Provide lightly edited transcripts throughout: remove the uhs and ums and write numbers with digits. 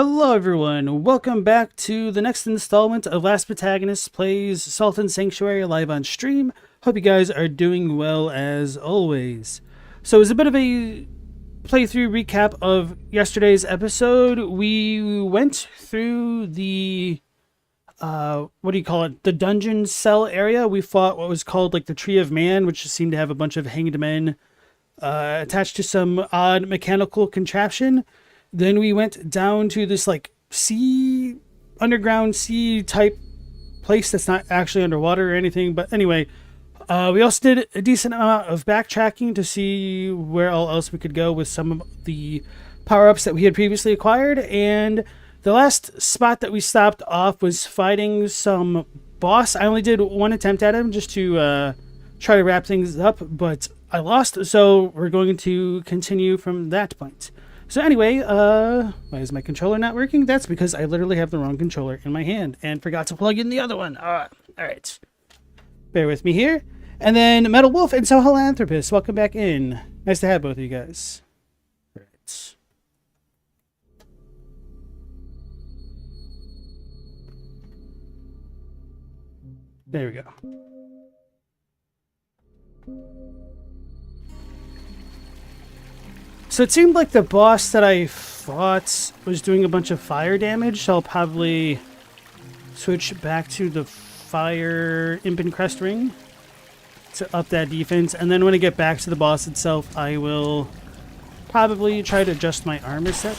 Hello everyone, welcome back to the next installment of LastProtagonist Plays Sultan Sanctuary live on stream. Hope you guys are doing well as always. So as a bit of a playthrough recap of yesterday's episode, we went through the, the dungeon cell area. We fought what was called like the Tree of Man, which seemed to have a bunch of hanged men attached to some odd mechanical contraption. Then we went down to this like underground sea type place that's not actually underwater or anything. But anyway, we also did a decent amount of backtracking to see where else we could go with some of the power-ups that we had previously acquired. And the last spot that we stopped off was fighting some boss. I only did one attempt at him just to try to wrap things up, but I lost. So we're going to continue from that point. So anyway, why is my controller not working? That's because I literally have the wrong controller in my hand and forgot to plug in the other one. All right. Bear with me here. And then Metal Wolf and Philanthropist, welcome back in. Nice to have both of you guys. All right. There we go. So it seemed like the boss that I fought was doing a bunch of fire damage, so I'll probably switch back to the fire imp and crest ring to up that defense. And then when I get back to the boss itself, I will probably try to adjust my armor set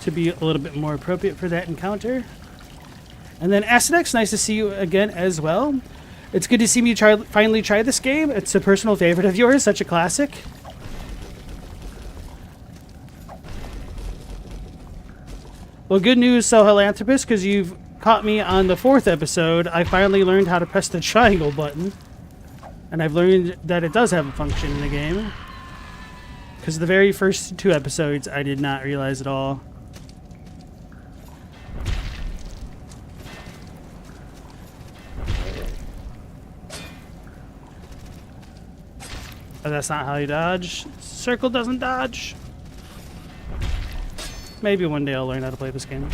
to be a little bit more appropriate for that encounter. And then Acidex, nice to see you again as well. It's good to see me finally try this game. It's a personal favorite of yours, such a classic. Well, good news, Philanthropist, because you've caught me on the 4th episode. I finally learned how to press the triangle button. And I've learned that it does have a function in the game. Because the very first 2 episodes, I did not realize at all. Oh, that's not how you dodge. Circle doesn't dodge. Maybe one day I'll learn how to play this game.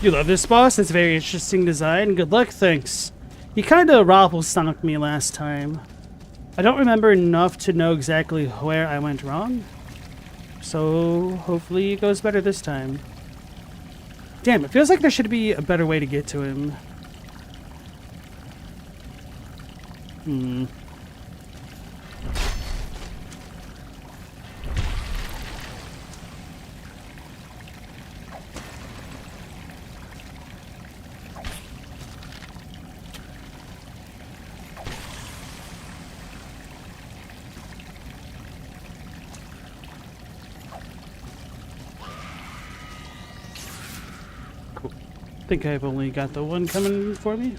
You love this boss? It's a very interesting design. Good luck, thanks. He kind of raffle-stomped me last time. I don't remember enough to know exactly where I went wrong. So hopefully it goes better this time. Damn, it feels like there should be a better way to get to him. I think I've only got the one coming for me.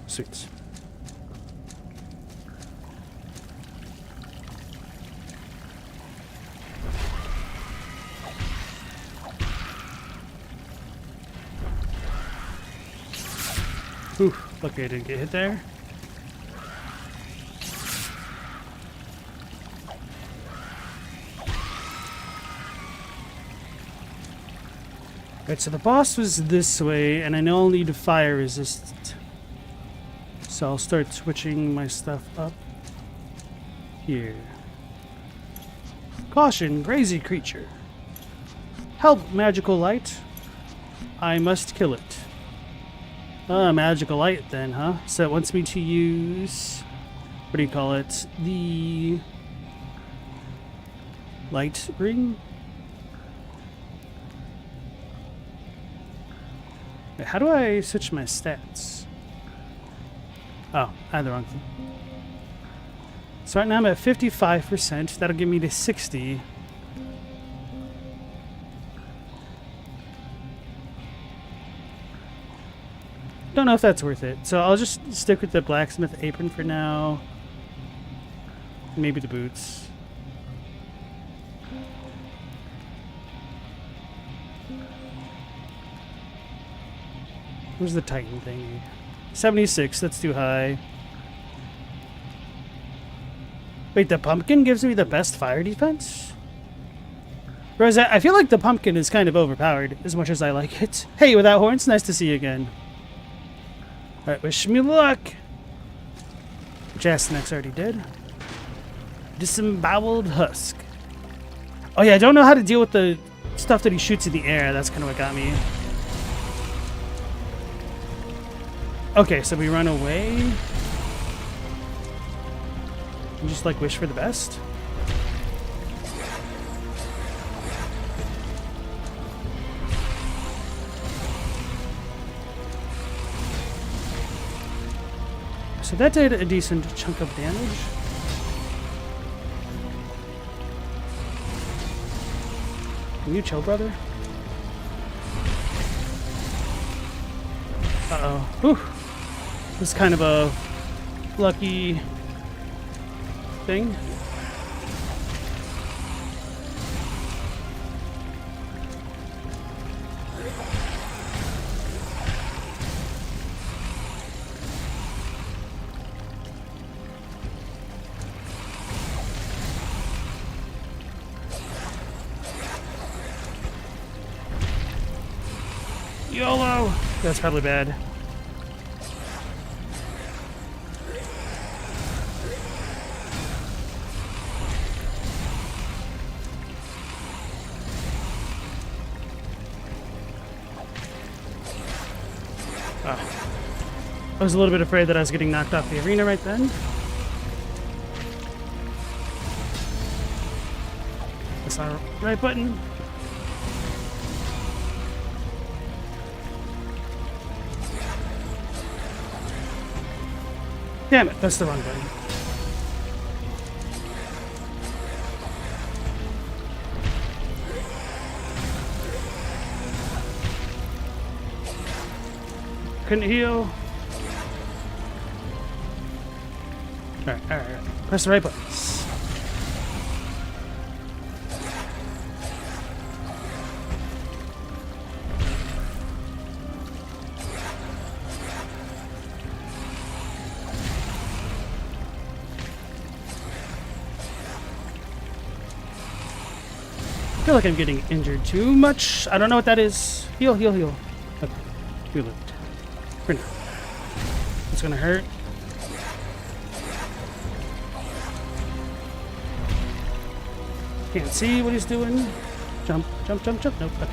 Sweet. Ooh, lucky I didn't get hit there. Right, so the boss was this way, and I know I'll need fire resistant. So I'll start switching my stuff up here. Caution, crazy creature. Help, magical light. I must kill it. Magical light then, huh? So it wants me to use, what do you call it? The light ring? Wait, how do I switch my stats? Oh, I had the wrong thing. So right now I'm at 55%. That'll give me to 60. Don't know if that's worth it. So I'll just stick with the blacksmith apron for now. Maybe the boots. Where's the Titan thingy? 76, that's too high. Wait, the pumpkin gives me the best fire defense? Whereas I feel like the pumpkin is kind of overpowered as much as I like it. Hey, without horns, nice to see you again. Alright, wish me luck. Which Astyanax already did. Disemboweled husk. Oh yeah, I don't know how to deal with the stuff that he shoots in the air. That's kind of what got me. Okay, so we run away. And just like wish for the best. So that did a decent chunk of damage. Can you chill, brother? Uh-oh. Whew. This is kind of a lucky thing. YOLO! That's probably bad. I was a little bit afraid that I was getting knocked off the arena right then. That's not the right button. Damn it, that's the wrong button. Couldn't heal. Alright. Press the right buttons. I feel like I'm getting injured too much. I don't know what that is. Heal. Okay. We lived. For now. It's gonna hurt. Can't see what he's doing. Jump. Nope, okay.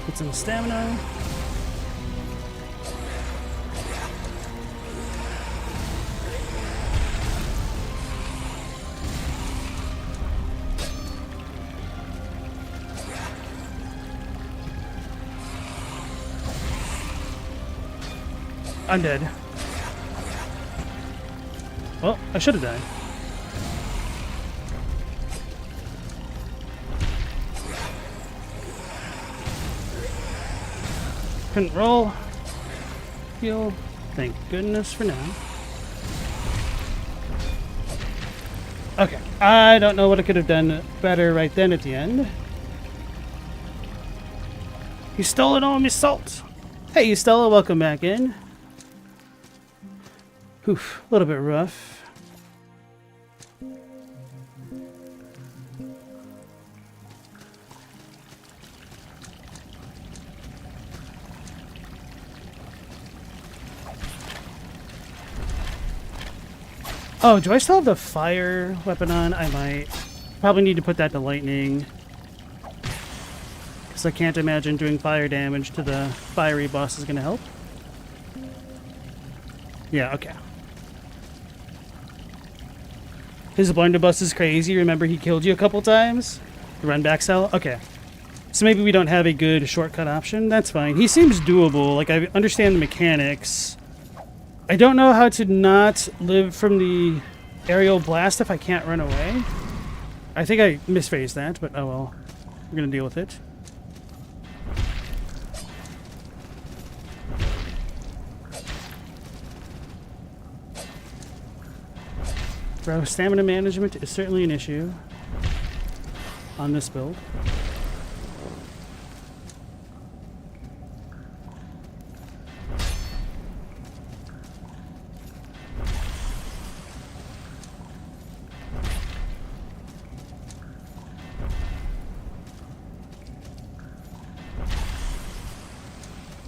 Get some stamina. I'm dead. Well, I should have died. Couldn't roll. Heal. Thank goodness for now. Okay. I don't know what I could have done better right then at the end. You stole it all my salt. Hey, Stella, welcome back in. Oof, a little bit rough. Oh, do I still have the fire weapon on? I might. Probably need to put that to lightning. Because I can't imagine doing fire damage to the fiery boss is going to help. Yeah, okay. His blunderbuss is crazy. Remember, he killed you a couple times? The run back cell? Okay. So maybe we don't have a good shortcut option. That's fine. He seems doable. Like, I understand the mechanics. I don't know how to not live from the aerial blast if I can't run away. I think I misphrased that, but oh well. We're gonna deal with it. Bro, stamina management is certainly an issue on this build.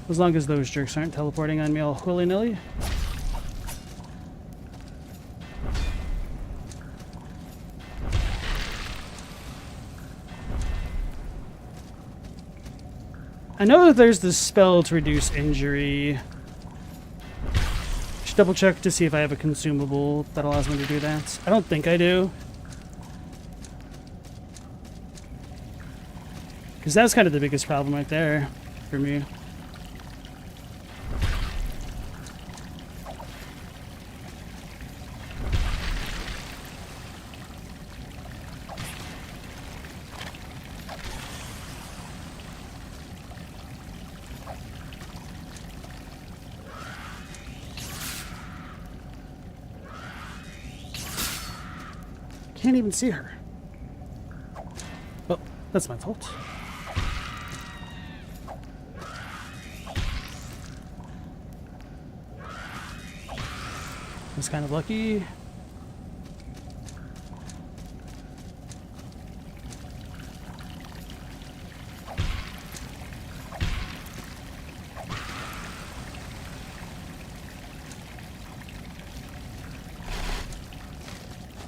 As long as those jerks aren't teleporting on me all willy-nilly. I know that there's this spell to reduce injury. Should double check to see if I have a consumable that allows me to do that. I don't think I do. Because that's kind of the biggest problem right there for me. Can't even see her. Oh, that's my fault. I was kind of lucky.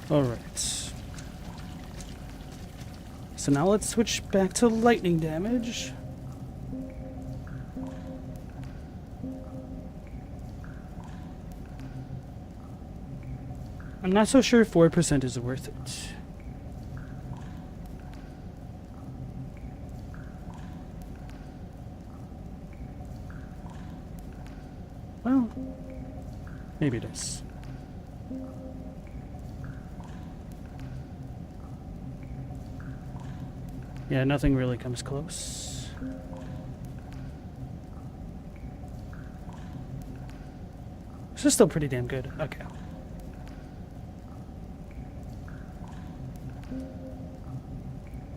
All right. So now let's switch back to lightning damage. I'm not so sure 4% is worth it. Well, maybe it is. Yeah, nothing really comes close. This is still pretty damn good. Okay.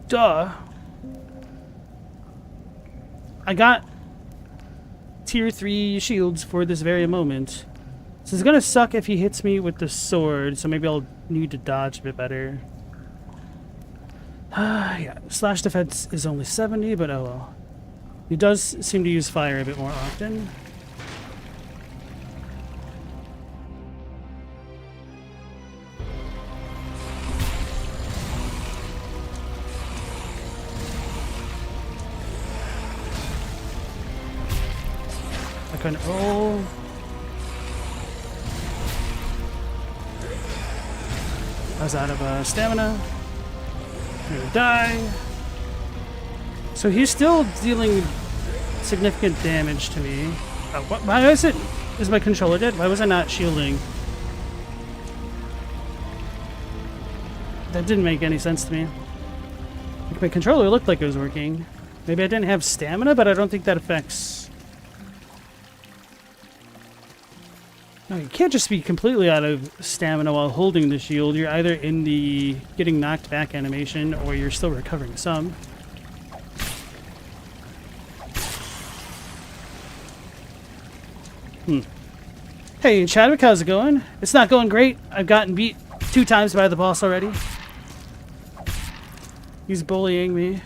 Duh. I got tier 3 shields for this very moment. So it's gonna suck if he hits me with the sword, so maybe I'll need to dodge a bit better. Yeah, slash defense is only 70, but oh well. He does seem to use fire a bit more often. I couldn't roll. I was out of stamina. I'm gonna die. So he's still dealing significant damage to me. Why is it? Is my controller dead? Why was I not shielding? That didn't make any sense to me. My controller looked like it was working. Maybe I didn't have stamina, but I don't think that affects. No, you can't just be completely out of stamina while holding the shield. You're either in the getting knocked back animation or you're still recovering some. Hey, Chadwick, how's it going? It's not going great. I've gotten beat 2 times by the boss already. He's bullying me.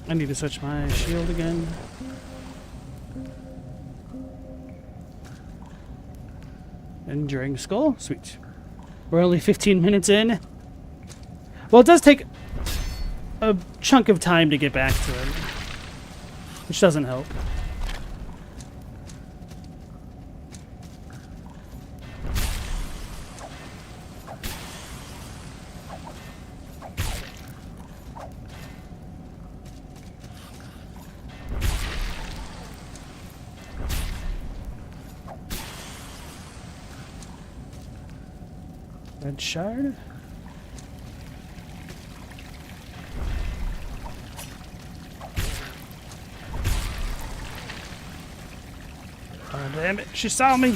I need to switch my shield again. Enduring skull? Sweet. We're only 15 minutes in. Well, it does take a chunk of time to get back to it, which doesn't help. Red shard. Oh, damn it. She saw me.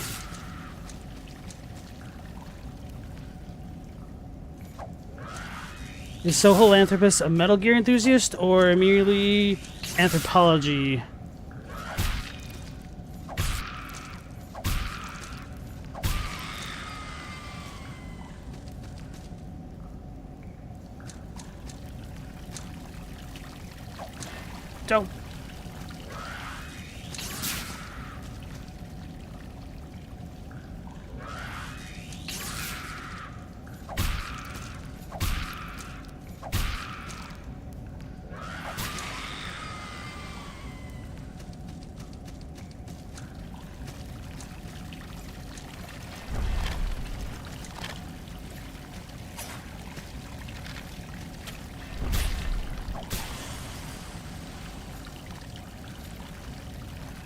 Is Soulslikes a Metal Gear enthusiast or merely anthropology? Don't.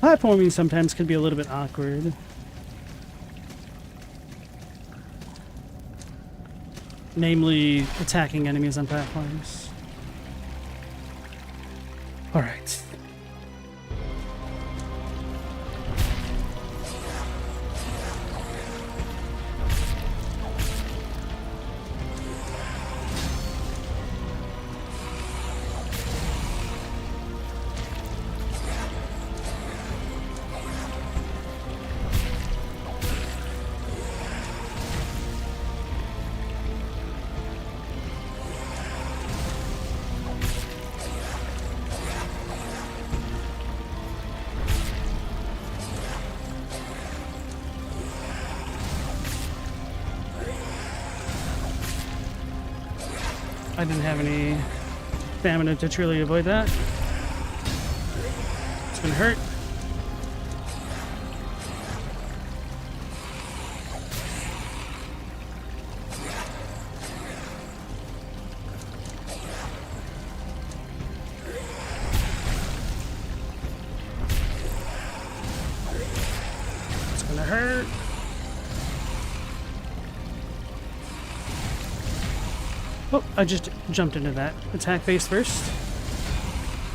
Platforming sometimes can be a little bit awkward. Namely, attacking enemies on platforms. Alright. I didn't have any stamina to truly avoid that. It's gonna hurt. It's gonna hurt. Oh, I just jumped into that. Attack face first.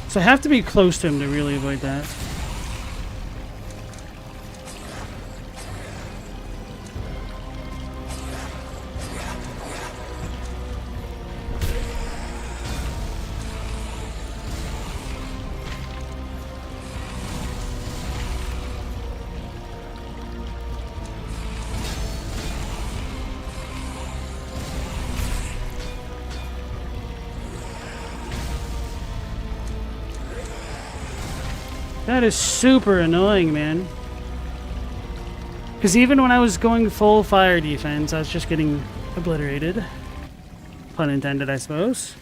So I have to be close to him to really avoid that. That is super annoying, man. Because even when I was going full fire defense, I was just getting obliterated. Pun intended, I suppose.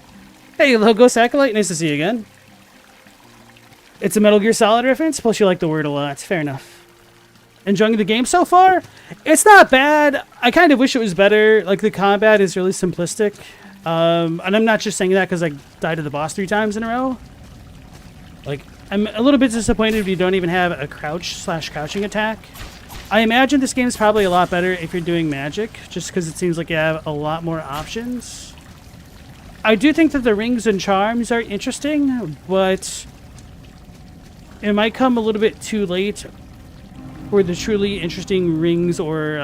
Hey, Logos Acolyte, nice to see you again. It's a Metal Gear Solid reference, plus you like the word a lot. Fair enough. Enjoying the game so far? It's not bad. I kind of wish it was better. Like, the combat is really simplistic. And I'm not just saying that because I died to the boss 3 times in a row. Like, I'm a little bit disappointed if you don't even have a crouching attack. I imagine this game is probably a lot better if you're doing magic, just because it seems like you have a lot more options. I do think that the rings and charms are interesting, but it might come a little bit too late for the truly interesting rings or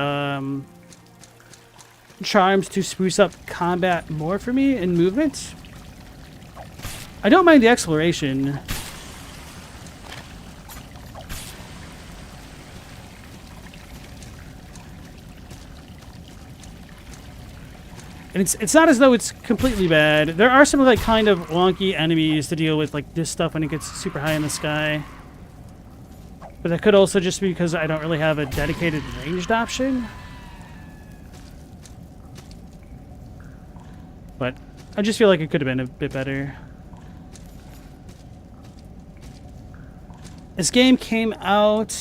charms to spruce up combat more for me in movement. I don't mind the exploration. And it's not as though it's completely bad. There are some like kind of wonky enemies to deal with, like this stuff when it gets super high in the sky. But that could also just be because I don't really have a dedicated ranged option. But I just feel like it could have been a bit better. This game came out...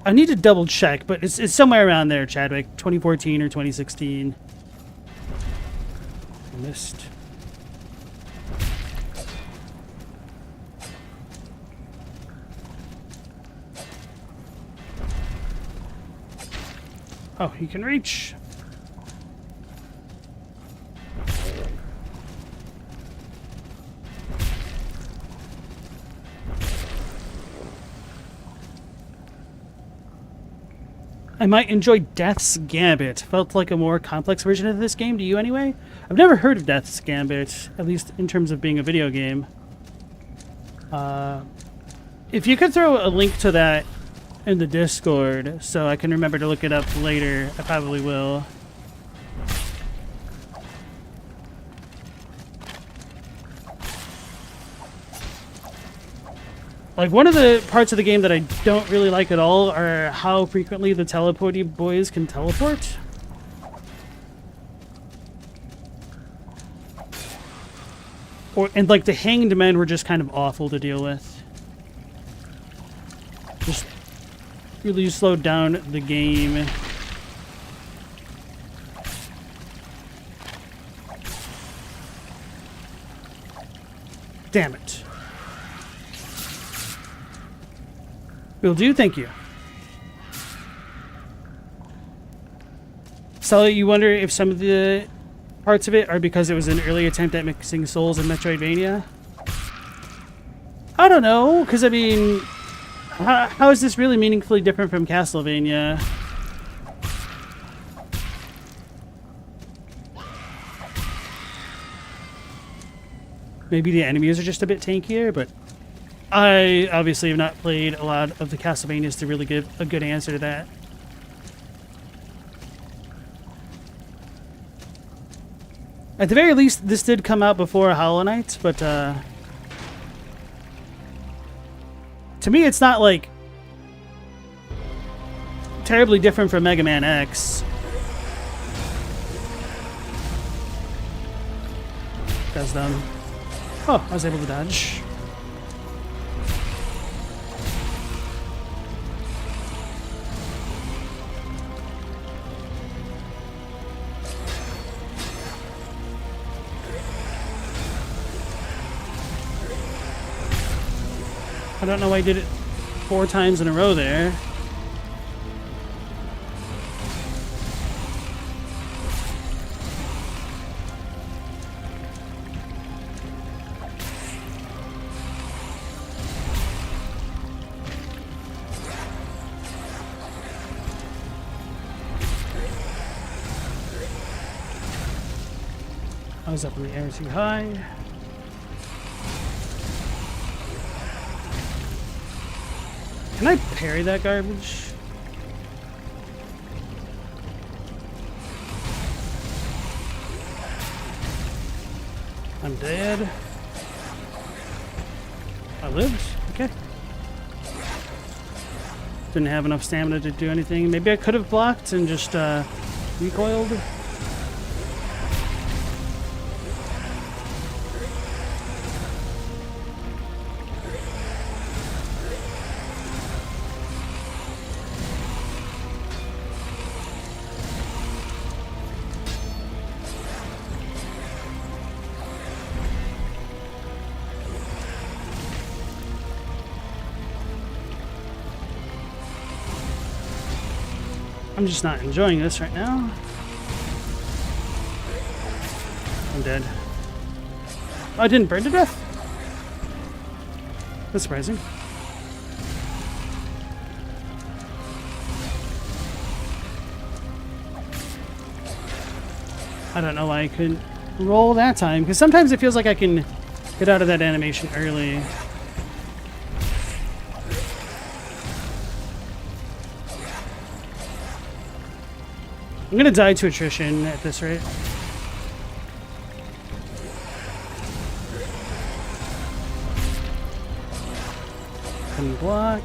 I need to double check, but it's somewhere around there, Chadwick. 2014 or 2016. I missed. Oh, you can reach. I might enjoy Death's Gambit. Felt like a more complex version of this game. Do you anyway? I've never heard of Death's Gambit, at least in terms of being a video game. If you could throw a link to that in the Discord so I can remember to look it up later, I probably will. Like, one of the parts of the game that I don't really like at all are how frequently the teleporty boys can teleport. And like the hanged men were just kind of awful to deal with. Just really slowed down the game. Damn it. Will do, thank you. So you wonder if some of the parts of it are because it was an early attempt at mixing Souls and Metroidvania? I don't know, because I mean, how is this really meaningfully different from Castlevania? Maybe the enemies are just a bit tankier, but I obviously have not played a lot of the Castlevanias to really give a good answer to that. At the very least, this did come out before Hollow Knight, but to me it's not like terribly different from Mega Man X. That's dumb. Oh, I was able to dodge. I don't know why I did it 4 times in a row there. I was up in the air too high. Can I parry that garbage? I'm dead. I lived? Okay. Didn't have enough stamina to do anything. Maybe I could have blocked and just recoiled. I'm just not enjoying this right now. I'm dead. Oh, I didn't burn to death? That's surprising. I don't know why I couldn't roll that time, because sometimes it feels like I can get out of that animation early. I'm gonna die to attrition at this rate. And block.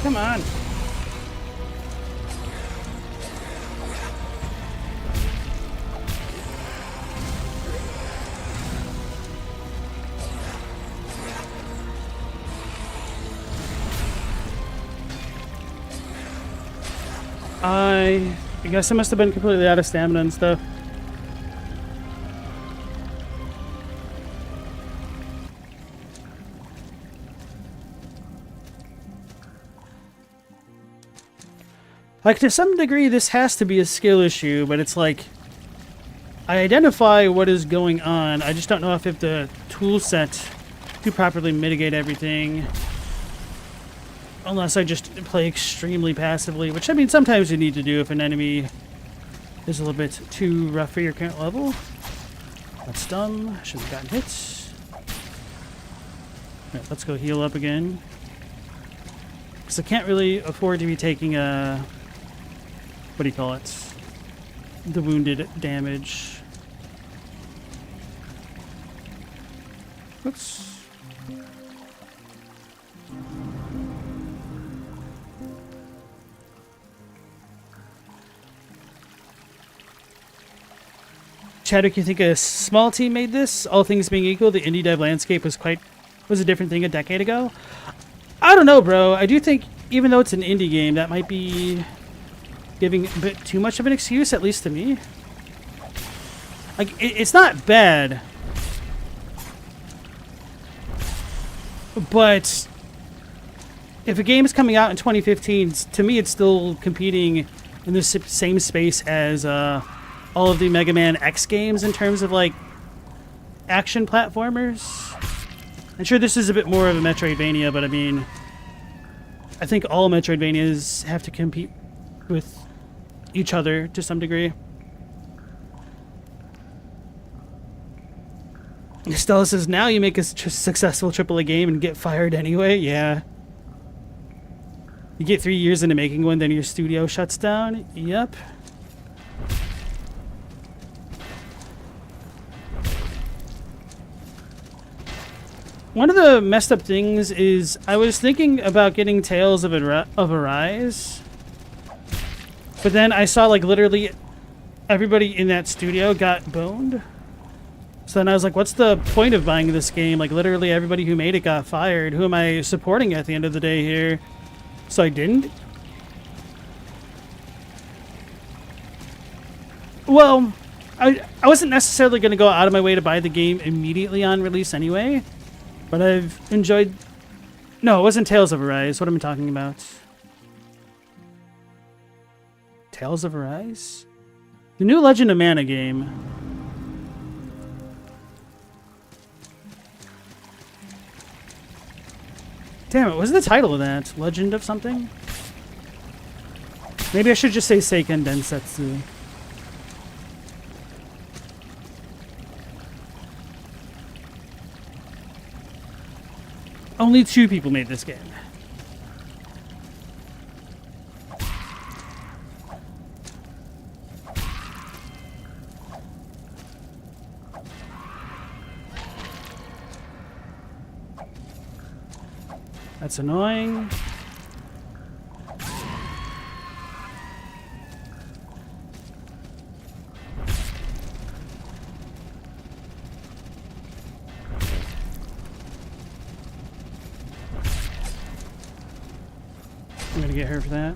Come on. I guess I must have been completely out of stamina and stuff. Like, to some degree, this has to be a skill issue, but it's like, I identify what is going on. I just don't know if the tool set to properly mitigate everything. Unless I just play extremely passively, which, I mean, sometimes you need to do if an enemy is a little bit too rough for your current level. That's dumb. I shouldn't have gotten hits. Alright, let's go heal up again. Because I can't really afford to be taking a... what do you call it? The wounded damage. Oops. Chadwick, you think a small team made this? All things being equal, the indie dev landscape was a different thing a decade ago. I don't know, bro. I do think, even though it's an indie game, that might be giving a bit too much of an excuse, at least to me. Like, it's not bad. But if a game is coming out in 2015, to me it's still competing in the same space as all of the Mega Man X games in terms of, like, action platformers. I'm sure this is a bit more of a Metroidvania, but I mean, I think all Metroidvanias have to compete with each other to some degree. Stella says, now you make a successful AAA game and get fired anyway? Yeah. You get 3 years into making one, then your studio shuts down? Yep. One of the messed up things is I was thinking about getting Tales of Arise, but then I saw, like, literally everybody in that studio got boned. So then I was like, what's the point of buying this game? Like, literally everybody who made it got fired. Who am I supporting at the end of the day here? So I didn't. Well, I wasn't necessarily going to go out of my way to buy the game immediately on release anyway. But I've enjoyed... No, it wasn't Tales of Arise. What am I talking about? Tales of Arise? The new Legend of Mana game. Damn it, what's the title of that? Legend of something? Maybe I should just say Seiken Densetsu. Only 2 people made this game. That's annoying. I'm gonna get her for that.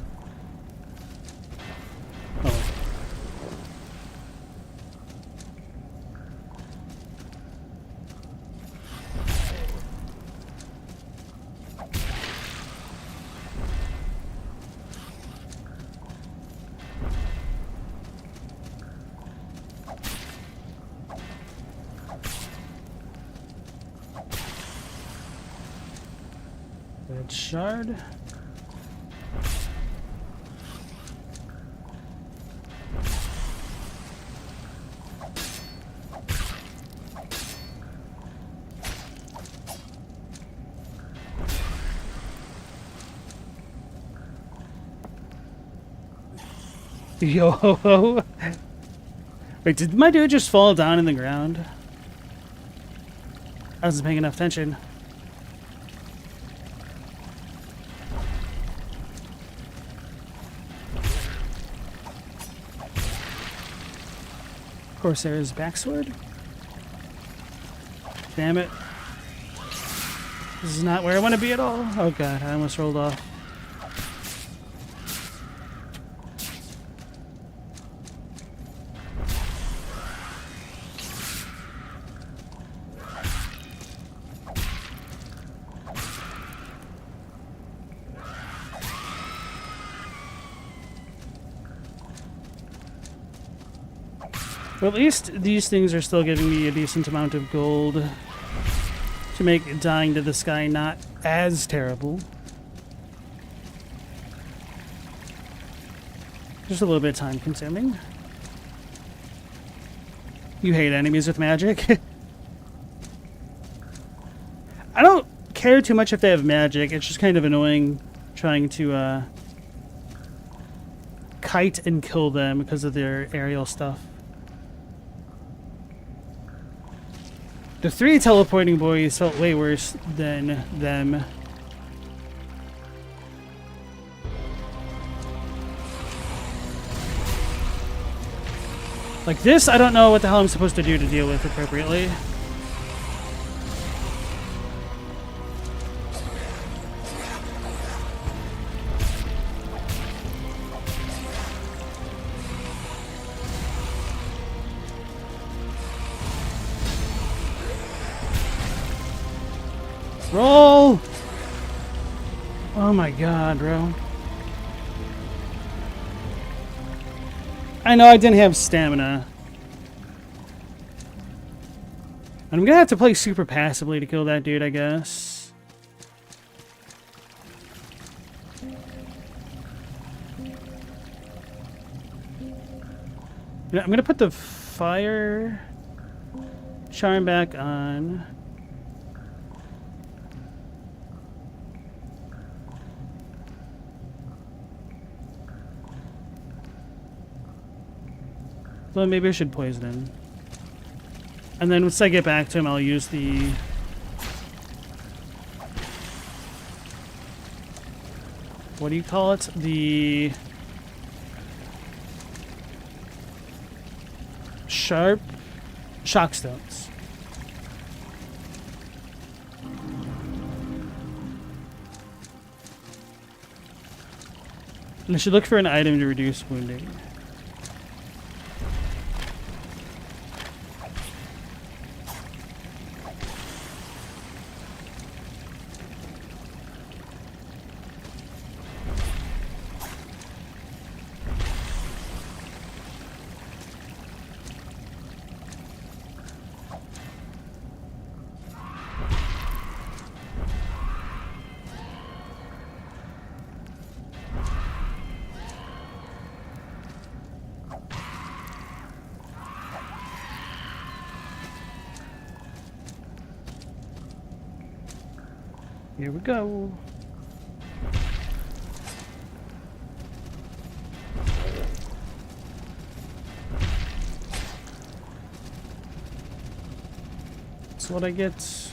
Oh. Red shard. Yo. Wait, did my dude just fall down in the ground? I wasn't paying enough attention. Corsair's backsword. Damn it. This is not where I want to be at all. Oh god, I almost rolled off. Well, at least these things are still giving me a decent amount of gold to make dying to the sky not as terrible. Just a little bit time consuming. You hate enemies with magic? I don't care too much if they have magic. It's just kind of annoying trying to kite and kill them because of their aerial stuff. The 3 teleporting boys felt way worse than them. Like this, I don't know what the hell I'm supposed to do to deal with appropriately. Roll! Oh my god, bro. I know I didn't have stamina. I'm gonna have to play super passively to kill that dude, I guess. I'm gonna put the fire charm back on. Well, maybe I should poison him. And then once I get back to him, I'll use the... What do you call it? The... Sharp shock stones. And I should look for an item to reduce wounding. Here we go. That's what I get.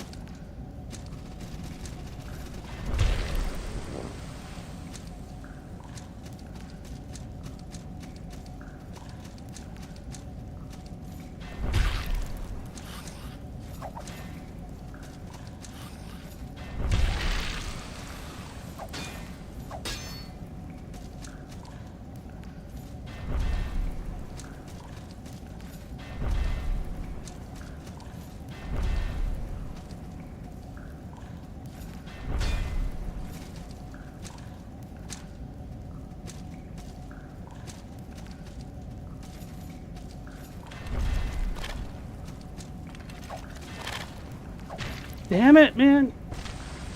Damn it, man.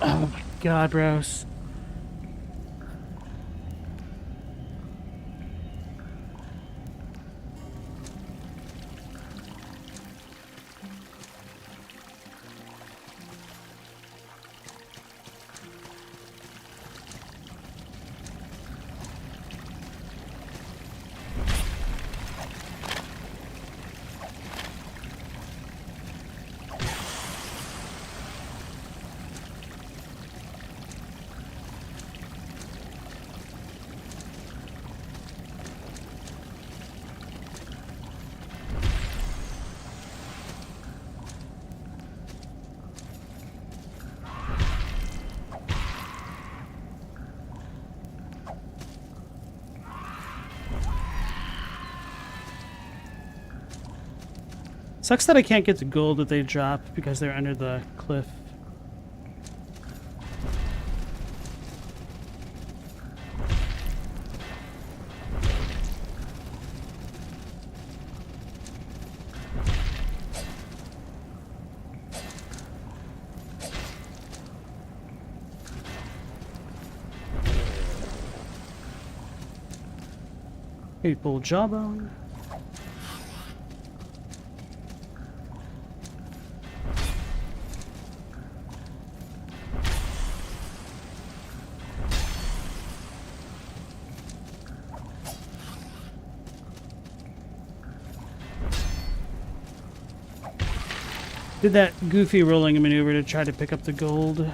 Oh my god, bros. Sucks that I can't get the gold that they drop because they're under the cliff. People jawbone. Did that goofy rolling maneuver to try to pick up the gold.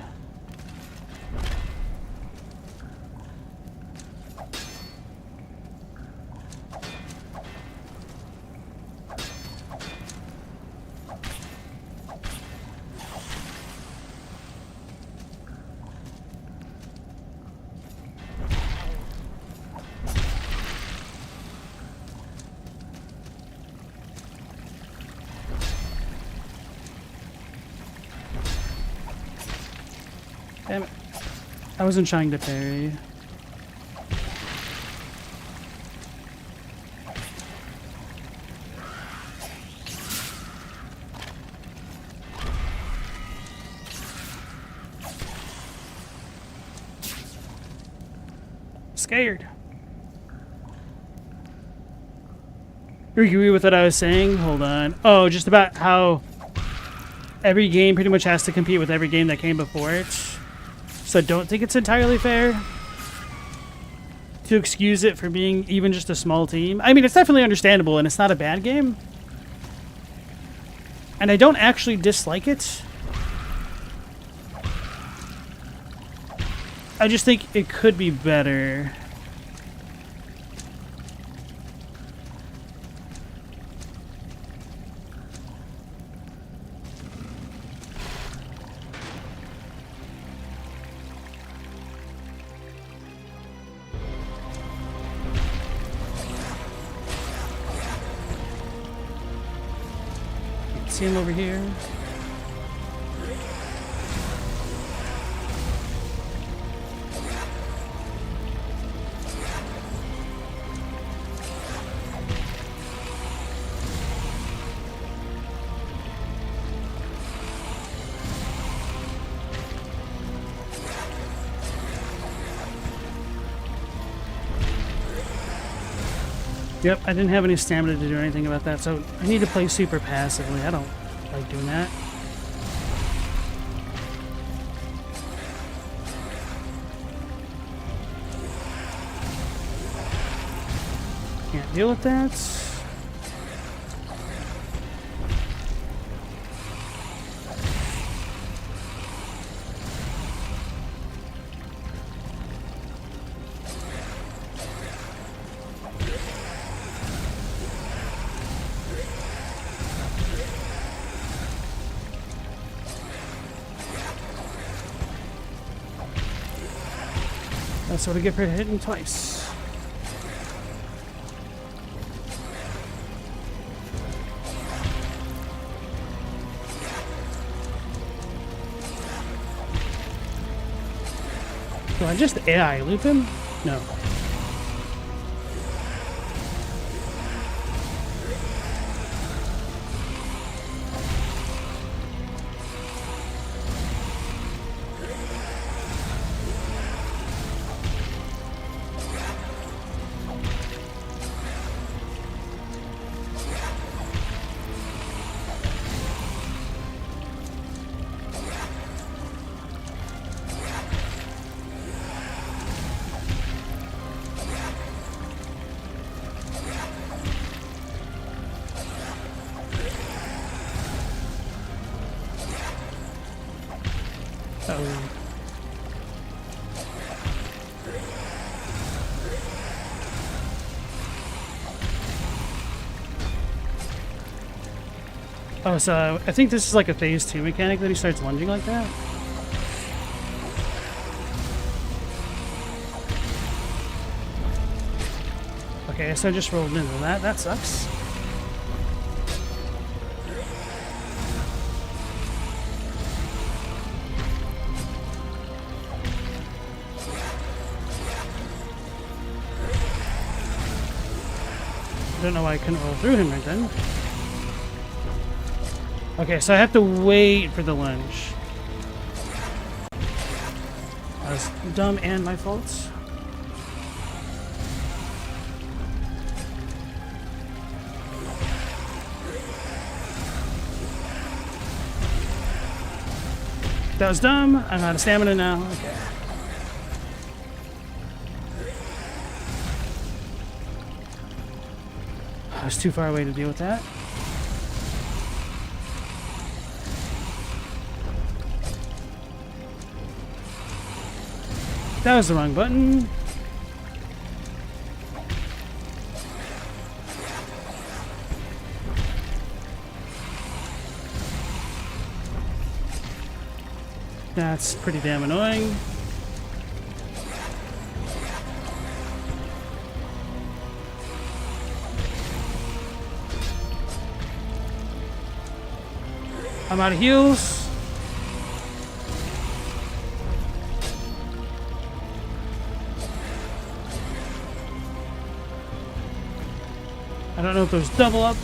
Damn it. I wasn't trying to parry. Scared. You agree with what I was saying? Hold on. Oh, just about how every game pretty much has to compete with every game that came before it. So I don't think it's entirely fair to excuse it for being even just a small team. I mean, it's definitely understandable, and it's not a bad game. And I don't actually dislike it. I just think it could be better. See him over here. Yep, I didn't have any stamina to do anything about that, so I need to play super passively. I don't like doing that. Can't deal with that. That's what I get for hitting twice. Do I just AI loop him? No. Oh, so I think this is like a phase 2 mechanic that he starts lunging like that. Okay, so I just rolled into that. That sucks. I don't know why I couldn't roll through him right then. Okay, so I have to wait for the lunge. That was dumb and my fault. That was dumb. I'm out of stamina now. Okay. I was too far away to deal with that. That was the wrong button. That's pretty damn annoying. I'm out of heals. I don't know if there's double up.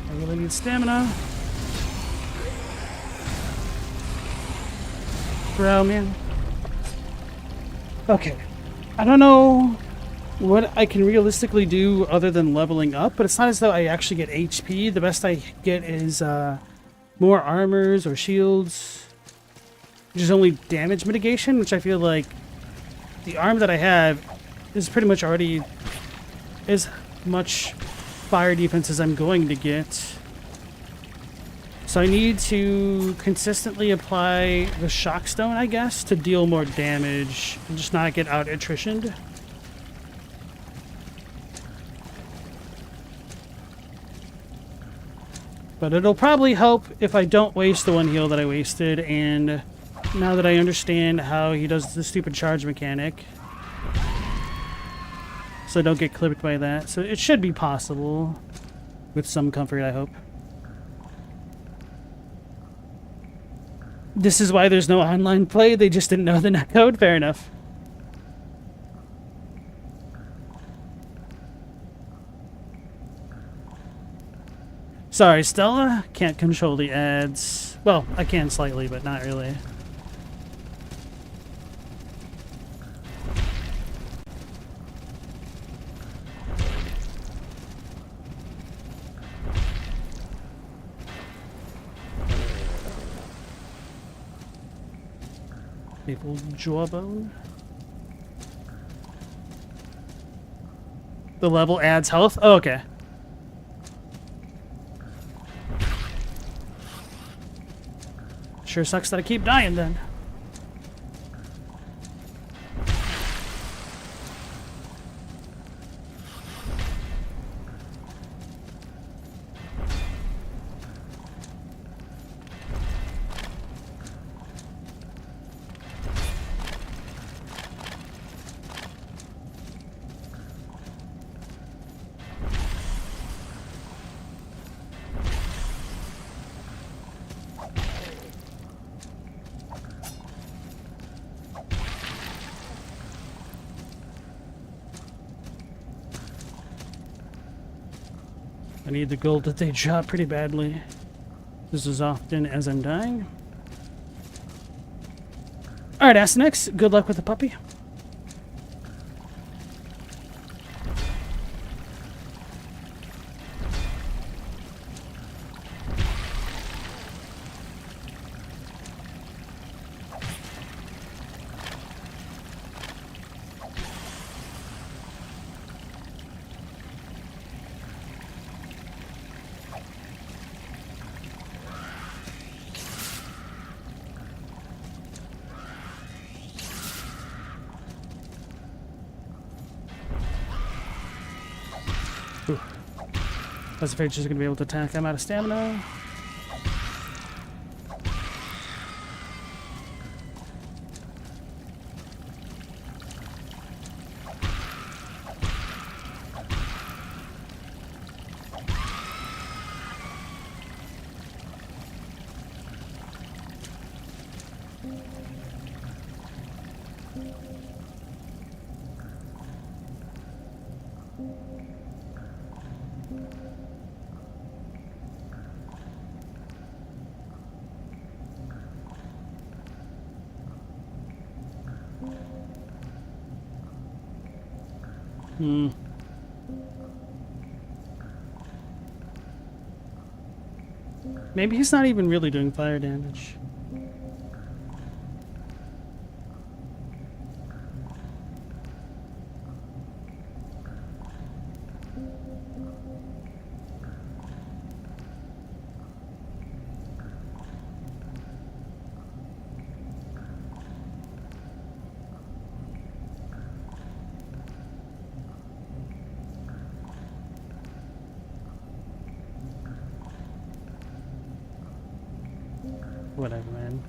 I really need stamina. Bro, man. Okay. I don't know what I can realistically do other than leveling up, but it's not as though I actually get HP. The best I get is more armors or shields, which is only damage mitigation, which I feel like the arm that I have is pretty much already as much fire defense as I'm going to get. So I need to consistently apply the shock stone, I guess, to deal more damage and just not get out attritioned. But it'll probably help if I don't waste the one heal that I wasted, and now that I understand how he does the stupid charge mechanic, so I don't get clipped by that. So it should be possible with some comfort, I hope. This is why there's no online play. They just didn't know the netcode. Fair enough. Sorry, Stella. Can't control the ads. Well, I can slightly, but not really. Maple jawbone. The level adds health? Oh, okay. Sure sucks that I keep dying then. I need the gold that they drop pretty badly. This is often as I'm dying. Alright, Asenex, good luck with the puppy. I was afraid she's going to be able to attack. I'm out of stamina. Maybe he's not even really doing fire damage. Whatever, man.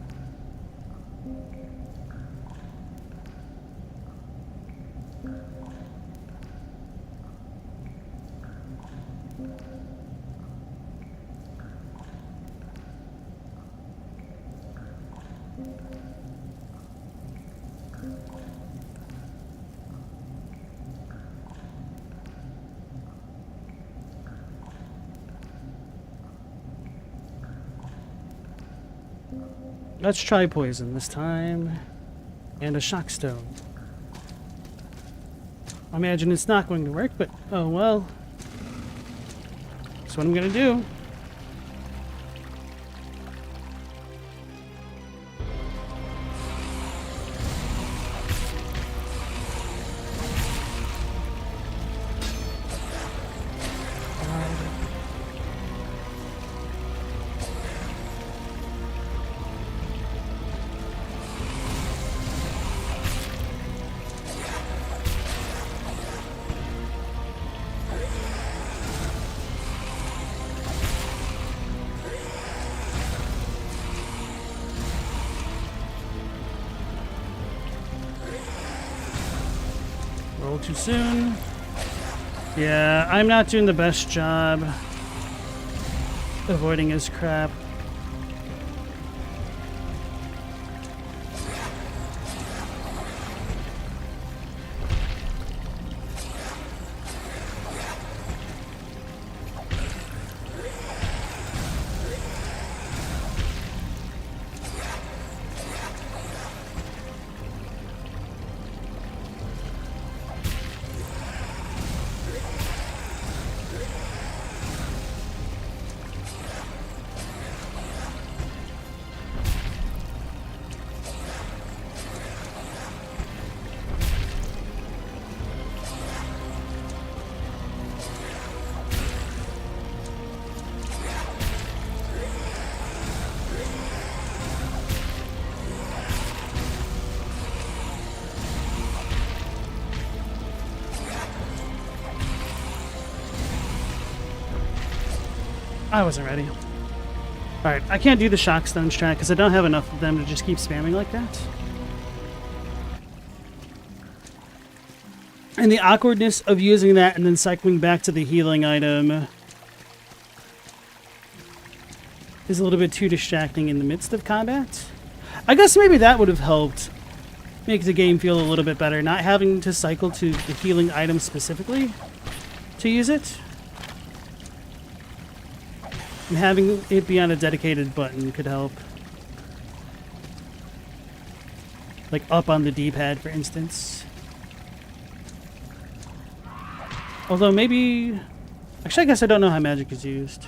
Let's try poison this time. And a shock stone. I imagine it's not going to work, but oh well. That's what I'm gonna do. Roll too soon. Yeah, I'm not doing the best job avoiding his crap. I wasn't ready. Alright, I can't do the shock stone strat because I don't have enough of them to just keep spamming like that. And the awkwardness of using that and then cycling back to the healing item is a little bit too distracting in the midst of combat. I guess maybe that would have helped make the game feel a little bit better, not having to cycle to the healing item specifically to use it. And having it be on a dedicated button could help. Like up on the D-pad, for instance. Although maybe... Actually, I guess I don't know how magic is used.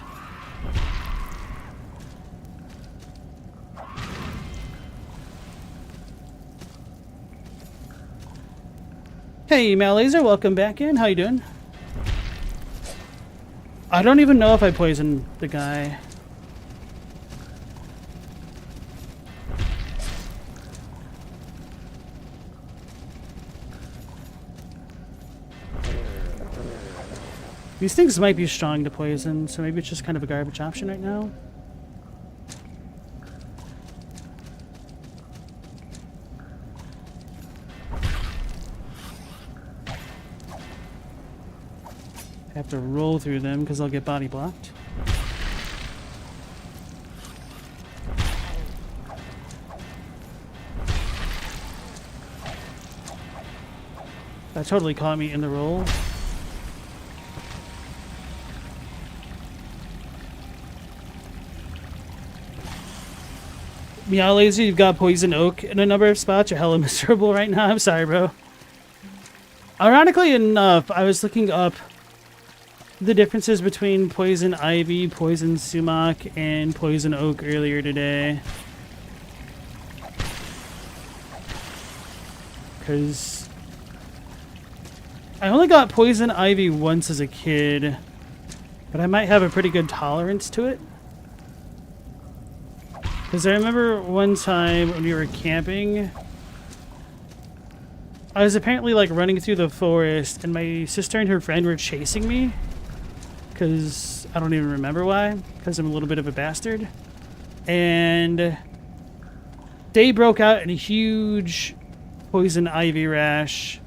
Hey, Malaser, welcome back in. How you doing? I don't even know if I poisoned the guy. These things might be strong to poison, so maybe it's just kind of a garbage option right now. I have to roll through them because I'll get body blocked. That totally caught me in the roll. Meow Lazy, you've got poison oak in a number of spots. You're hella miserable right now. I'm sorry, bro. Ironically enough, I was looking up the differences between poison ivy, poison sumac, and poison oak earlier today. Because I only got poison ivy once as a kid, but I might have a pretty good tolerance to it. Because I remember one time when we were camping, I was apparently like running through the forest and my sister and her friend were chasing me. Because I don't even remember why, because I'm a little bit of a bastard. And they broke out in a huge poison ivy rash.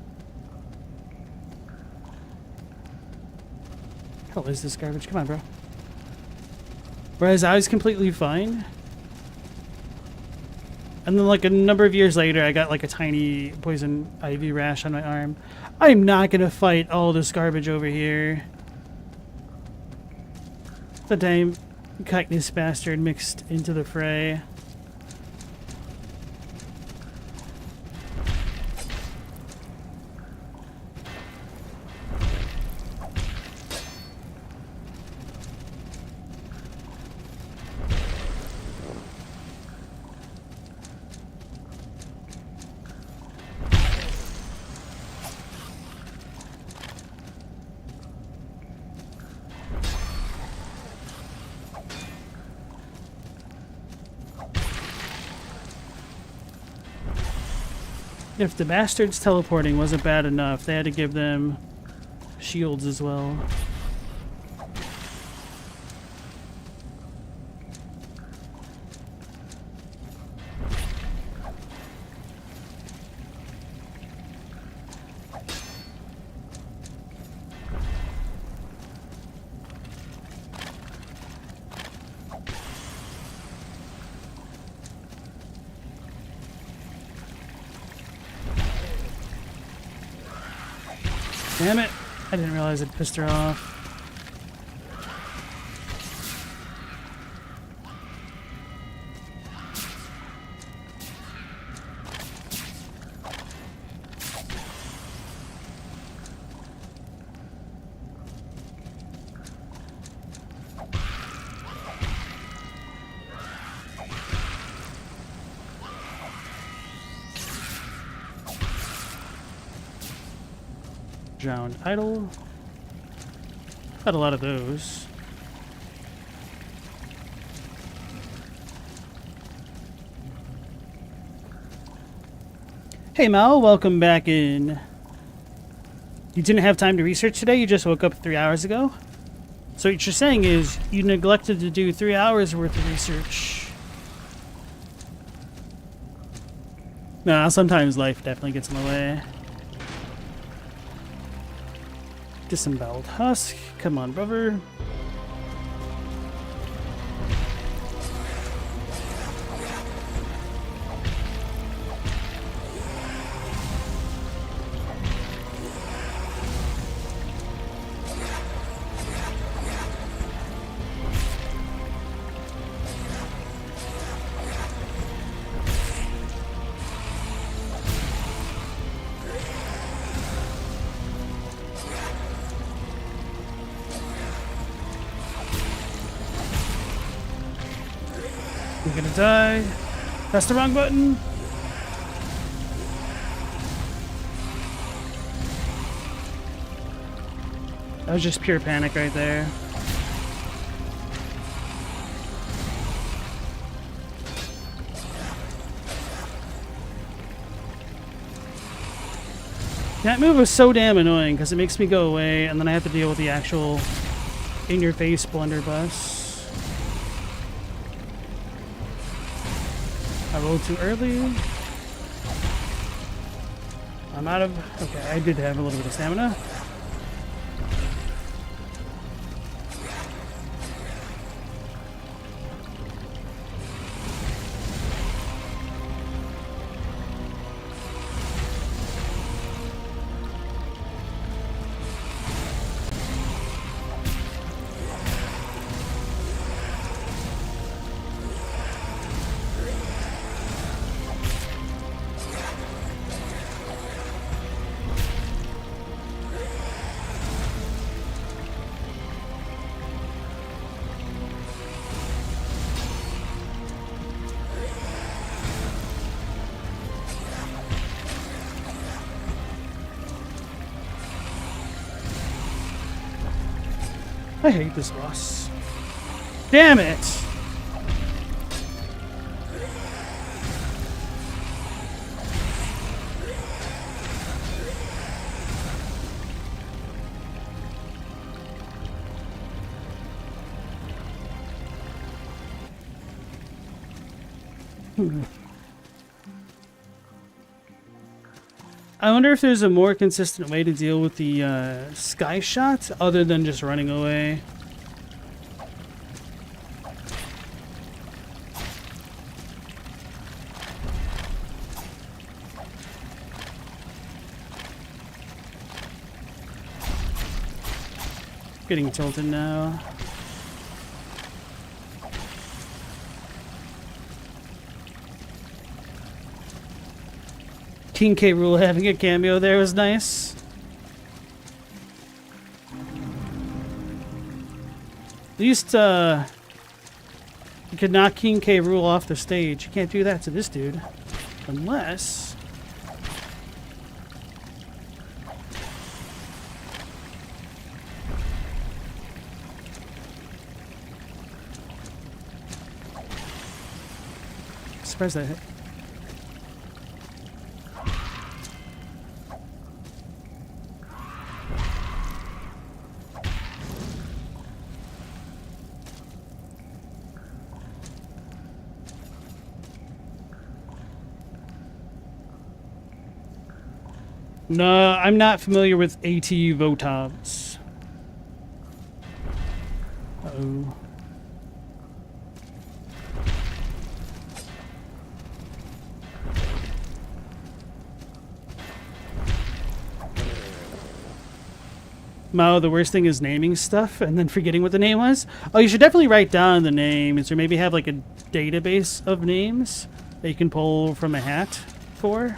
Hell is this garbage? Come on, bro. Whereas I was completely fine. And then like a number of years later, I got like a tiny poison ivy rash on my arm. I'm not gonna fight all this garbage over here. The damn kindness bastard mixed into the fray. If the bastards teleporting wasn't bad enough, they had to give them shields as well. Damn it! I didn't realize it pissed her off. Drowned idol. Got a lot of those. Hey Mal, welcome back in. You didn't have time to research today? You just woke up 3 hours ago? So what you're saying is you neglected to do 3 hours worth of research. Nah, sometimes life definitely gets in the way. Disemboweled husk. Come on, brother. You're gonna die. That's the wrong button. That was just pure panic right there. That move was so damn annoying because it makes me go away and then I have to deal with the actual in-your-face blunderbuss. I rolled too early. I'm out of... Okay, I did have a little bit of stamina. I hate this boss. Damn it! I wonder if there's a more consistent way to deal with the sky shot other than just running away. Getting tilted now. King K. Rool having a cameo there was nice. At least, you could knock King K. Rool off the stage. You can't do that to this dude. Unless... Surprised that hit. No, I'm not familiar with AT Votovs. Uh-oh. Mao, the worst thing is naming stuff and then forgetting what the name was. Oh, you should definitely write down the names, or maybe have like a database of names that you can pull from a hat for.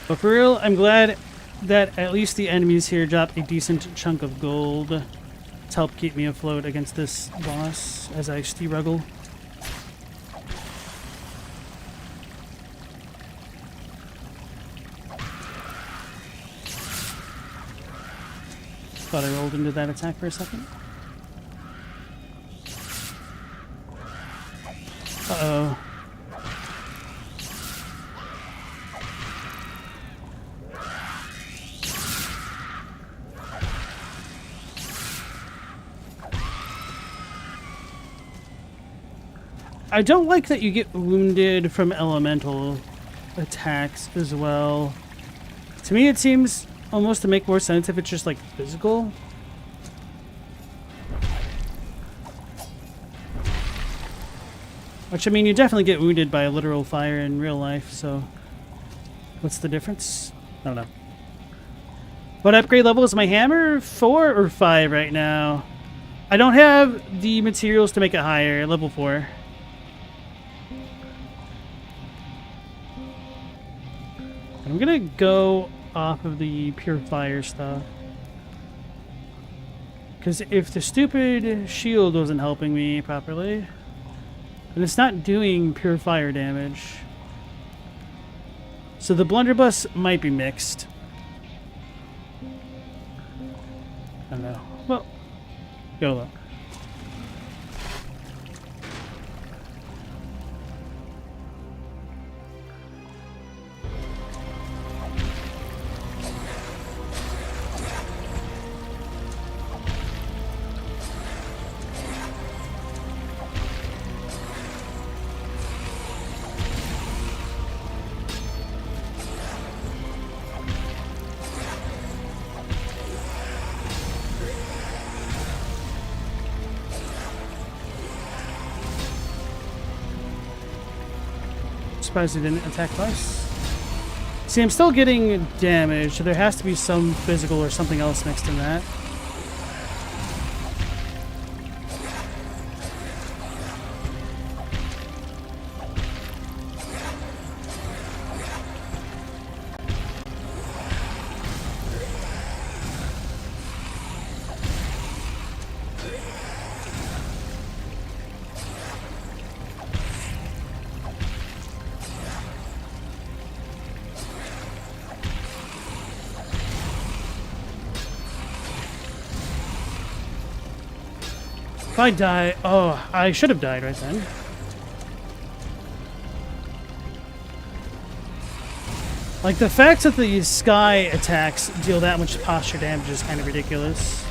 But for real, I'm glad that at least the enemies here drop a decent chunk of gold to help keep me afloat against this boss as I struggle. Thought I rolled into that attack for a second. Uh-oh. I don't like that you get wounded from elemental attacks as well. To me, it seems almost to make more sense if it's just like physical. Which, I mean, you definitely get wounded by a literal fire in real life, so what's the difference? I don't know. What upgrade level is my hammer? 4 or 5 right now? I don't have the materials to make it higher. Level 4. I'm gonna go off of the pure fire stuff. Because if the stupid shield wasn't helping me properly, and it's not doing pure fire damage. So the blunderbuss might be mixed. I don't know. Well, YOLO. surprised he didn't attack twice. See, I'm still getting damage, so there has to be some physical or something else mixed in that. If I die... Oh, I should have died right then. Like, the fact that the sky attacks deal that much posture damage is kind of ridiculous.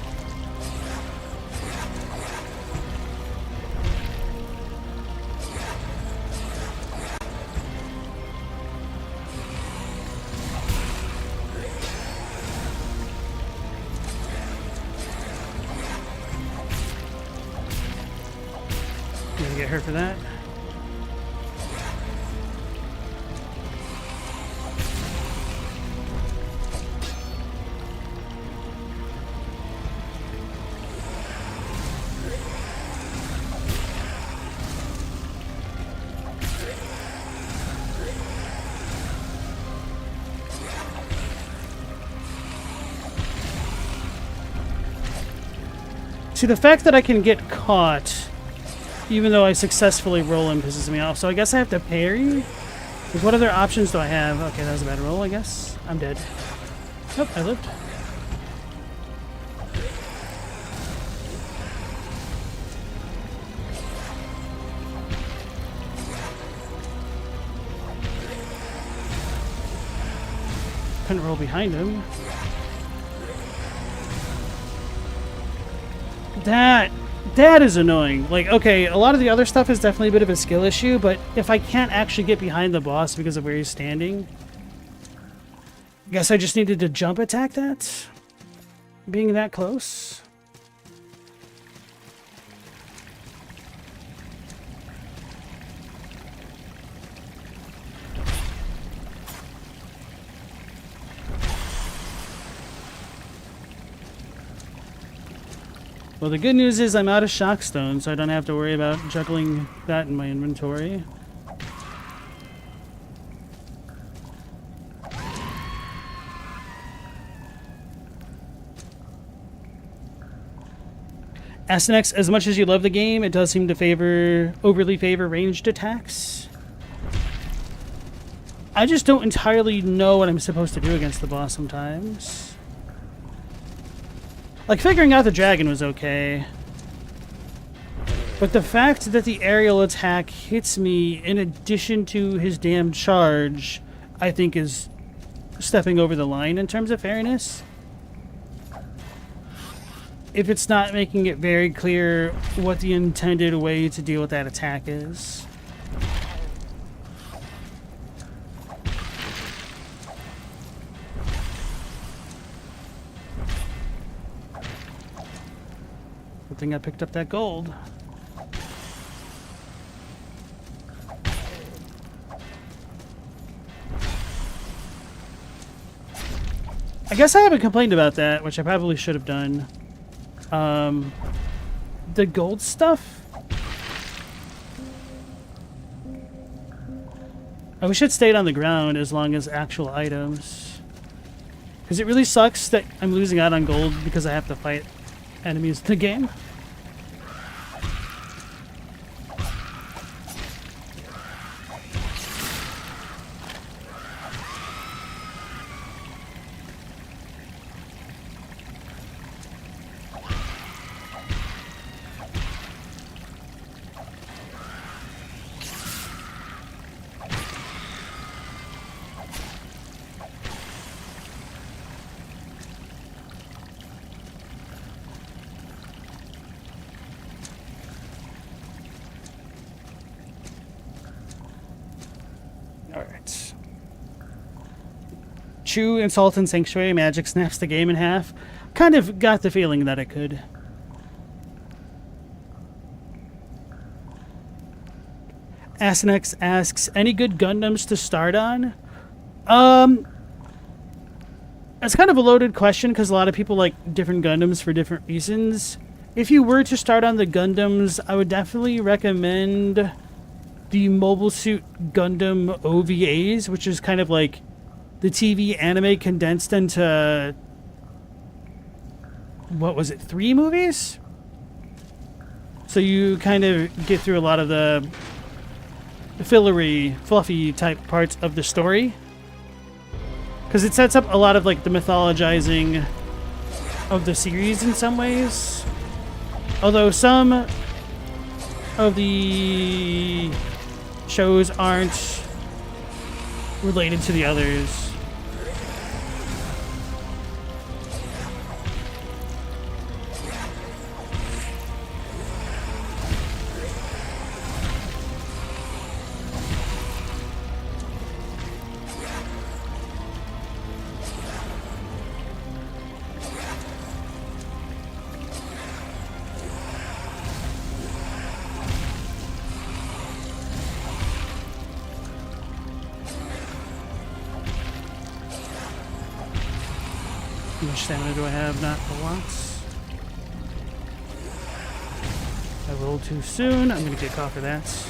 Gonna get hurt for that. See, the fact that I can get caught even though I successfully roll him pisses me off. So I guess I have to parry? Like, what other options do I have? Okay, that was a bad roll, I guess. I'm dead. Nope, I lived. Couldn't roll behind him. That is annoying. Like, okay, a lot of the other stuff is definitely a bit of a skill issue, but if I can't actually get behind the boss because of where he's standing, I guess I just needed to jump attack that? Being that close? Well, the good news is I'm out of shock stone, so I don't have to worry about juggling that in my inventory. Asenex, as much as you love the game, it does seem to overly favor ranged attacks. I just don't entirely know what I'm supposed to do against the boss sometimes. Like, figuring out the dragon was okay. But the fact that the aerial attack hits me in addition to his damn charge, I think is stepping over the line in terms of fairness. If it's not making it very clear what the intended way to deal with that attack is. Good thing I picked up that gold. I guess I haven't complained about that, which I probably should have done. The gold stuff? I wish it stayed on the ground as long as actual items. Because it really sucks that I'm losing out on gold because I have to fight enemies in the game. Alright. Chew Insult and Sanctuary Magic snaps the game in half. Kind of got the feeling that it could. Asenex asks, any good Gundams to start on? That's kind of a loaded question because a lot of people like different Gundams for different reasons. If you were to start on the Gundams, I would definitely recommend the Mobile Suit Gundam OVAs, which is kind of like the TV anime condensed into, what was it, 3 movies? So you kind of get through a lot of the fillery, fluffy type parts of the story. Because it sets up a lot of like the mythologizing of the series in some ways. Although some of the shows aren't related to the others. How much stamina do I have? Not a lot. I rolled too soon. I'm going to get caught for that.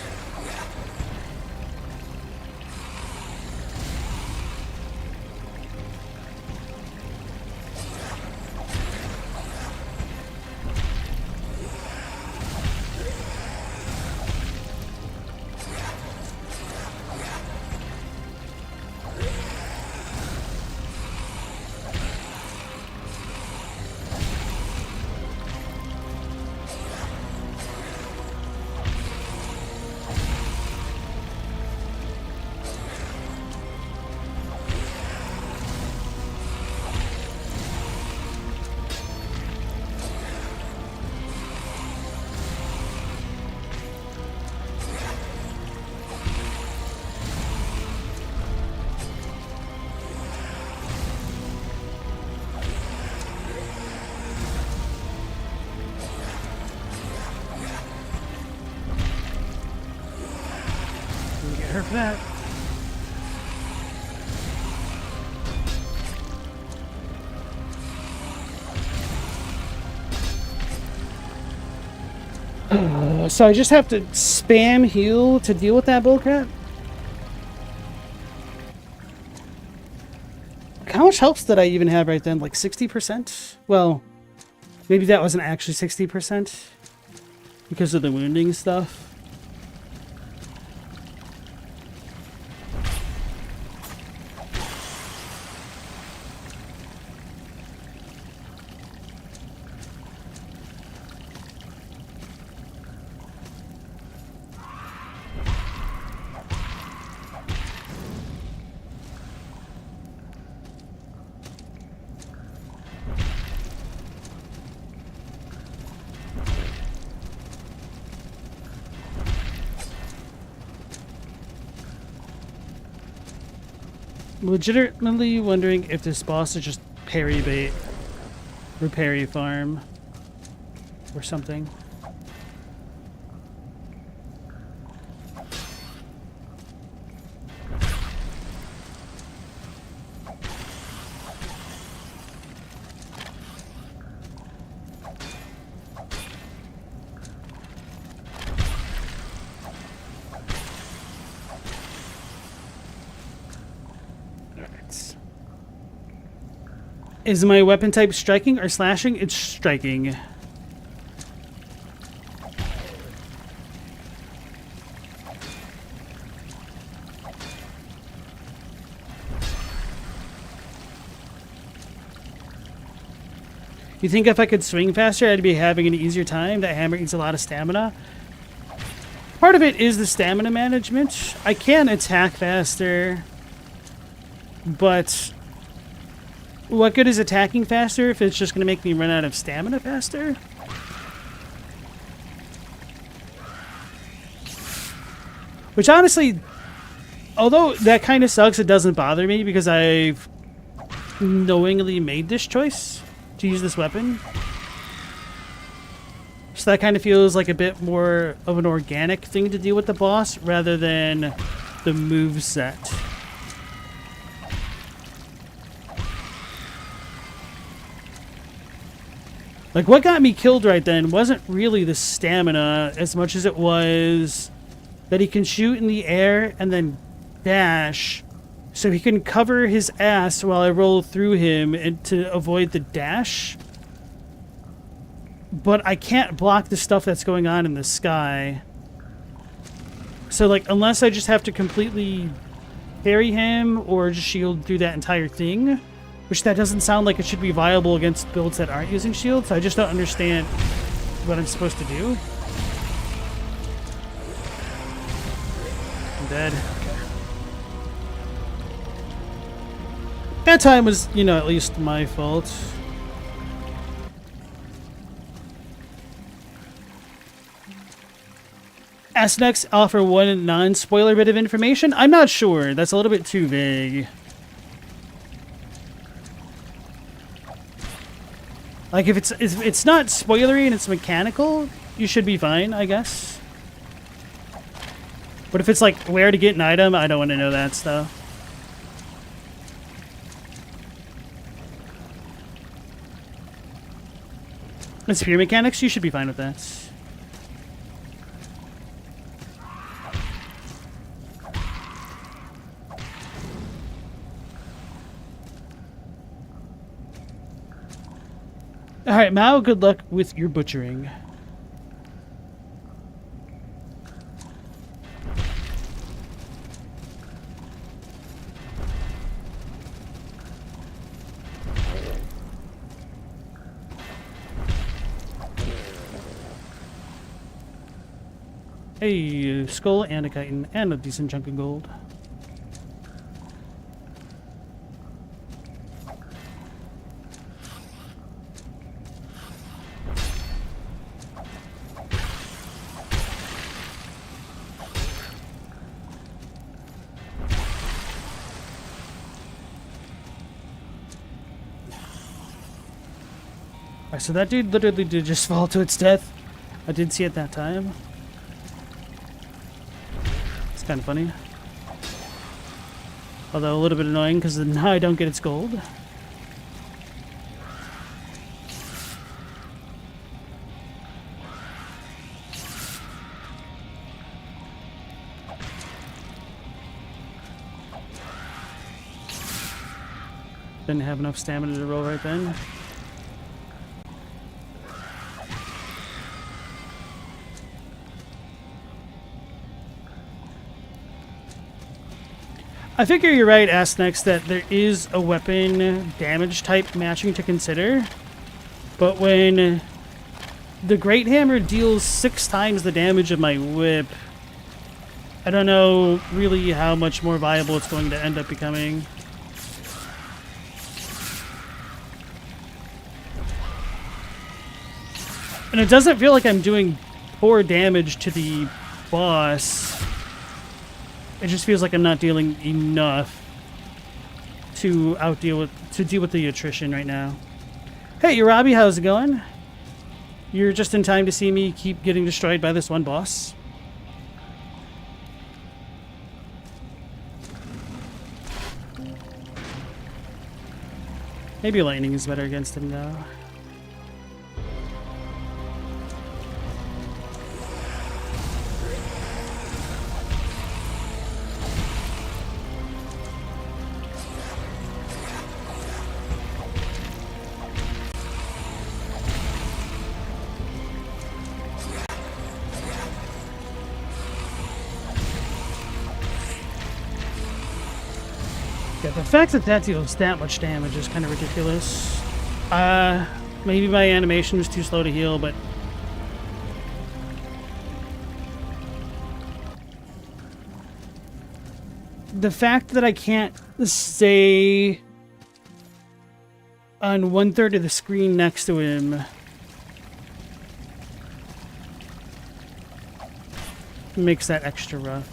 Her for that. So I just have to spam heal to deal with that bullcrap? How much health did I even have right then? Like 60%? Well, maybe that wasn't actually 60% because of the wounding stuff. Legitimately wondering if this boss is just parry bait or parry farm or something. Is my weapon type striking or slashing? It's striking. You think if I could swing faster, I'd be having an easier time? That hammer eats a lot of stamina. Part of it is the stamina management. I can attack faster, but what good is attacking faster if it's just going to make me run out of stamina faster? Which honestly, although that kind of sucks, it doesn't bother me because I've knowingly made this choice to use this weapon. So that kind of feels like a bit more of an organic thing to do with the boss rather than the moveset. Like, what got me killed right then wasn't really the stamina as much as it was that he can shoot in the air and then dash, so he can cover his ass while I roll through him and to avoid the dash. But I can't block the stuff that's going on in the sky. So, like, unless I just have to completely parry him or just shield through that entire thing, which that doesn't sound like it should be viable against builds that aren't using shields, so I just don't understand what I'm supposed to do. I'm dead. That time was, you know, at least my fault. SNX offer one non-spoiler bit of information? I'm not sure. That's a little bit too vague. Like, if it's not spoilery and it's mechanical, you should be fine, I guess. But if it's like where to get an item, I don't want to know that stuff. It's pure mechanics, you should be fine with that. Alright, Mao, good luck with your butchering. Hey, skull and a chitin and a decent chunk of gold. Alright, so that dude literally did just fall to its death. I did see it that time. It's kind of funny. Although a little bit annoying because now I don't get its gold. Didn't have enough stamina to roll right then. I figure you're right, Asnex, that there is a weapon damage type matching to consider. But when the Great Hammer deals 6 times the damage of my whip, I don't know really how much more viable it's going to end up becoming. And it doesn't feel like I'm doing poor damage to the boss. It just feels like I'm not dealing enough to deal with the attrition right now. Hey, Robbie, how's it going? You're just in time to see me keep getting destroyed by this one boss. Maybe lightning is better against him though. Yeah, the fact that that deals that much damage is kind of ridiculous. Maybe my animation was too slow to heal, but... the fact that I can't stay on 1/3 of the screen next to him makes that extra rough.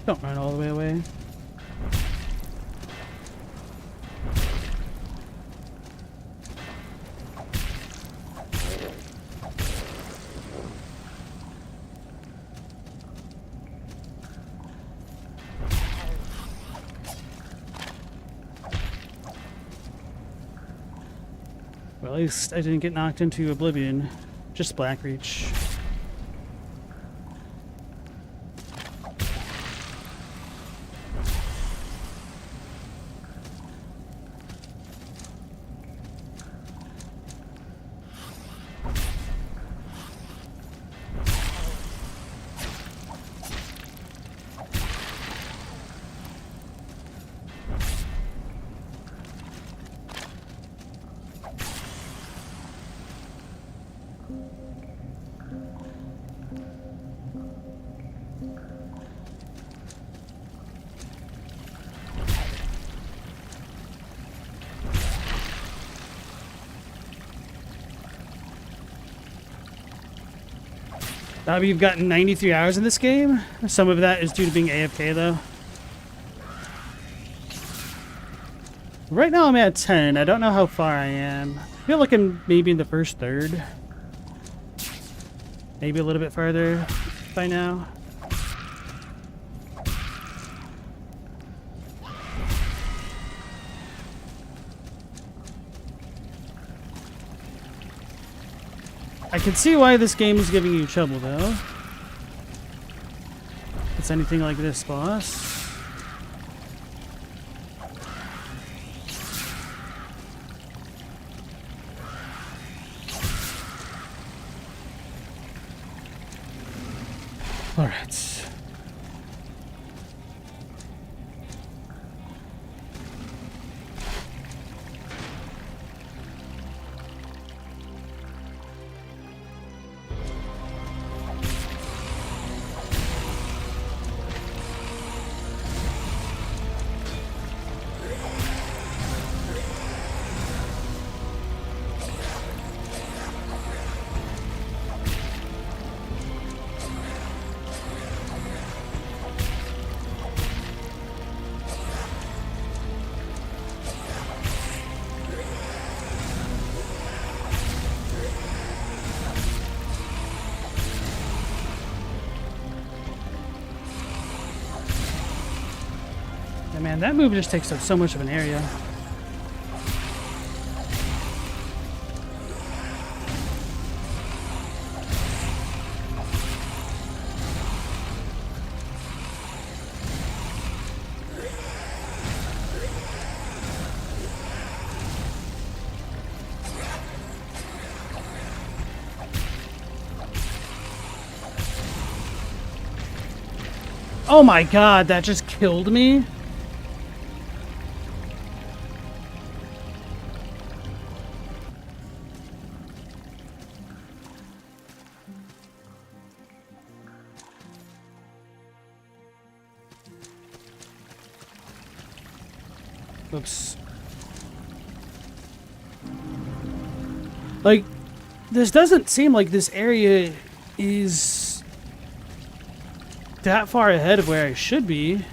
Don't run all the way away. Well, at least I didn't get knocked into oblivion. Just Blackreach. You've gotten 93 hours in this game. Some of that is due to being AFK, though. Right now I'm at 10. I don't know how far I am. I feel like I'm maybe in the first third. Maybe a little bit farther by now. I can see why this game is giving you trouble, though. If it's anything like this boss. All right. Man, that move just takes up so much of an area. Oh my god, that just killed me. Oops. Like, this doesn't seem like this area is that far ahead of where I should be.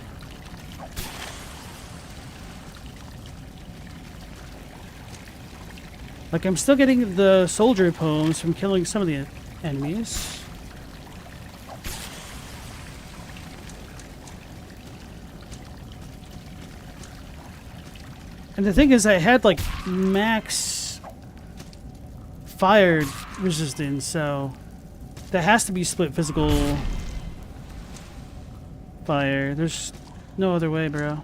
Like, I'm still getting the soldier poems from killing some of the enemies. And the thing is, I had, like, max fire resistance, so that has to be split physical fire. There's no other way, bro.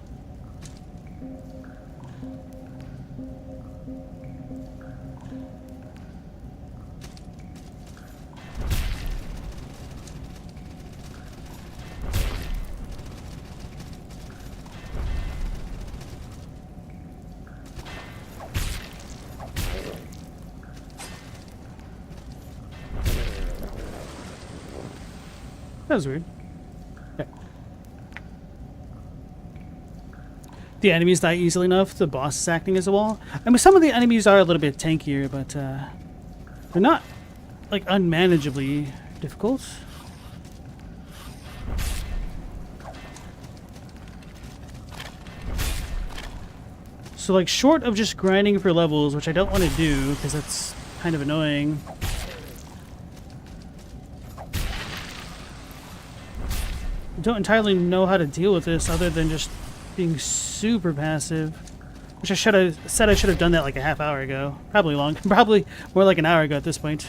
That was weird. Okay. The enemies die easily enough. The boss is acting as a wall. I mean, some of the enemies are a little bit tankier, but they're not, like, unmanageably difficult. So, like, short of just grinding for levels, which I don't want to do, because that's kind of annoying. I don't entirely know how to deal with this other than just being super passive. Which I should have said I should have done that like a half hour ago. Probably more like an hour ago at this point.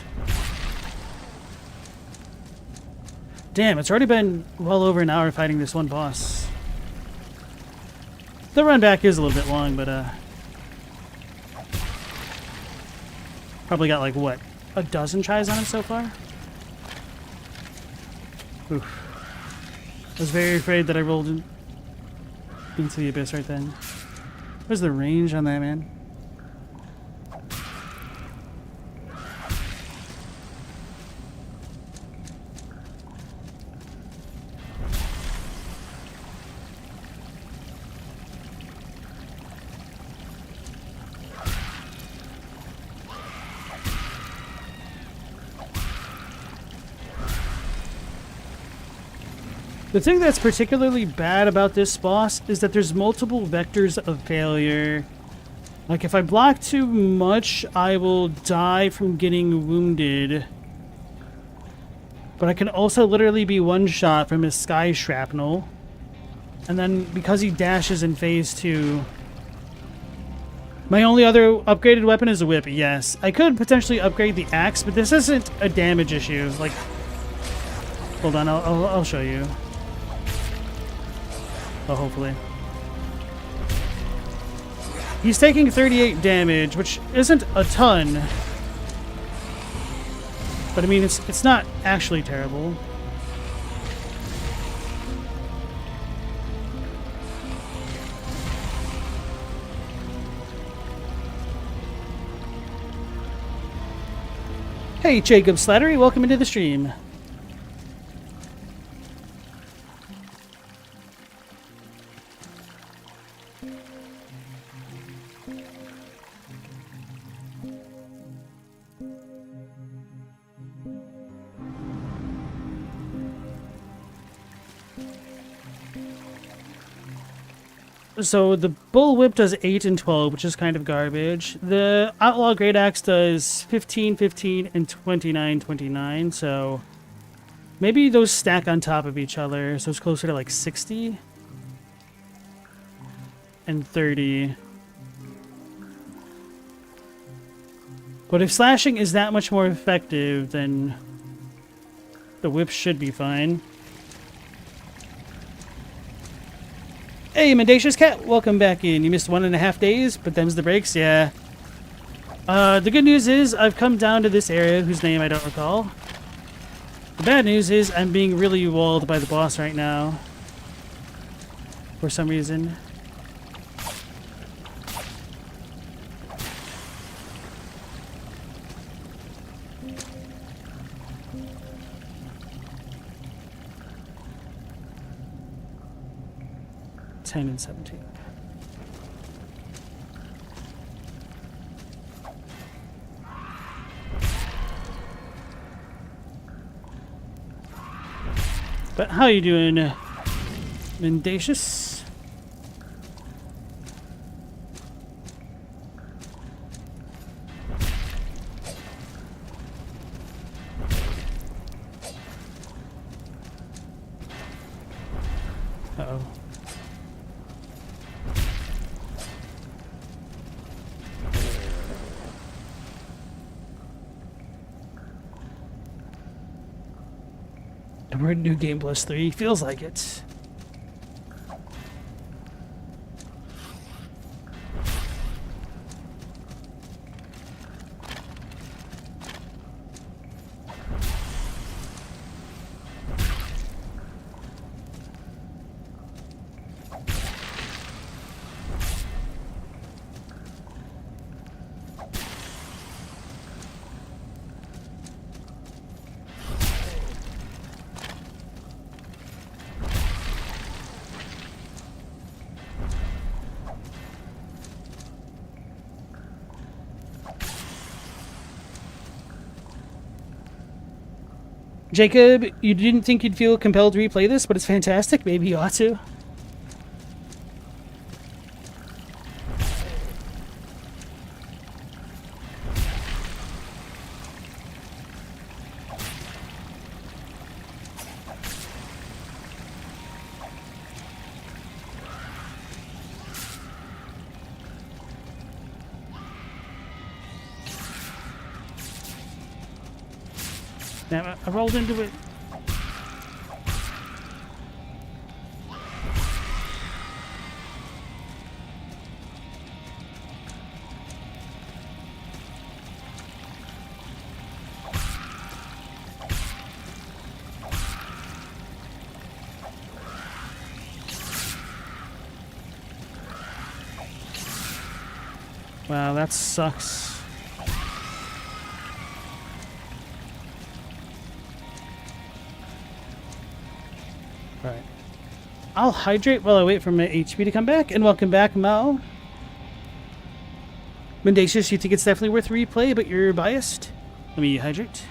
Damn, it's already been well over an hour fighting this one boss. The run back is a little bit long, but probably got like, what, a dozen tries on it so far? Oof. I was very afraid that I rolled into the abyss right then. Where's the range on that, man? The thing that's particularly bad about this boss is that there's multiple vectors of failure. Like, if I block too much, I will die from getting wounded. But I can also literally be one-shot from his sky shrapnel. And then, because he dashes in phase 2... My only other upgraded weapon is a whip, yes. I could potentially upgrade the axe, but this isn't a damage issue. Like... Hold on, I'll show you. Oh, hopefully. He's taking 38 damage, which isn't a ton. But I mean, it's not actually terrible. Hey, Jacob Slattery, welcome into the stream. So the Bull Whip does 8 and 12, which is kind of garbage. The Outlaw Great Axe does 15, 15, and 29, 29. So maybe those stack on top of each other. So it's closer to like 60 and 30. But if slashing is that much more effective, then the whip should be fine. Hey, Mendacious Cat, welcome back in. You missed 1.5 days, but them's the breaks, yeah. The good news is I've come down to this area whose name I don't recall. The bad news is I'm being really walled by the boss right now. For some reason. And 17. But how you doing, Mendacious? Uh-oh. We're in New Game Plus 3. Feels like it. Jacob, you didn't think you'd feel compelled to replay this, but it's fantastic. Maybe you ought to. Damn it, I rolled into it. Wow, that sucks. Alright. I'll hydrate while I wait for my HP to come back. And welcome back, Mo. Mendacious, you think it's definitely worth replay, but you're biased? Let me hydrate.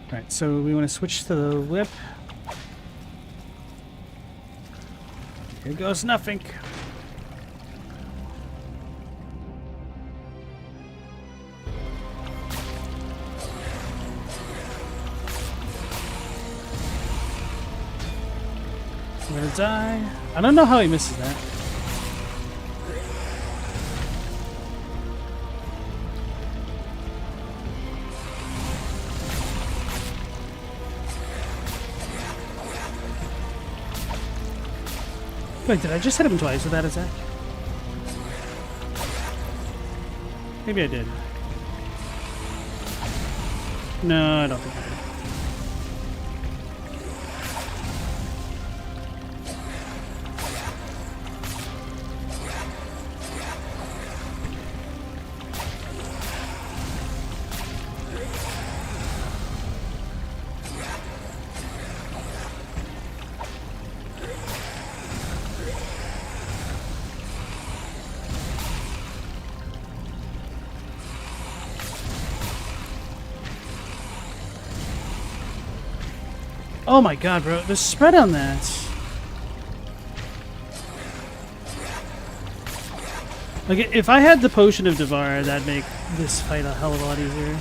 Alright, so we want to switch to the whip. Here goes nothing. I'm gonna die. I don't know how he misses that. Wait, did I just hit him twice with that attack? Maybe I did. No, I don't think I did. Oh my god, bro. The spread on that. Like, if I had the Potion of Devour, that'd make this fight a hell of a lot easier.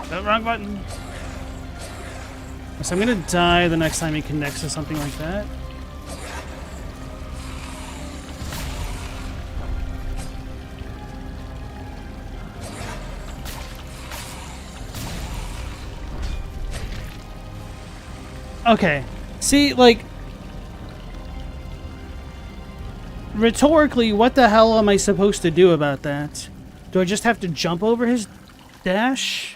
No, wrong button. So I'm gonna die the next time he connects to something like that. Okay. See, like, rhetorically, what the hell am I supposed to do about that? Do I just have to jump over his dash?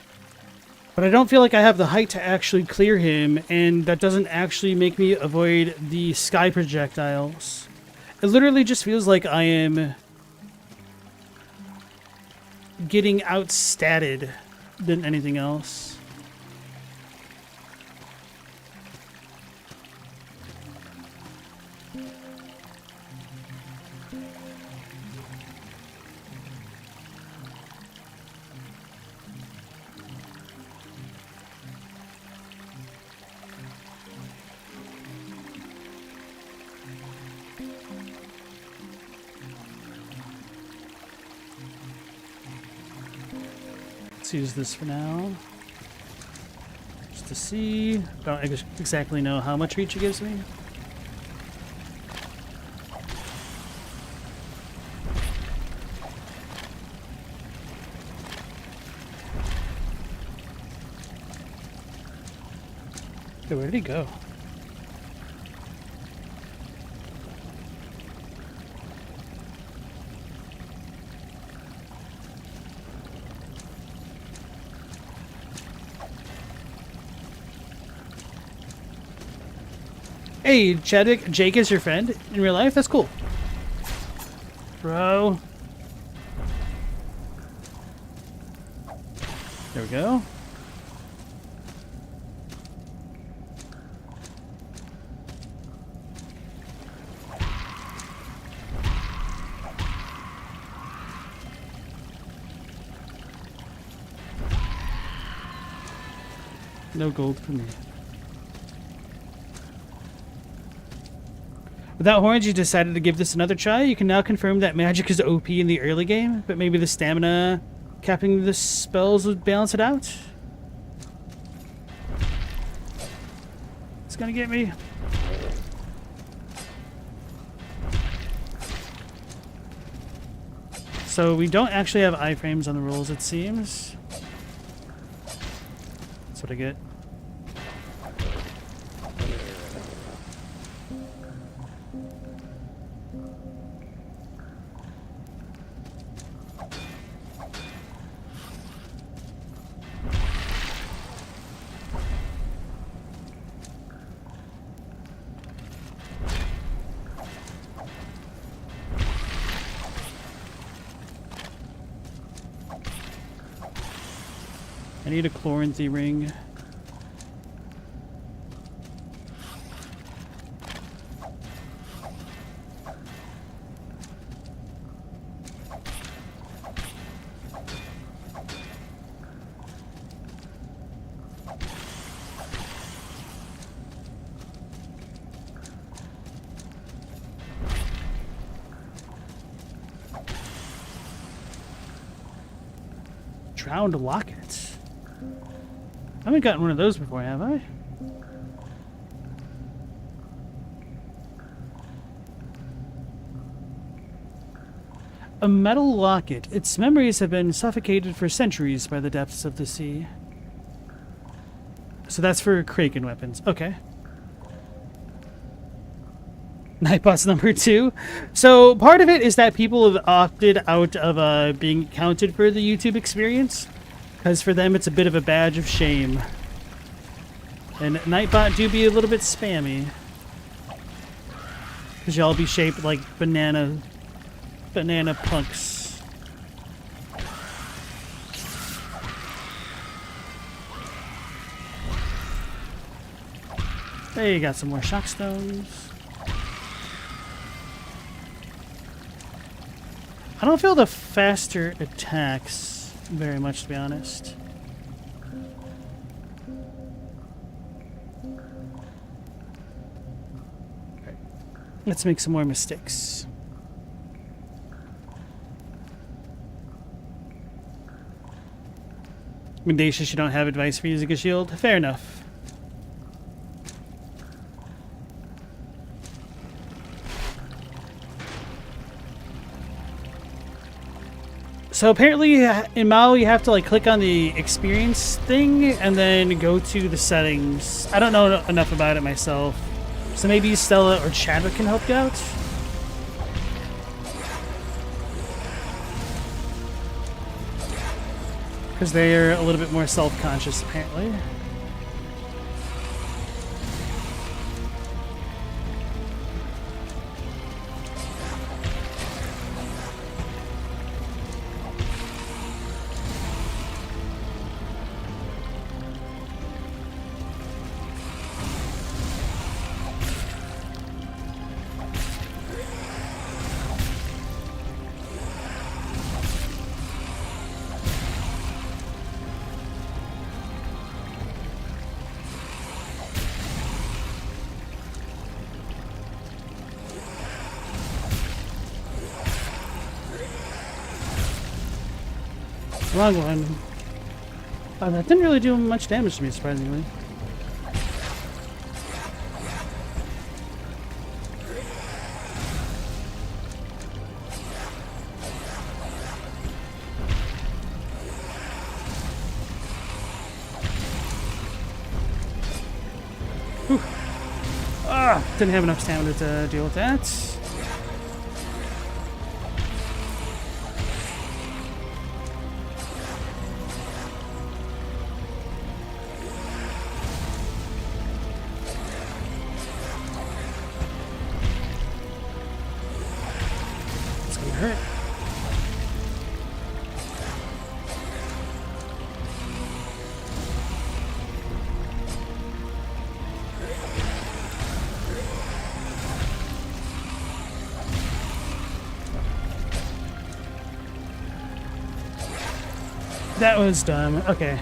But I don't feel like I have the height to actually clear him, and that doesn't actually make me avoid the sky projectiles. It literally just feels like I am getting outstatted than anything else. Let's use this for now. Just to see. Don't exactly know how much reach it gives me. Okay, where did he go? Hey, Chadwick, Jake is your friend in real life? That's cool. Bro. There we go. No gold for me. Without horns, you decided to give this another try. You can now confirm that magic is OP in the early game, but maybe the stamina capping the spells would balance it out. It's gonna get me. So we don't actually have iframes on the rolls, it seems. That's what I get. I need a Chloranthy ring. Drowned locket. I haven't gotten one of those before, have I? A metal locket. Its memories have been suffocated for centuries by the depths of the sea. So that's for Kraken weapons. Okay. Nightbots number 2. So part of it is that people have opted out of being counted for the YouTube experience. Because for them, it's a bit of a badge of shame. And Nightbot do be a little bit spammy. Because y'all be shaped like banana punks. Hey, you got some more shock stones. I don't feel the faster attacks very much, to be honest. Okay. Let's make some more mistakes. Mendacious, you don't have advice for using a shield? Fair enough. So apparently in Mao you have to like click on the experience thing and then go to the settings. I don't know enough about it myself. So maybe Stella or Chadwick can help you out. Because they're a little bit more self-conscious apparently. Wrong one. That didn't really do much damage to me, surprisingly. Whew. Ah, didn't have enough stamina to deal with that. hurt. That was dumb. Okay.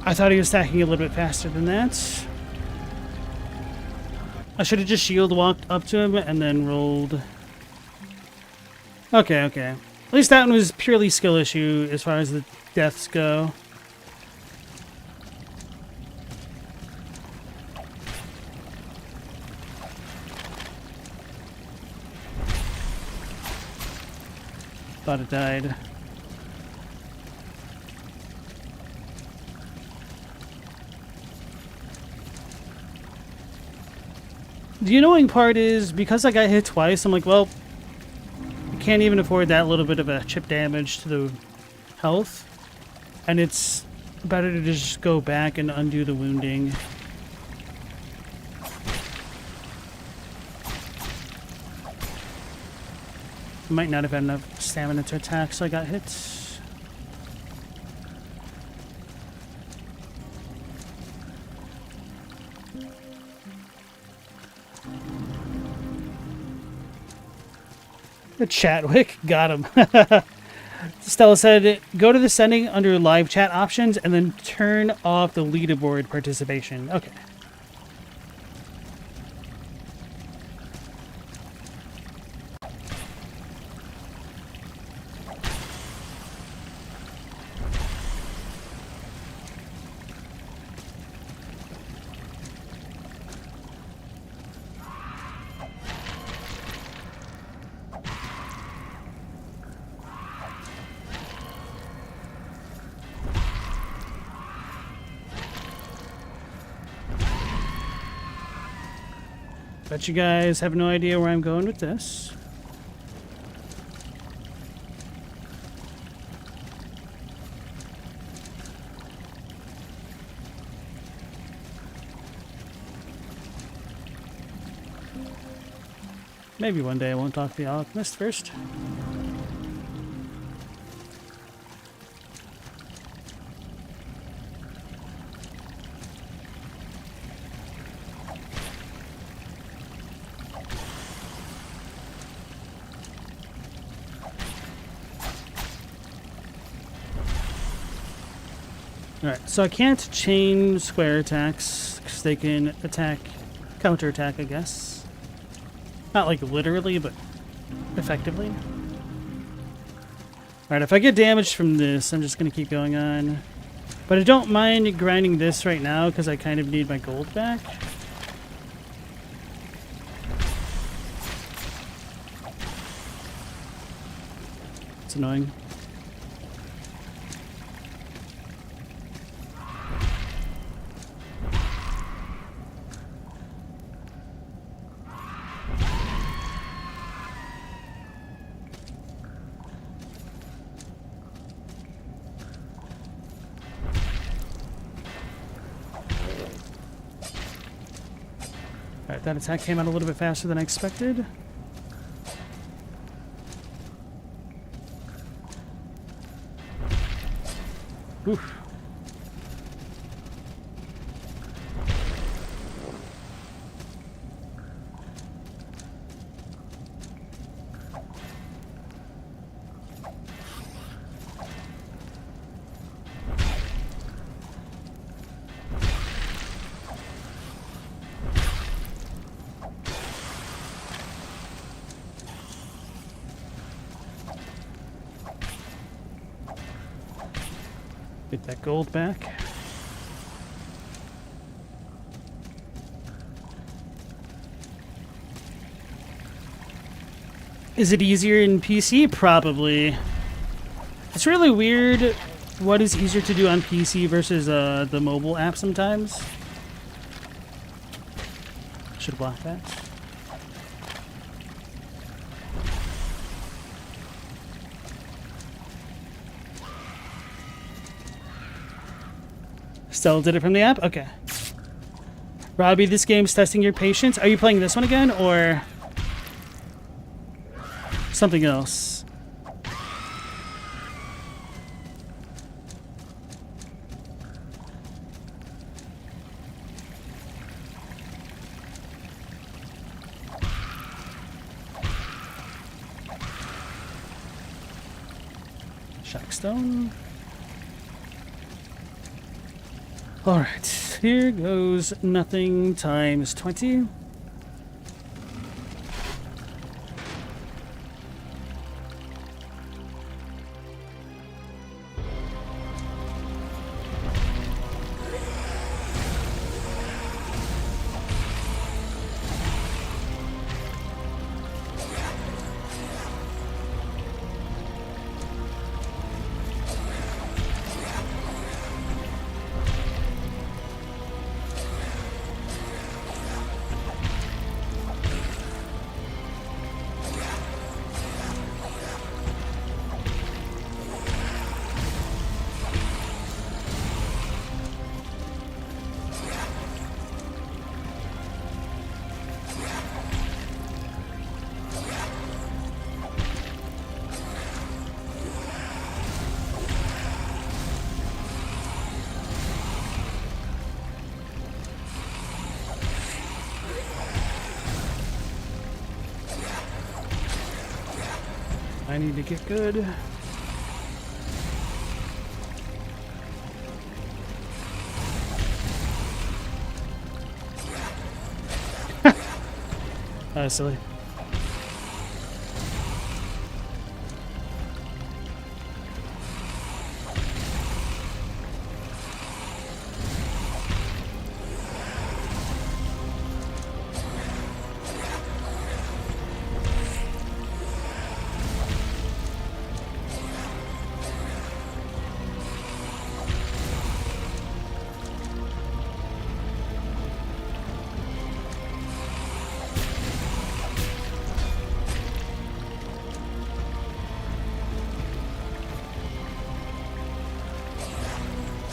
I thought he was stacking a little bit faster than that. I should have just shield walked up to him and then rolled. Okay, okay. At least that one was purely skill issue as far as the deaths go. Thought it died. The annoying part is, because I got hit twice, I'm like, well, I can't even afford that little bit of a chip damage to the health. And it's better to just go back and undo the wounding. Might not have had enough stamina to attack, so I got hit. Chatwick got him. Stella said, go to the setting under live chat options and then turn off the leaderboard participation. Okay. Bet you guys have no idea where I'm going with this. Maybe one day I won't talk to the alchemist first. Alright, so I can't chain square attacks because they can attack, counterattack, I guess. Not like literally, but effectively. Alright, if I get damaged from this, I'm just going to keep going on. But I don't mind grinding this right now because I kind of need my gold back. It's annoying. Alright, that attack came out a little bit faster than I expected. Oof. Get that gold back. Is it easier in PC? Probably. It's really weird what is easier to do on PC versus the mobile app sometimes. Should block that. Still did it from the app? Okay. Robbie, this game's testing your patience. Are you playing this one again, or...? something else. Shackstone. Alright, here goes nothing times 20. I need to get good. That was silly.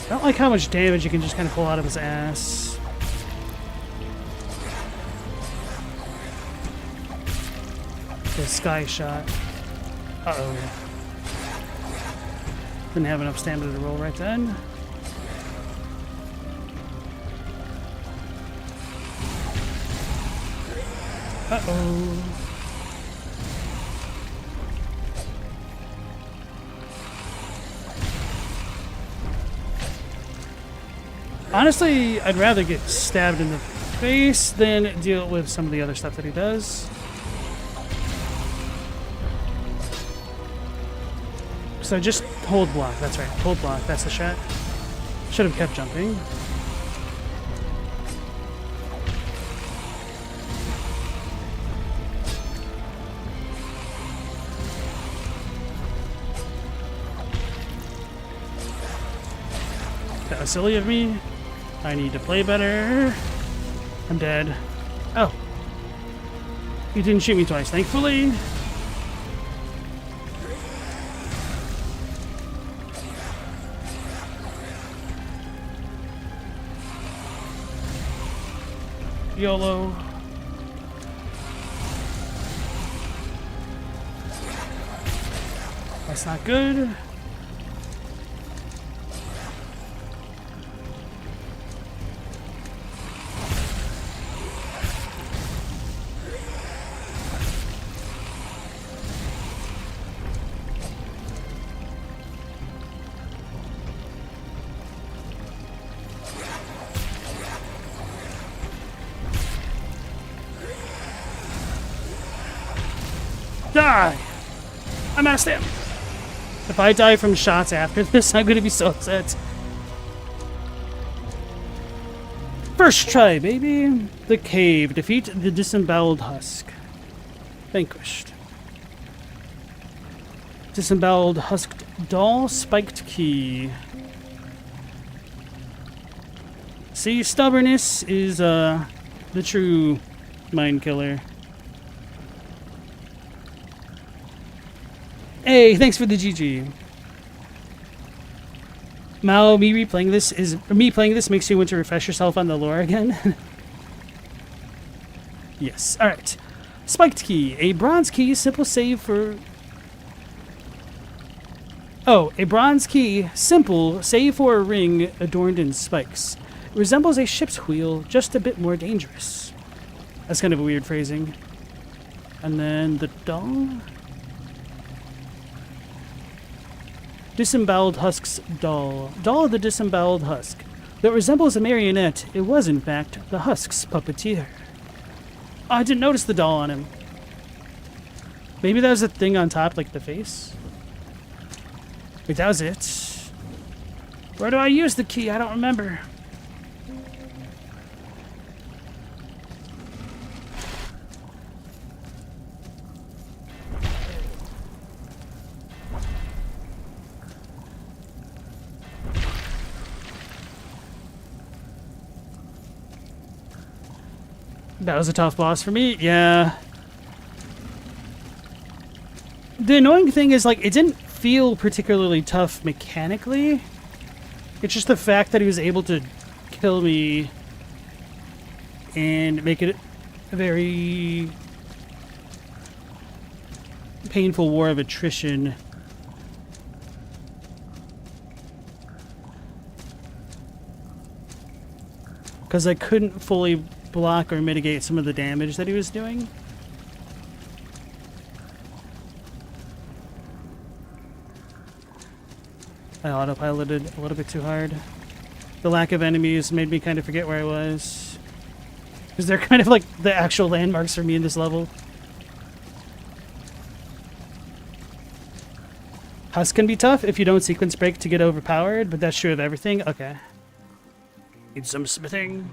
I don't like how much damage you can just kind of pull out of his ass. The sky shot. Uh-oh. Didn't have enough stamina to roll right then. Uh-oh. Honestly, I'd rather get stabbed in the face than deal with some of the other stuff that he does. So just hold block, that's right. Hold block, that's the shot. Should have kept jumping. That was silly of me. I need to play better. I'm dead. Oh. You didn't shoot me twice, thankfully. YOLO. That's not good. Die! I'm out of stamina. If I die from shots after this, I'm gonna be so upset. First try, baby. The cave. Defeat the disemboweled husk. Vanquished. Disemboweled husked doll. Spiked key. See, stubbornness is the true mind killer. Hey, thanks for the GG. Mao, me playing this makes you want to refresh yourself on the lore again. Yes. All right. Spiked key. A bronze key, simple save for... Oh, a bronze key, simple, save for a ring adorned in spikes. It resembles a ship's wheel, just a bit more dangerous. That's kind of a weird phrasing. And then the doll. Disemboweled Husk's doll. Doll of the disemboweled husk. Though it resembles a marionette, it was, in fact, the husk's puppeteer. Oh, I didn't notice the doll on him. Maybe that was a thing on top, like the face? Wait, that was it. Where do I use the key? I don't remember. That was a tough boss for me. Yeah. The annoying thing is, like, it didn't feel particularly tough mechanically. It's just the fact that he was able to kill me and make it a very painful war of attrition. Because I couldn't fully block or mitigate some of the damage that he was doing. I autopiloted a little bit too hard. The lack of enemies made me kind of forget where I was. Because they're kind of like the actual landmarks for me in this level. Husk can be tough if you don't sequence break to get overpowered, but that's true of everything. Okay. Need some smithing.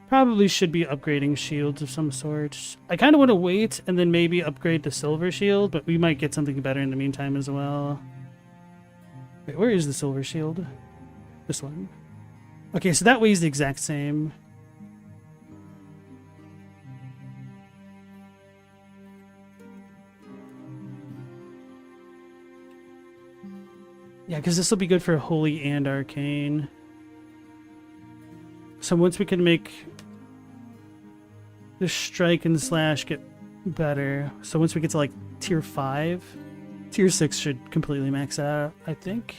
Probably should be upgrading shields of some sort. I kind of want to wait and then maybe upgrade the silver shield, but we might get something better in the meantime as well. Wait, where is the silver shield? This one. Okay, so that weighs the exact same. Yeah, because this will be good for Holy and Arcane. So once we can make the strike and slash get better, so once we get to like tier 5, tier 6 should completely max out, I think.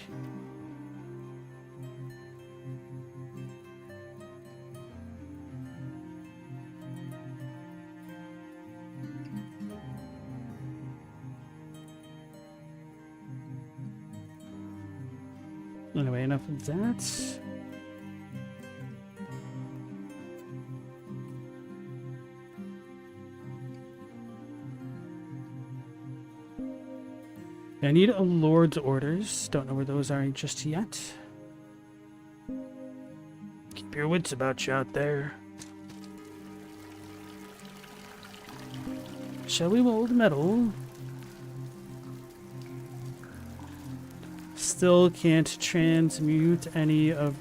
Anyway, enough of that. I need a Lord's Orders. Don't know where those are just yet. Keep your wits about you out there. Shall we mold metal? Still can't transmute any of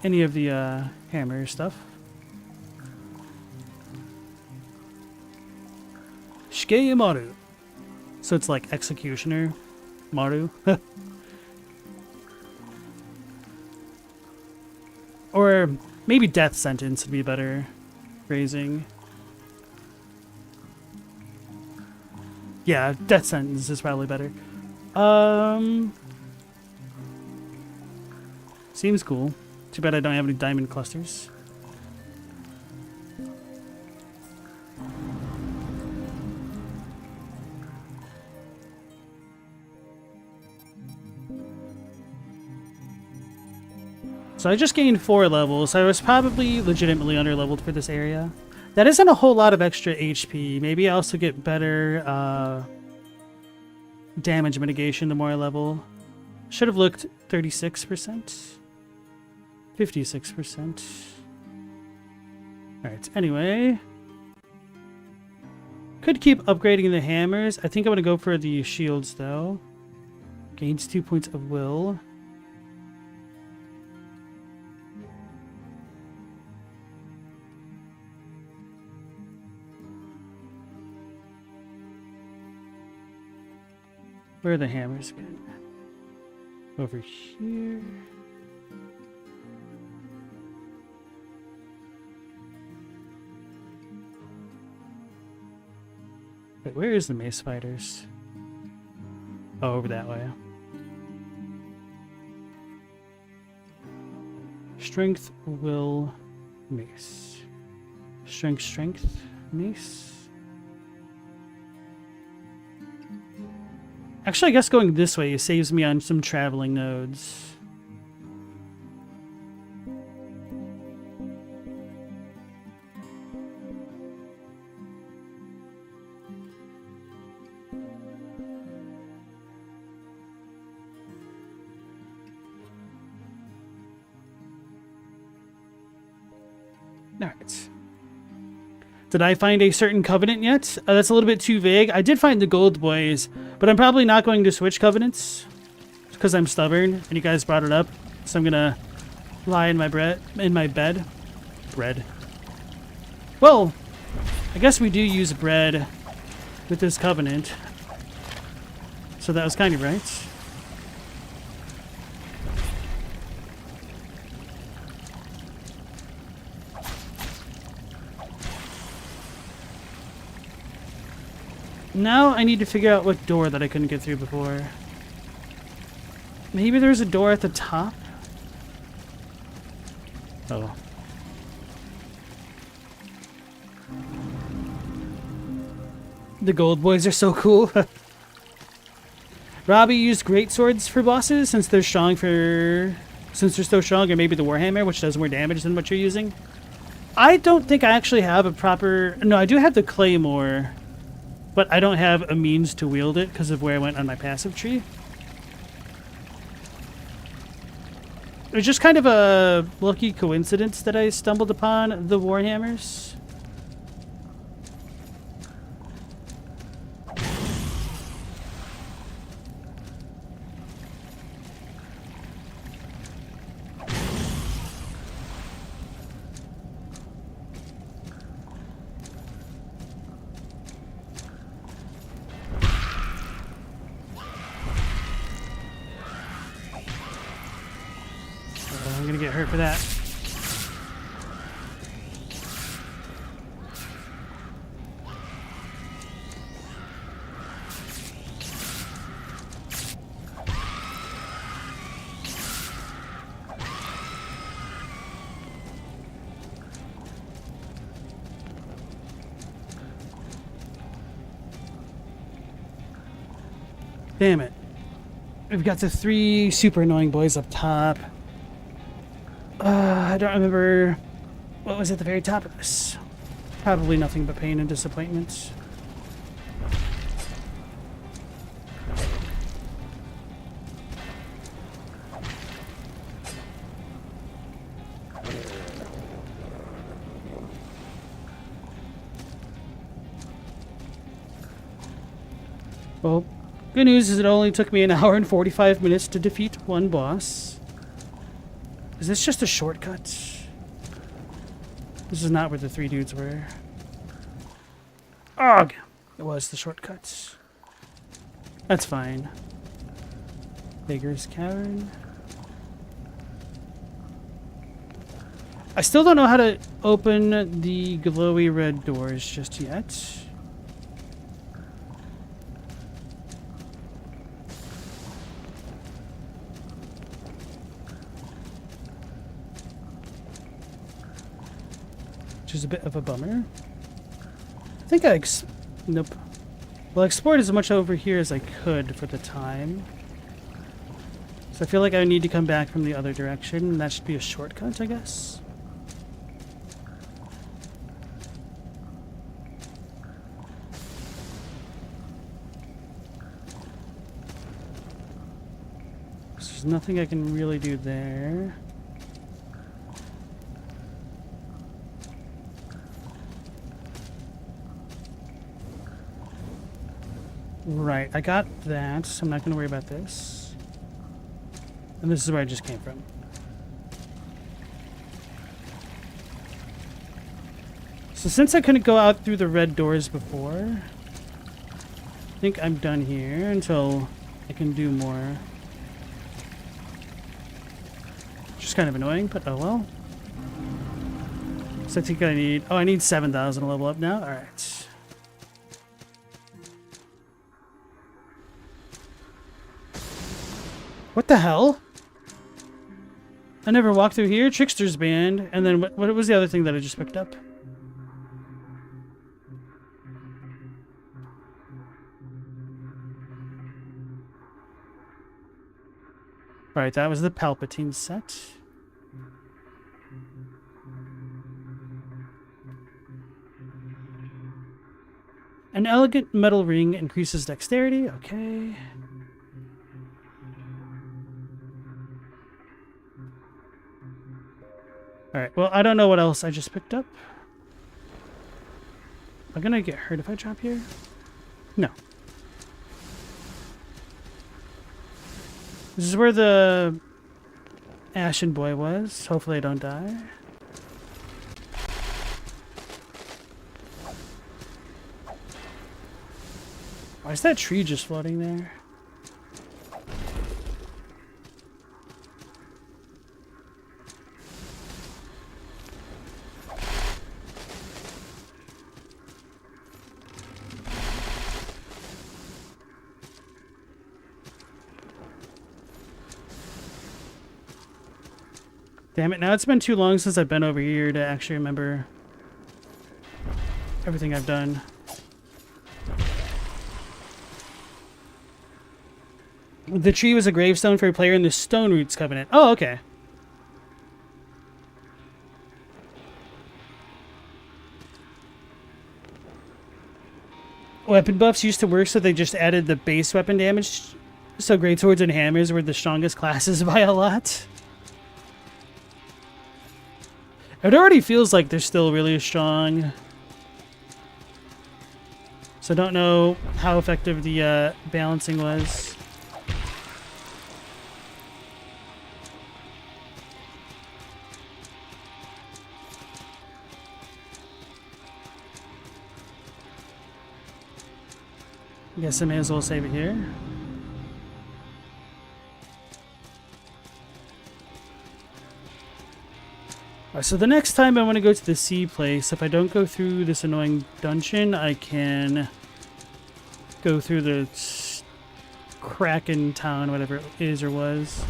the hammer stuff. Shikei Maru. So it's like Executioner Maru. Or maybe Death Sentence would be a better phrasing. Yeah, Death Sentence is probably better. Seems cool. Too bad I don't have any diamond clusters. So I just gained 4 levels. I was probably legitimately underleveled for this area. That isn't a whole lot of extra HP. Maybe I also get better damage mitigation the more I level. Should have looked 36%. 56%. Alright, anyway. Could keep upgrading the hammers. I think I'm going to go for the shields, though. Gains 2 points of will. Where are the hammers again? Over here. Wait, where is the mace fighters? Oh, over that way. Strength, will, mace. Strength, strength, mace. Actually, I guess going this way saves me on some traveling nodes. Alright. Did I find a certain covenant yet? That's a little bit too vague. I did find the gold boys, but I'm probably not going to switch covenants because I'm stubborn and you guys brought it up. So I'm gonna lie in my bed. Bread. Well, I guess we do use bread with this covenant. So that was kind of right. Now I need to figure out what door that I couldn't get through before. Maybe there's a door at the top? Oh. The gold boys are so cool. Robbie used great swords for bosses since they're so strong, or maybe the Warhammer, which does more damage than what you're using. I don't think I actually have a proper... No, I do have the Claymore. But I don't have a means to wield it because of where I went on my passive tree. It was just kind of a lucky coincidence that I stumbled upon the Warhammers. I'm gonna get hurt for that. Damn it. We've got the 3 super annoying boys up top. I don't remember what was at the very top of this. Probably nothing but pain and disappointment. Well, good news is it only took me an hour and 45 minutes to defeat one boss. Is this just a shortcut? This is not where the 3 dudes were. Ugh! It was the shortcut. That's fine. Beggar's Cavern. I still don't know how to open the glowy red doors just yet. Which is a bit of a bummer. I think nope. Well, I explored as much over here as I could for the time. So I feel like I need to come back from the other direction, and that should be a shortcut, I guess. So there's nothing I can really do there. Right, I got that, so I'm not going to worry about this. And this is where I just came from. So since I couldn't go out through the red doors before, I think I'm done here until I can do more. Just kind of annoying, but oh well. So I think I need... Oh, I need 7,000 to level up now? Alright. What the hell? I never walked through here. Trickster's Band. And then what was the other thing that I just picked up? Alright, that was the Palpatine set. An elegant metal ring increases dexterity. Okay. Alright, well, I don't know what else I just picked up. Am I gonna get hurt if I drop here? No. This is where the Ashen Boy was. Hopefully I don't die. Why is that tree just floating there? Damn it, now it's been too long since I've been over here to actually remember everything I've done. The tree was a gravestone for a player in the Stone Roots Covenant. Oh, okay. Weapon buffs used to work, so they just added the base weapon damage. So greatswords and hammers were the strongest classes by a lot. It already feels like they're still really strong. So I don't know how effective the balancing was. Guess I may as well save it here. Alright, so the next time I want to go to the sea place, if I don't go through this annoying dungeon, I can go through the Kraken town, whatever it is or was.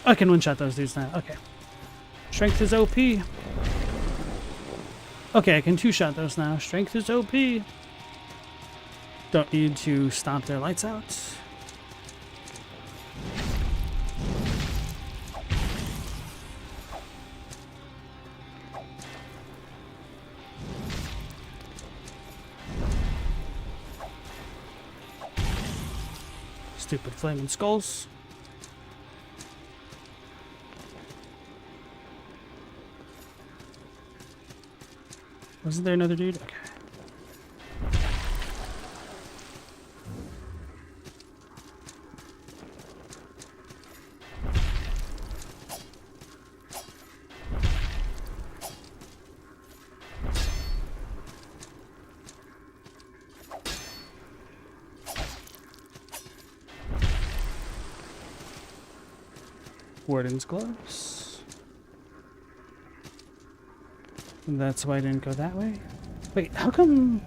I can one-shot those dudes now. Okay. Strength is OP. Okay, I can two-shot those now. Strength is OP. Don't need to stomp their lights out. Stupid flaming skulls. Wasn't there another dude? Okay. Warden's gloves. And that's why I didn't go that way. Wait, how come...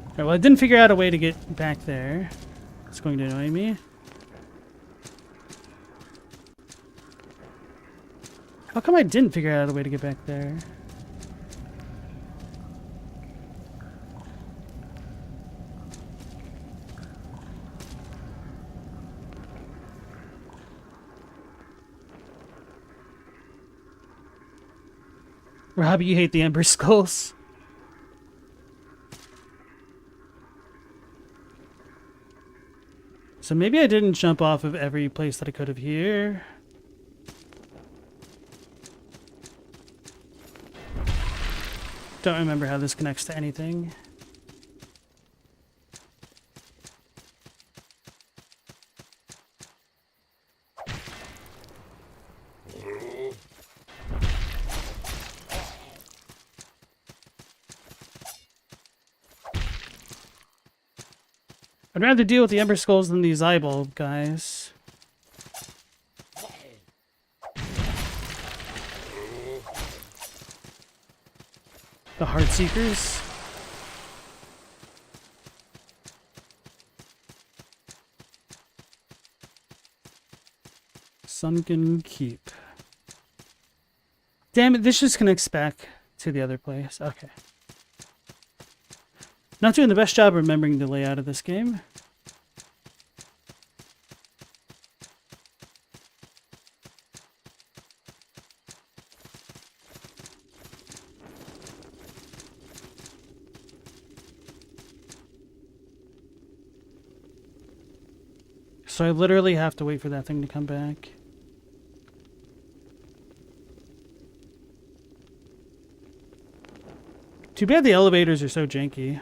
Alright, well, I didn't figure out a way to get back there. It's going to annoy me. How come I didn't figure out a way to get back there? Rob, you hate the Ember Skulls. So maybe I didn't jump off of every place that I could have here. Don't remember how this connects to anything. I'd rather deal with the Ember Skulls than these eyeball guys. The Heartseekers. Sunken Keep. Damn it, this just connects back to the other place. Okay. Not doing the best job remembering the layout of this game. So I literally have to wait for that thing to come back. Too bad the elevators are so janky.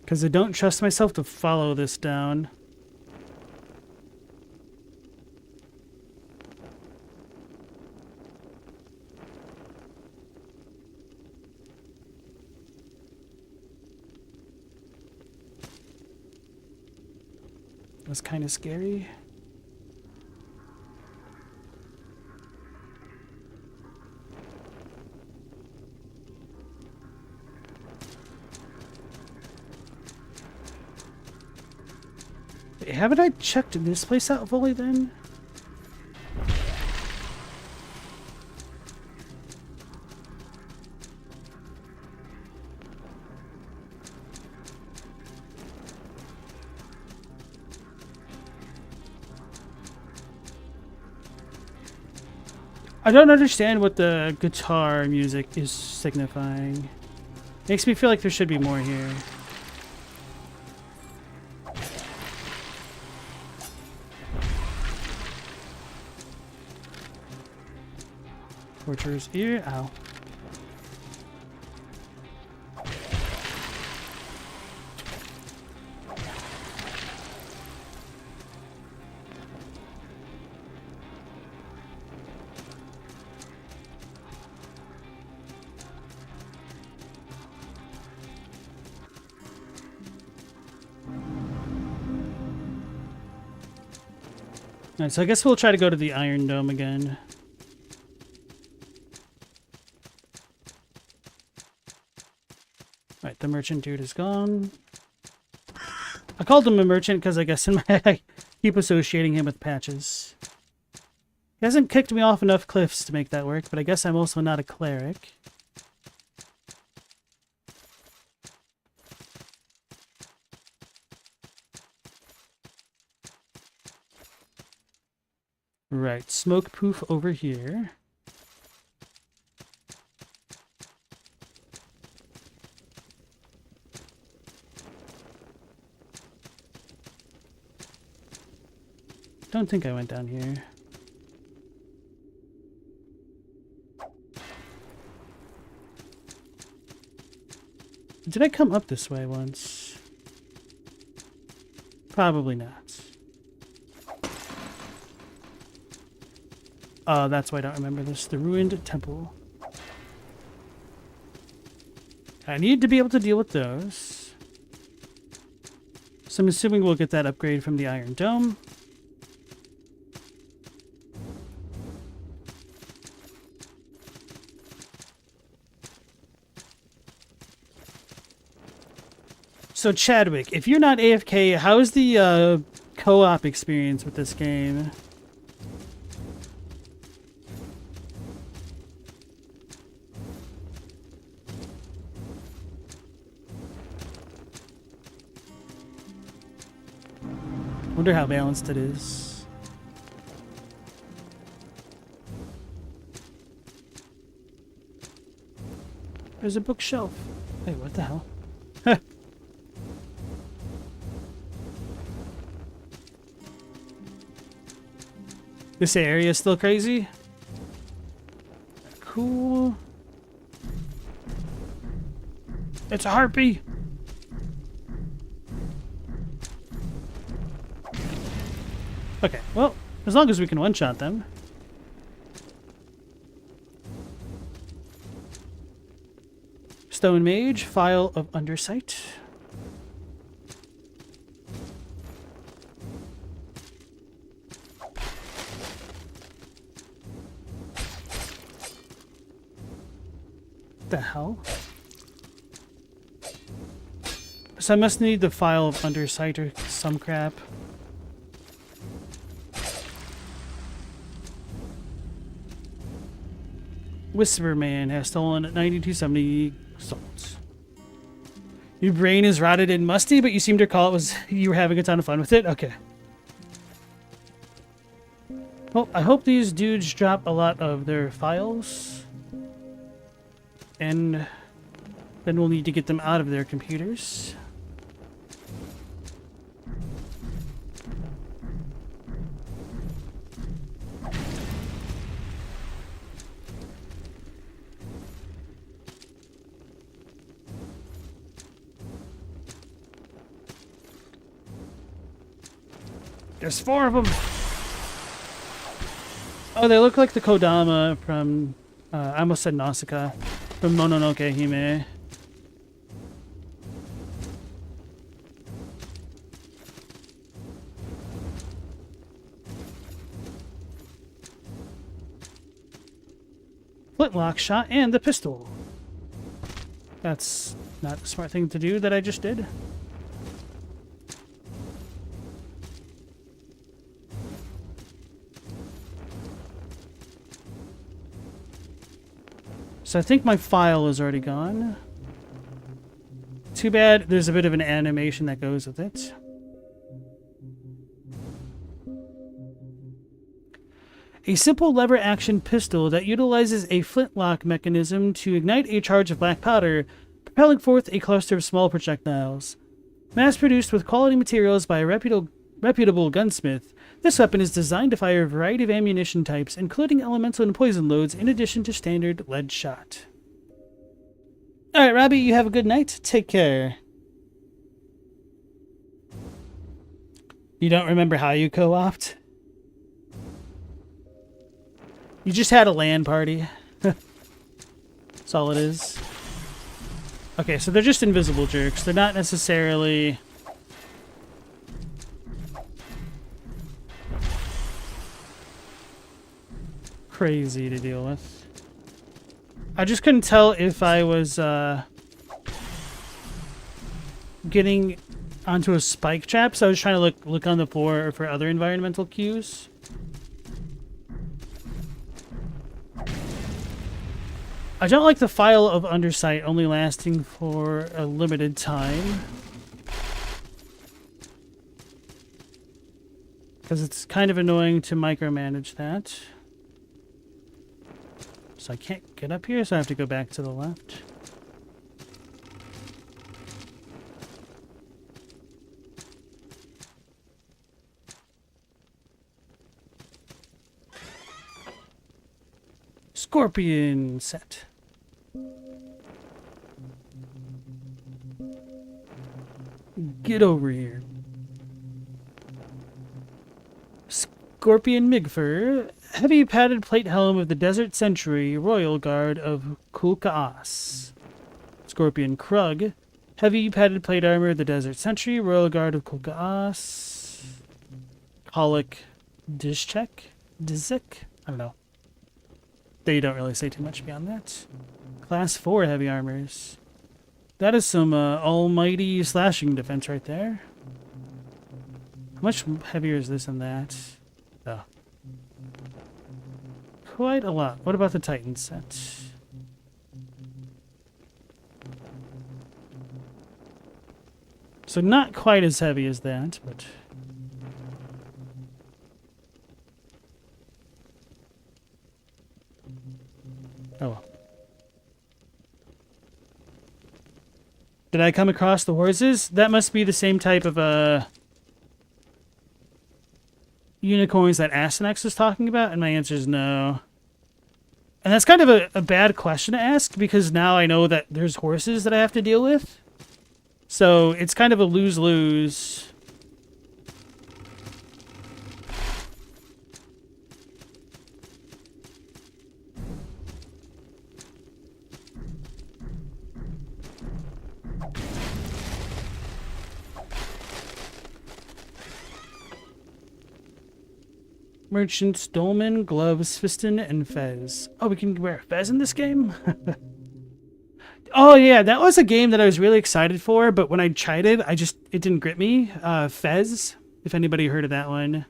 Because I don't trust myself to follow this down. That's kind of scary. Haven't I checked this place out fully then? I don't understand what the guitar music is signifying. Makes me feel like there should be more here. Torturer's ear. Ow. Alright, so I guess we'll try to go to the Iron Dome again. Alright, the merchant dude is gone. I called him a merchant because I guess in my head I keep associating him with patches. He hasn't kicked me off enough cliffs to make that work, but I guess I'm also not a cleric. Right, smoke poof over here. Don't think I went down here. Did I come up this way once? Probably not. That's why I don't remember this. The ruined temple. I need to be able to deal with those. So I'm assuming we'll get that upgrade from the Iron Dome. So Chadwick, if you're not AFK, how's the co-op experience with this game? Wonder how balanced it is. There's a bookshelf. Wait, what the hell? This area is still crazy. Cool. It's a harpy. Okay, well, as long as we can one-shot them. Stone Mage, File of Undersight. The hell? So I must need the File of Undersight or some crap. Whisperman has stolen 9270 souls. Your brain is rotted and musty, but you seem to recall it was you were having a ton of fun with it? Okay. Well, I hope these dudes drop a lot of their files. And then we'll need to get them out of their computers. There's 4 of them. Oh, they look like the Kodama from, I almost said Nausicaa, from Mononoke Hime. Flintlock shot and the pistol. That's not the smart thing to do that I just did. So I think my file is already gone. Too bad there's a bit of an animation that goes with it. A simple lever action pistol that utilizes a flintlock mechanism to ignite a charge of black powder, propelling forth a cluster of small projectiles. Mass produced with quality materials by a reputable gunsmith, this weapon is designed to fire a variety of ammunition types, including elemental and poison loads, in addition to standard lead shot. Alright, Robbie, you have a good night. Take care. You don't remember how you co-opt? You just had a LAN party. That's all it is. Okay, so they're just invisible jerks. They're not necessarily... crazy to deal with. I just couldn't tell if I was getting onto a spike trap, so I was trying to look on the floor for other environmental cues. I don't like the file of undersight only lasting for a limited time, because it's kind of annoying to micromanage that. So I can't get up here, so I have to go back to the left. Scorpion set. Get over here. Scorpion Migfur. Heavy padded plate helm of the Desert Century, Royal Guard of Kulkaas. Scorpion Krug. Heavy padded plate armor of the Desert Century, Royal Guard of Kulkaas. Colic Dizek? I don't know. They don't really say too much beyond that. Class 4 heavy armors. That is some almighty slashing defense right there. How much heavier is this than that? Oh. Quite a lot. What about the Titan set? So not quite as heavy as that, but... oh well. Did I come across the horses? That must be the same type of unicorns that Astynax was talking about, and my answer is no. And that's kind of a bad question to ask, because now I know that there's horses that I have to deal with. So it's kind of a lose-lose. Merchants, dolman, gloves, fiston, and fez. Oh, we can wear a fez in this game? Oh yeah, that was a game that I was really excited for, but when I tried it, it didn't grip me. Fez, if anybody heard of that one.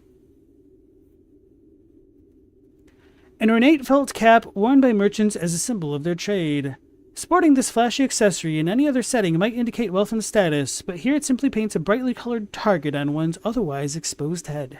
An ornate felt cap worn by merchants as a symbol of their trade. Sporting this flashy accessory in any other setting might indicate wealth and status, but here it simply paints a brightly colored target on one's otherwise exposed head.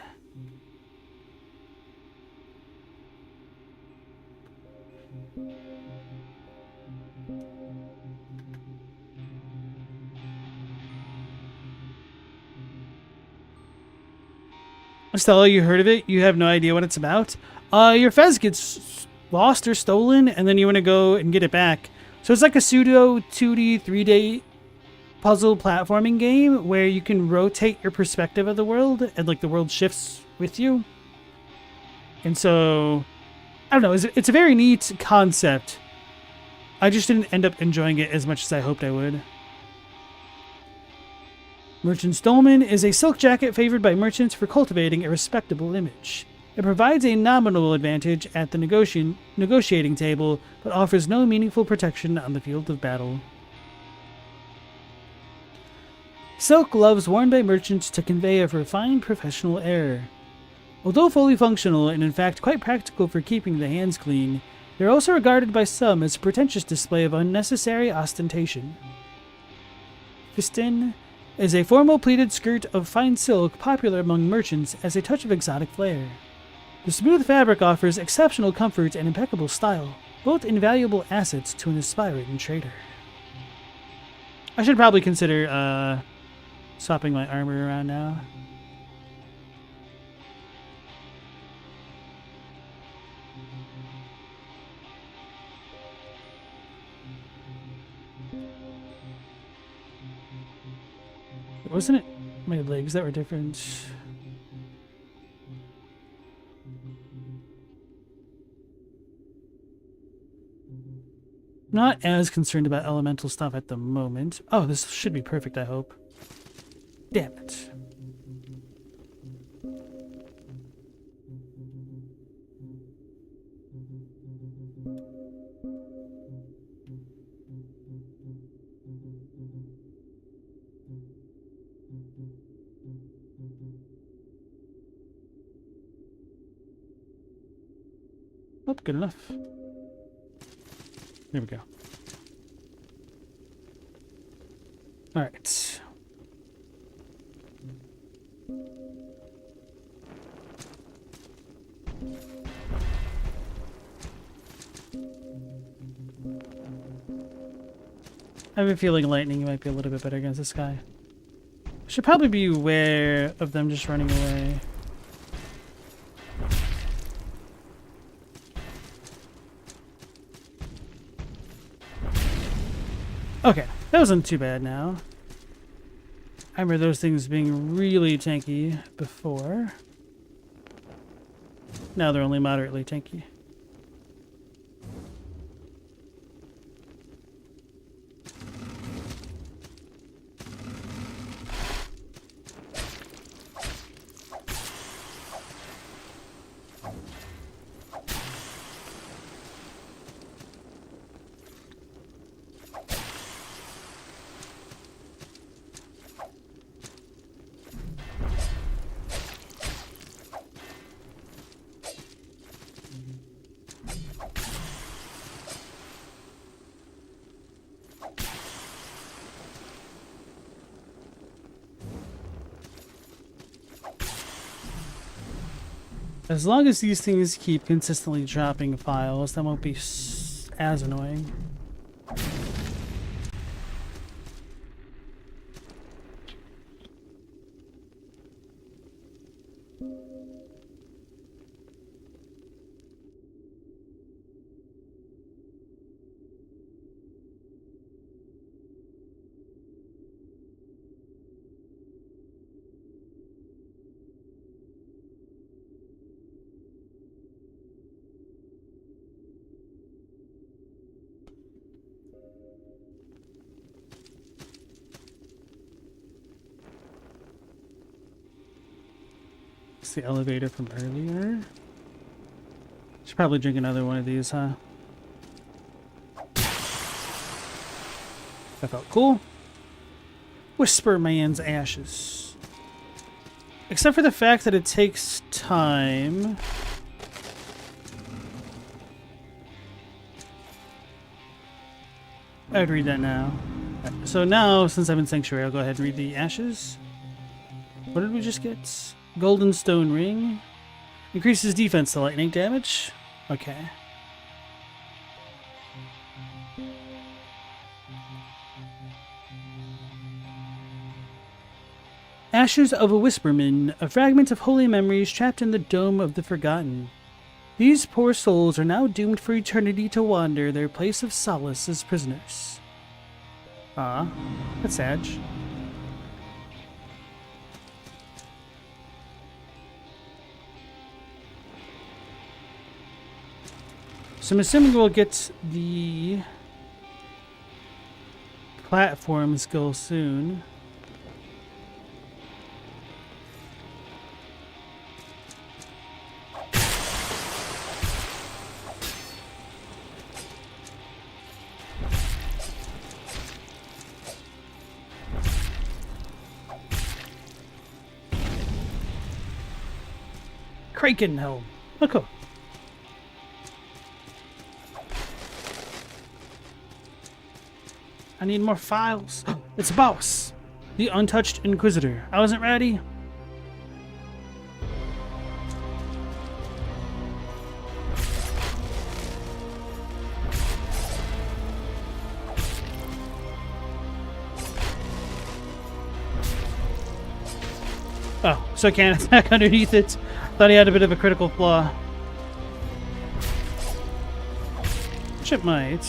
Stella, you heard of it? You have no idea what it's about? Your fez gets lost or stolen, and then you want to go and get it back. So it's like a pseudo 2D, 3D puzzle platforming game where you can rotate your perspective of the world, and like the world shifts with you. And so, I don't know, it's a very neat concept. I just didn't end up enjoying it as much as I hoped I would. Merchant's Dolman is a silk jacket favored by merchants for cultivating a respectable image. It provides a nominal advantage at the negotiating table, but offers no meaningful protection on the field of battle. Silk gloves worn by merchants to convey a refined professional air. Although fully functional and in fact quite practical for keeping the hands clean, they're also regarded by some as a pretentious display of unnecessary ostentation. Fistin is a formal pleated skirt of fine silk popular among merchants as a touch of exotic flair. The smooth fabric offers exceptional comfort and impeccable style, both invaluable assets to an aspiring trader. I should probably consider swapping my armor around now. Wasn't it my legs that were different? Not as concerned about elemental stuff at the moment. Oh, this should be perfect, I hope. Damn it. Oh, good enough. There we go. All right. I have a feeling lightning might be a little bit better against this guy. Should probably be aware of them just running away. Okay, that wasn't too bad now. I remember those things being really tanky before. Now they're only moderately tanky. As long as these things keep consistently dropping files, that won't be as annoying. It's the elevator from earlier. Should probably drink another one of these, huh? That felt cool. Whisper Man's Ashes. Except for the fact that it takes time. I would read that now. So now, since I'm in Sanctuary, I'll go ahead and read the Ashes. What did we just get? Golden Stone Ring. Increases defense to lightning damage. Okay. Ashes of a Whisperman, a fragment of holy memories trapped in the dome of the Forgotten. These poor souls are now doomed for eternity to wander their place of solace as prisoners. Ah, that's sad. So I'm assuming we'll get the platform skill soon. Krakenhelm. Oh, cool. I need more files. It's a boss. The Untouched Inquisitor. I wasn't ready. Oh, so I can't attack underneath it. Thought he had a bit of a critical flaw. Chip might.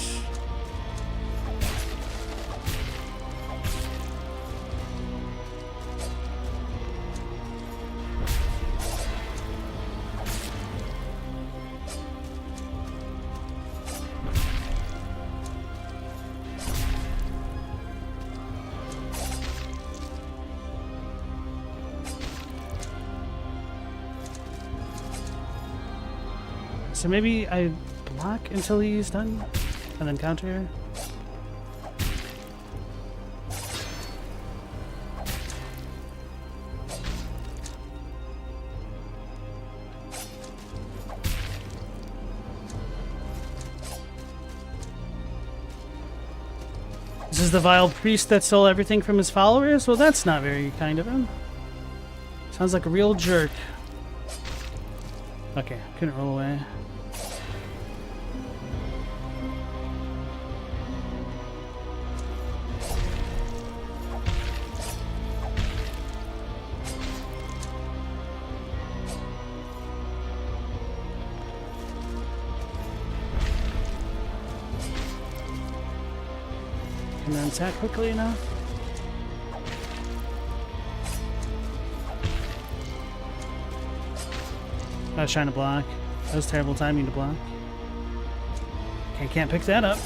So maybe I block until he's done, and then counter. This is the vile priest that stole everything from his followers? Well, that's not very kind of him. Sounds like a real jerk. Okay, couldn't roll away. Can I attack quickly enough? I was trying to block. That was terrible timing to block. Okay, can't pick that up.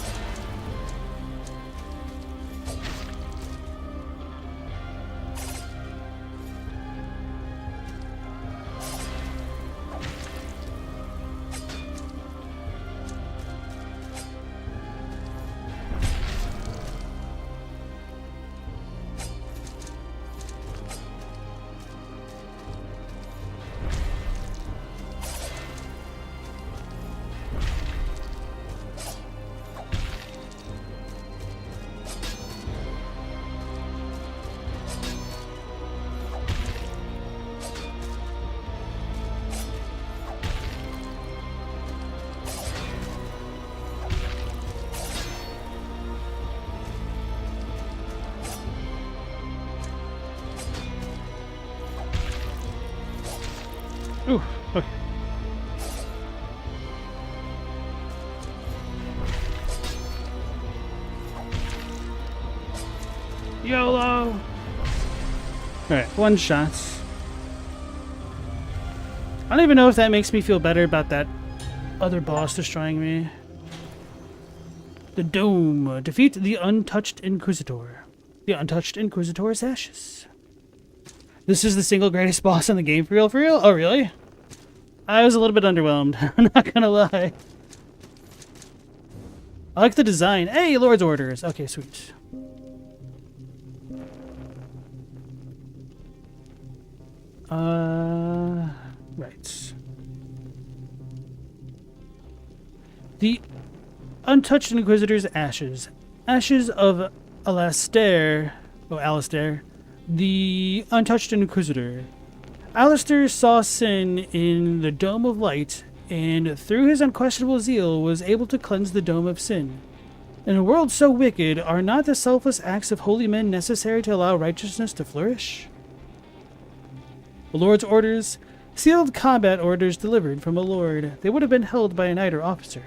Ooh, okay. YOLO! Alright, one shot. I don't even know if that makes me feel better about that other boss destroying me. The Dome. Defeat the Untouched Inquisitor. The Untouched Inquisitor's ashes. This is the single greatest boss in the game, for real, for real? Oh, really? I was a little bit underwhelmed. I'm not gonna lie. I like the design. Hey, Lord's Orders. Okay, sweet. Right. The untouched Inquisitor's ashes. Ashes of Alastair. Oh, Alastair. The untouched Inquisitor. Alastair saw sin in the Dome of Light, and through his unquestionable zeal was able to cleanse the Dome of Sin. In a world so wicked, are not the selfless acts of holy men necessary to allow righteousness to flourish? The Lord's orders, sealed combat orders delivered from a lord. They would have been held by a knight or officer.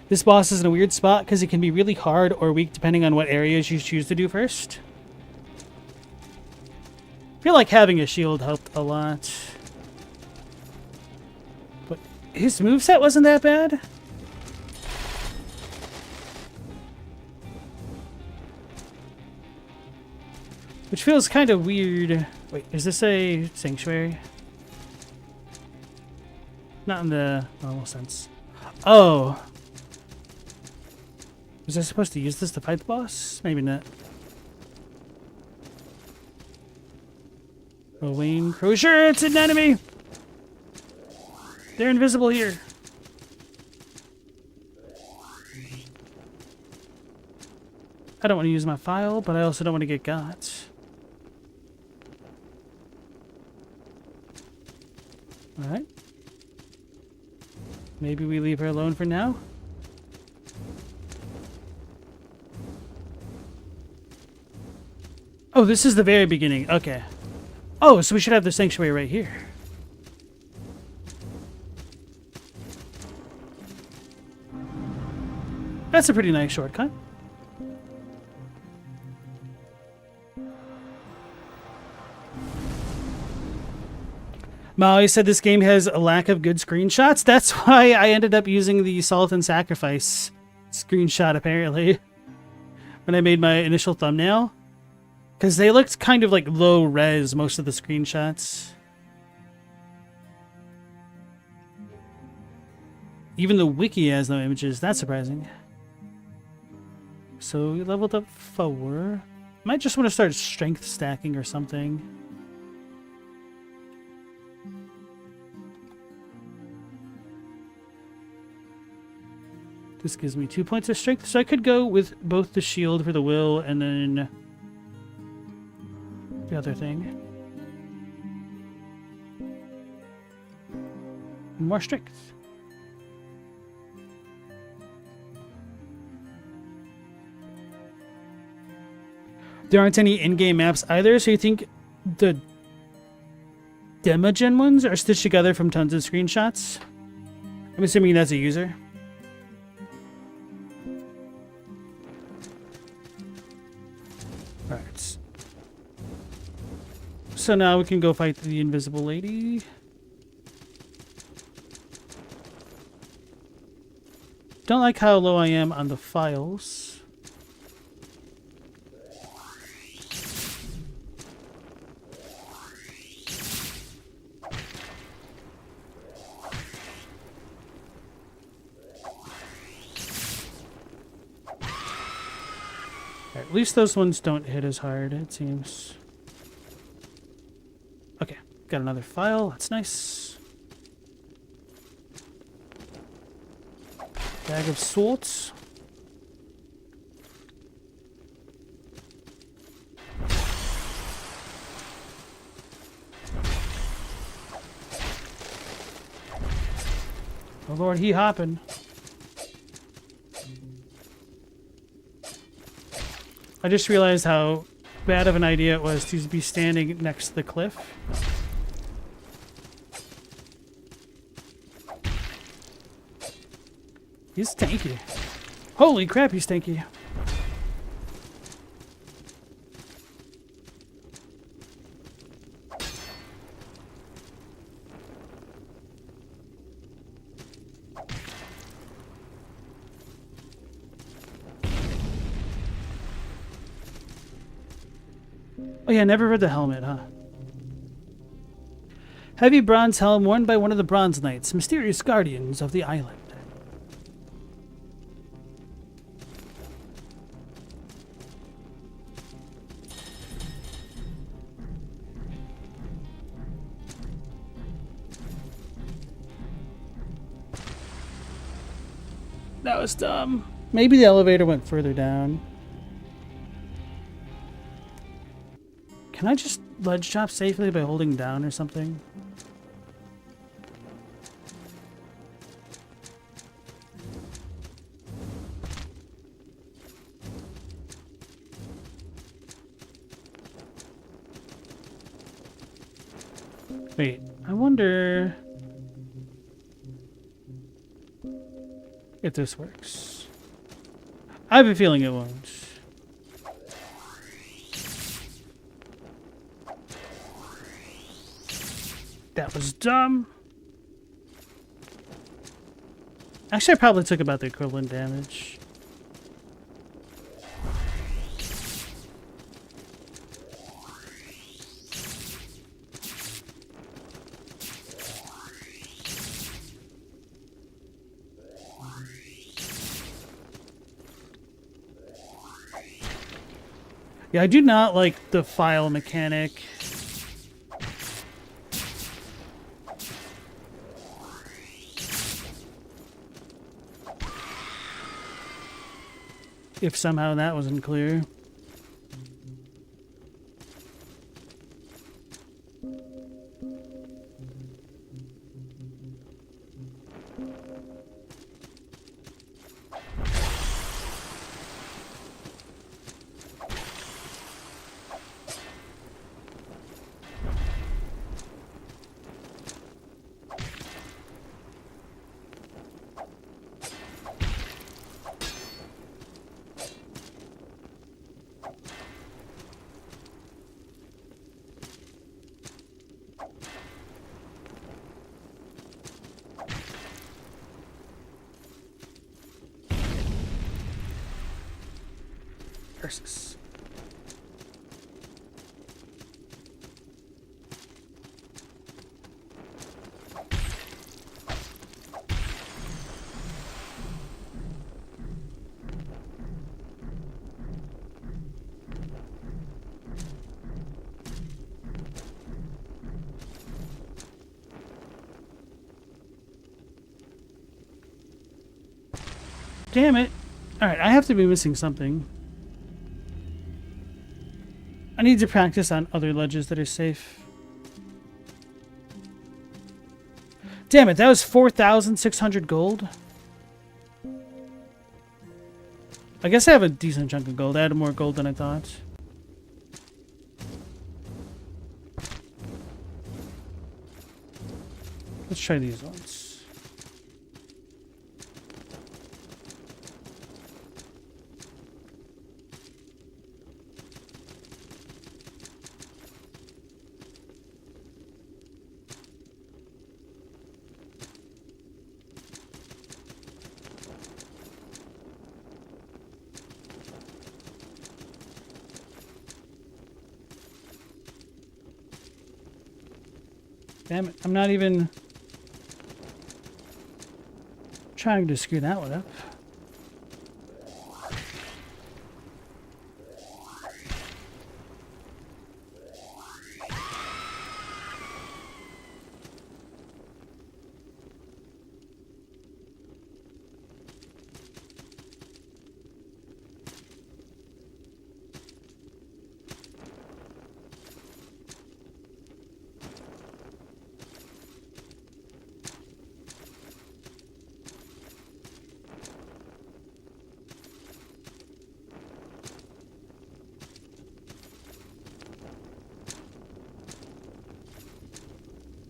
This boss is in a weird spot because it can be really hard or weak depending on what areas you choose to do first. I feel like having a shield helped a lot. But his moveset wasn't that bad. Which feels kind of weird. Wait, is this a sanctuary? Not in the normal sense. Oh. Was I supposed to use this to fight the boss? Maybe not. Oh, Wayne Crozier, it's an enemy! They're invisible here. I don't want to use my file, but I also don't want to get got. Alright. Maybe we leave her alone for now. Oh, this is the very beginning. Okay. Oh, so we should have the sanctuary right here. That's a pretty nice shortcut. Molly said this game has a lack of good screenshots. That's why I ended up using the Salt and Sacrifice screenshot, apparently, when I made my initial thumbnail. Because they looked kind of like low res, most of the screenshots. Even the wiki has no images. That's surprising. So we leveled up 4. Might just want to start strength stacking or something. This gives me 2 points of strength, so I could go with both the shield for the will and then the other thing. More strength. There aren't any in-game maps either, so you think the Demogen ones are stitched together from tons of screenshots? I'm assuming that's a user. Alright. So now we can go fight the invisible lady. Don't like how low I am on the files. At least those ones don't hit as hard, it seems. Okay, got another file. That's nice. Bag of swords. Oh Lord, he hopping. I just realized how bad of an idea it was to be standing next to the cliff. He's tanky. Holy crap, he's tanky. Oh yeah, never read the helmet, huh? Heavy bronze helm worn by one of the Bronze Knights, mysterious guardians of the island. That was dumb. Maybe the elevator went further down. Can I just ledge chop safely by holding down or something? Wait, I wonder if this works. I have a feeling it won't. That was dumb. Actually, I probably took about the equivalent damage. Yeah, I do not like the file mechanic. If somehow that wasn't clear. Versus. Damn it. Alright, I have to be missing something. I need to practice on other ledges that are safe. Damn it, that was 4,600 gold? I guess I have a decent chunk of gold. I had more gold than I thought. Let's try these ones. Damn it, I'm not even trying to screw that one up.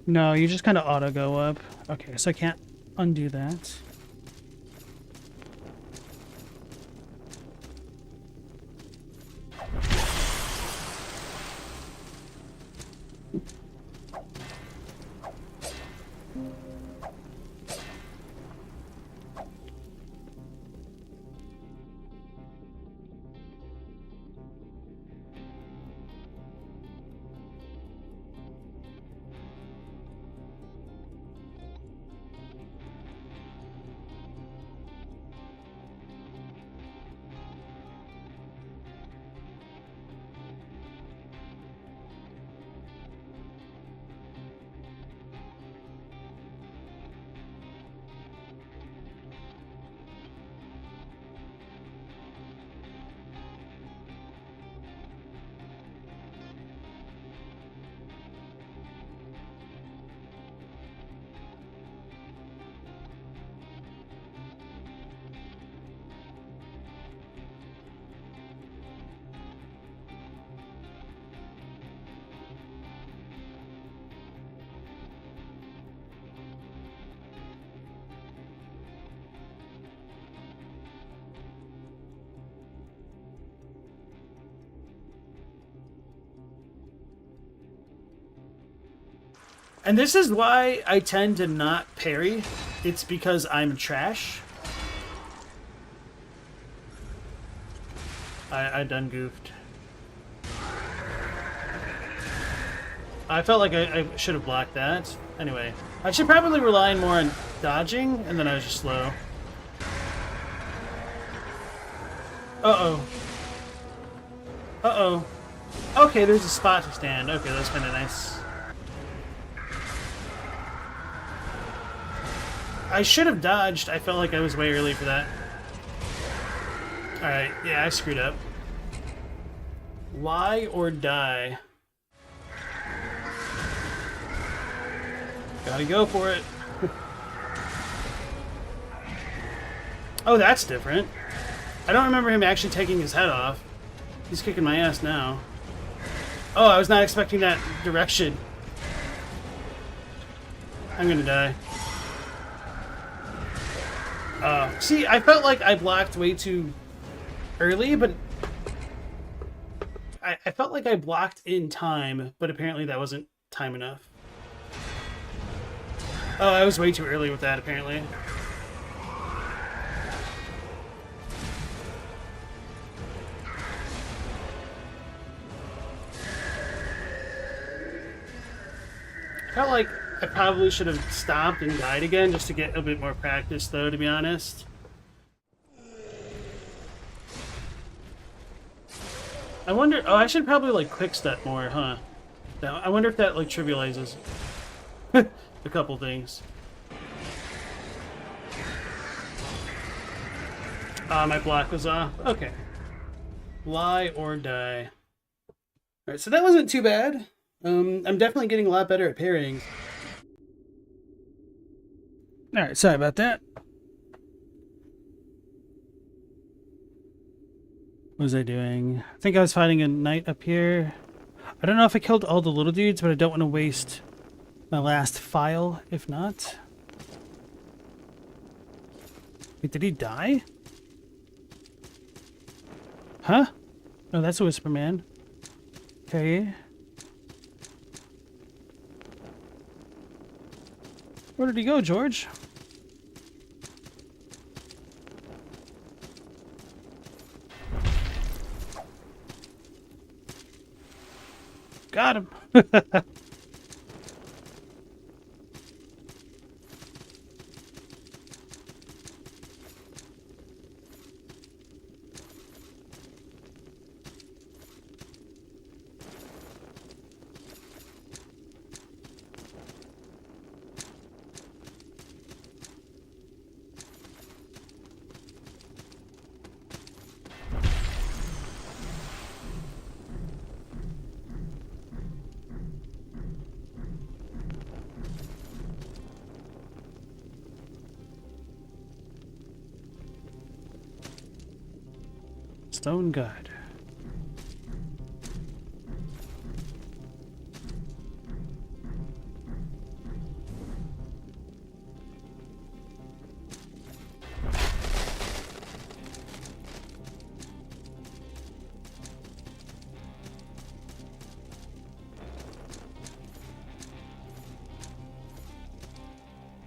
No, you just kind of auto go up. Okay, so I can't undo that. And this is why I tend to not parry. It's because I'm trash. I done goofed. I felt like I should have blocked that. Anyway, I should probably rely more on dodging, and then I was just slow. Uh-oh. Uh-oh. Okay, there's a spot to stand. Okay, that's kind of nice. I should have dodged. I felt like I was way early for that. Alright, yeah, I screwed up. Lie or die? Gotta go for it. Oh, that's different. I don't remember him actually taking his head off. He's kicking my ass now. Oh, I was not expecting that direction. I'm gonna die. See, I felt like I blocked way too early, but I felt like I blocked in time, but apparently that wasn't time enough. Oh, I was way too early with that, apparently. I felt like I probably should have stopped and died again just to get a bit more practice, though, to be honest. I wonder... Oh, I should probably, like, quick step more, huh? I wonder if that, like, trivializes a couple things. My block was off. Okay. Lie or die. Alright, so that wasn't too bad. I'm definitely getting a lot better at parrying. Alright, sorry about that. What was I doing? I think I was fighting a knight up here. I don't know if I killed all the little dudes, but I don't want to waste my last file, if not. Wait, did he die? Huh? Oh, that's a Whisper Man. Okay. Where did he go, George? Got him. Stone God.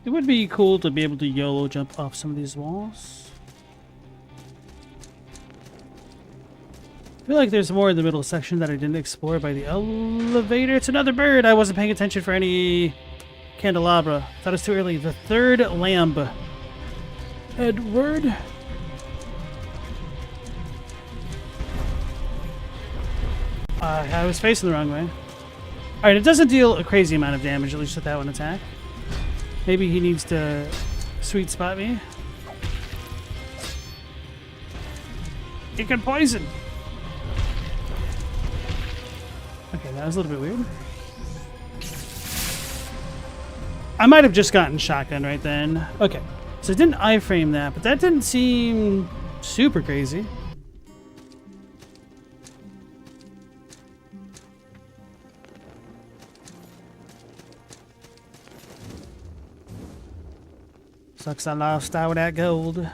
It would be cool to be able to YOLO jump off some of these walls. I feel like there's more in the middle section that I didn't explore by the elevator. It's another bird. I wasn't paying attention for any candelabra. Thought it was too early. The third lamb. Edward. I was facing the wrong way. Alright, it doesn't deal a crazy amount of damage, at least with that one attack. Maybe he needs to sweet spot me. He can poison! Okay, that was a little bit weird. I might have just gotten shotgun right then. Okay, so it didn't iframe that, but that didn't seem super crazy. Sucks I lost all that gold.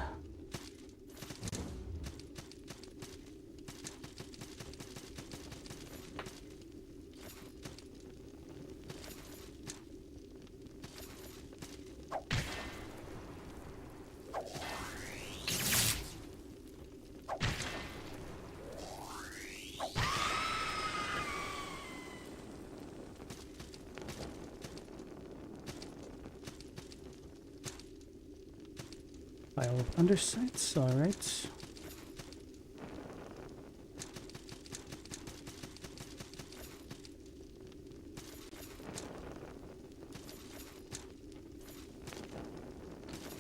Pile of undersights, alright.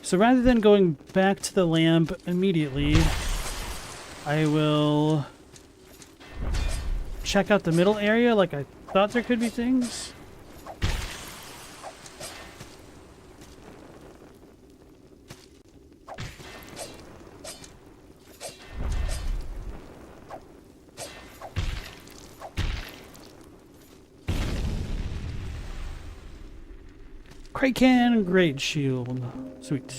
So rather than going back to the lamp immediately, I will check out the middle area like I thought there could be things. Kraken Great Shield. Sweet.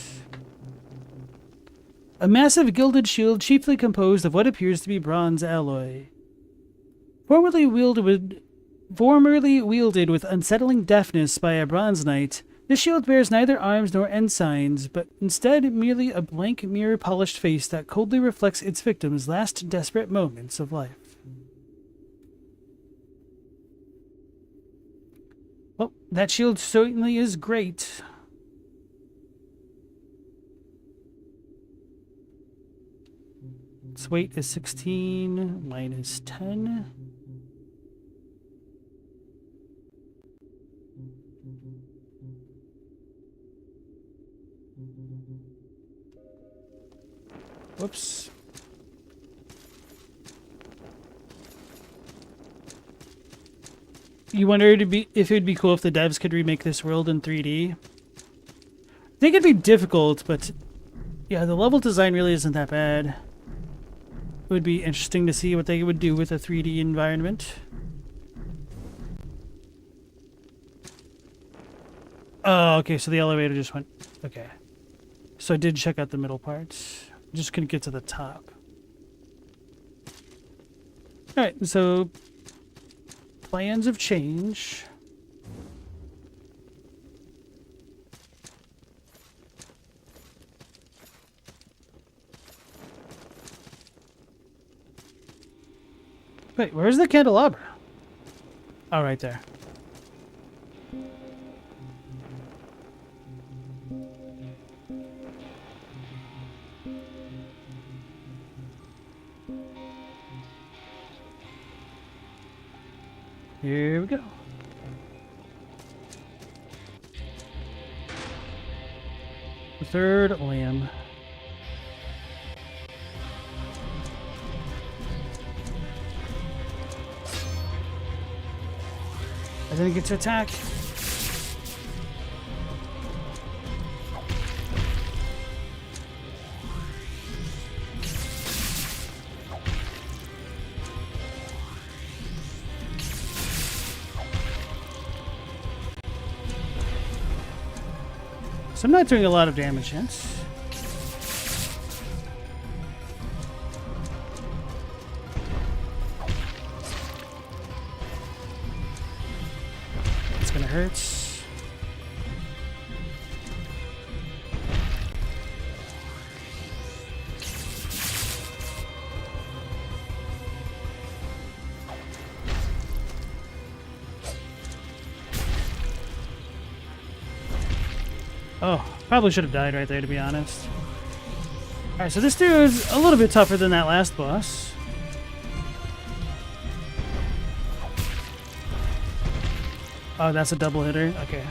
A massive gilded shield chiefly composed of what appears to be bronze alloy. Formerly wielded with unsettling deftness by a bronze knight, this shield bears neither arms nor ensigns, but instead merely a blank mirror-polished face that coldly reflects its victim's last desperate moments of life. Well, that shield certainly is great. Its weight is 16, minus 10. Whoops. You wonder if it'd be cool if the devs could remake this world in 3D. I think it'd be difficult, but yeah, the level design really isn't that bad. It would be interesting to see what they would do with a 3D environment. Oh, okay, so the elevator just went... Okay. So I did check out the middle parts. I'm just gonna get to the top. Alright, so... Plans have changed. Wait, where's the candelabra? Oh, right there. Here we go. The third lamb. I didn't get to attack. So I'm not doing a lot of damage yet. It's gonna hurt. Oh, probably should have died right there, to be honest. Alright, so this dude's a little bit tougher than that last boss. Oh, that's a double hitter? Okay.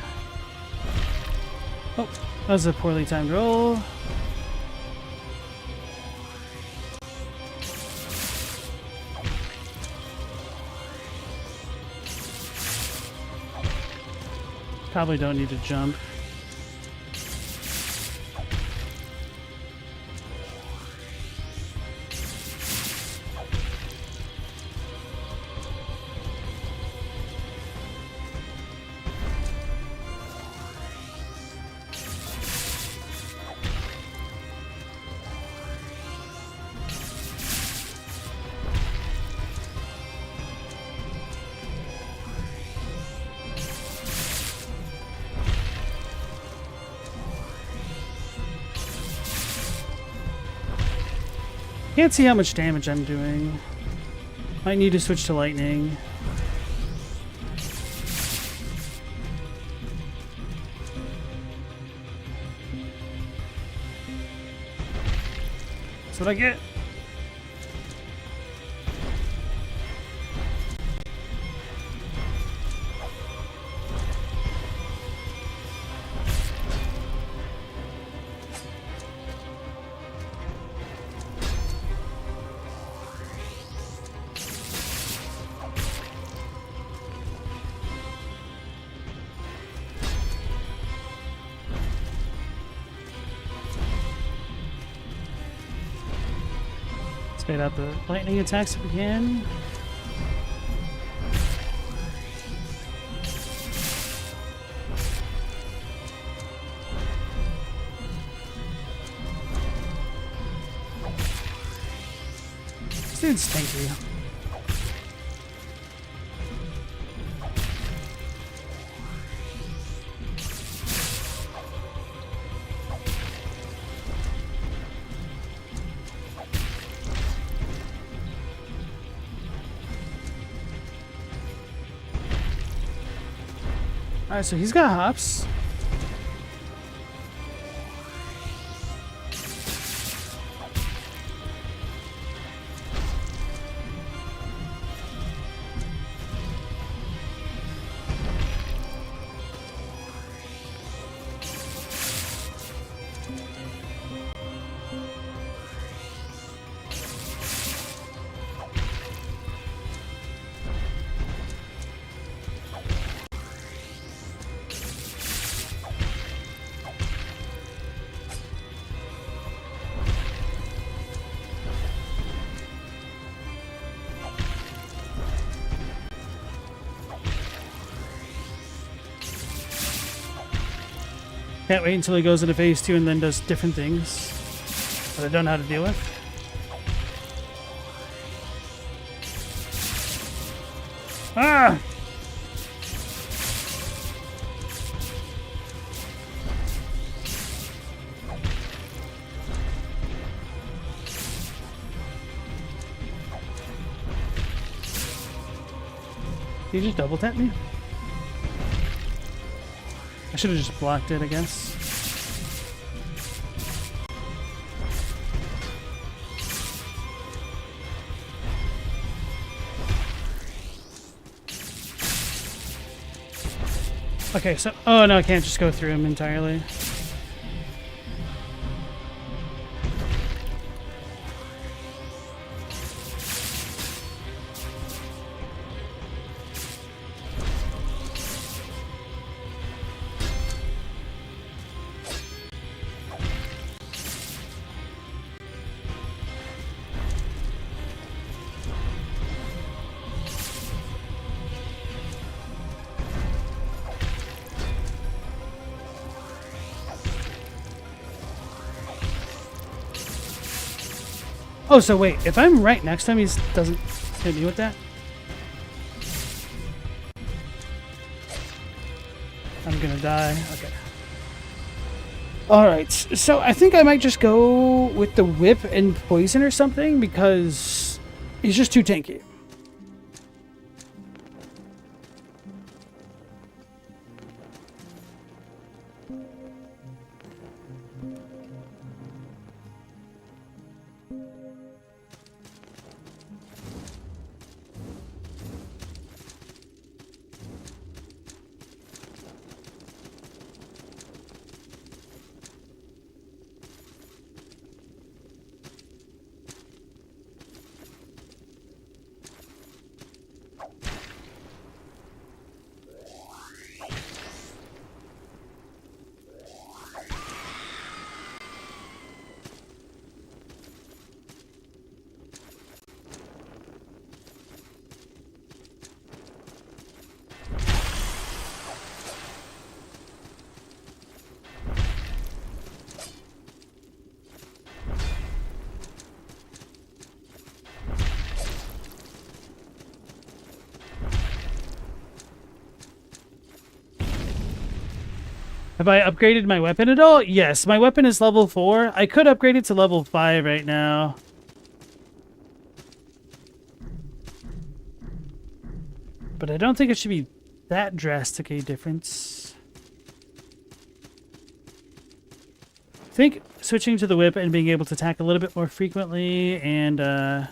Oh, that was a poorly timed roll. Probably don't need to jump. Can't see how much damage I'm doing. Might need to switch to lightning. That's what I get. Fade out the lightning attacks if we can. This dude's tanky. Alright, so he's got hops. Can't wait until he goes into phase 2 and then does different things that I don't know how to deal with. Ah! Did you just double tap me? I should have just blocked it, I guess. Okay, so... Oh, no, I can't just go through him entirely. Oh, so wait, if I'm right next to him, he doesn't hit me with that? I'm gonna die. Okay. Alright, so I think I might just go with the whip and poison or something, because he's just too tanky. Have I upgraded my weapon at all? Yes, my weapon is level 4. I could upgrade it to level 5 right now. But I don't think it should be that drastic a difference. think switching to the whip and being able to attack a little bit more frequently and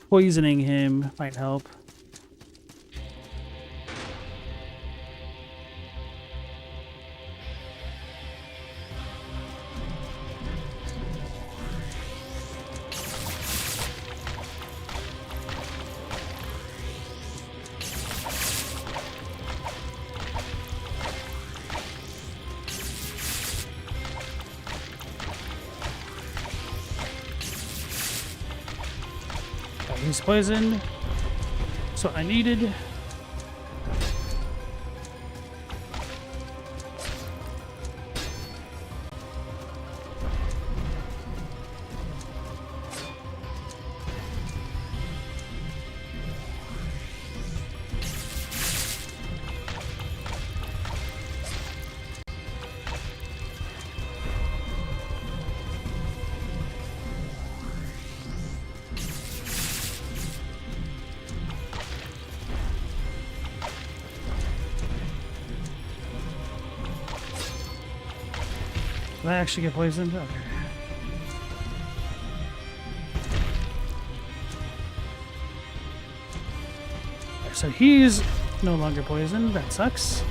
poisoning him might help. He's poisoned. That's what I needed. Did I actually get poisoned? Okay. So he's no longer poisoned. That sucks.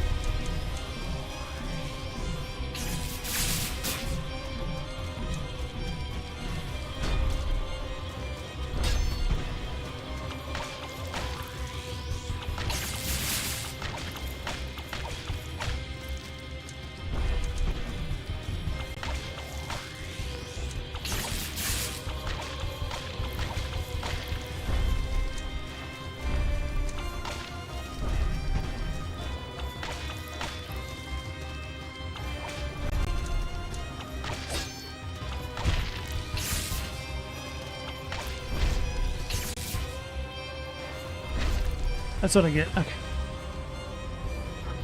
That's what I get. Okay.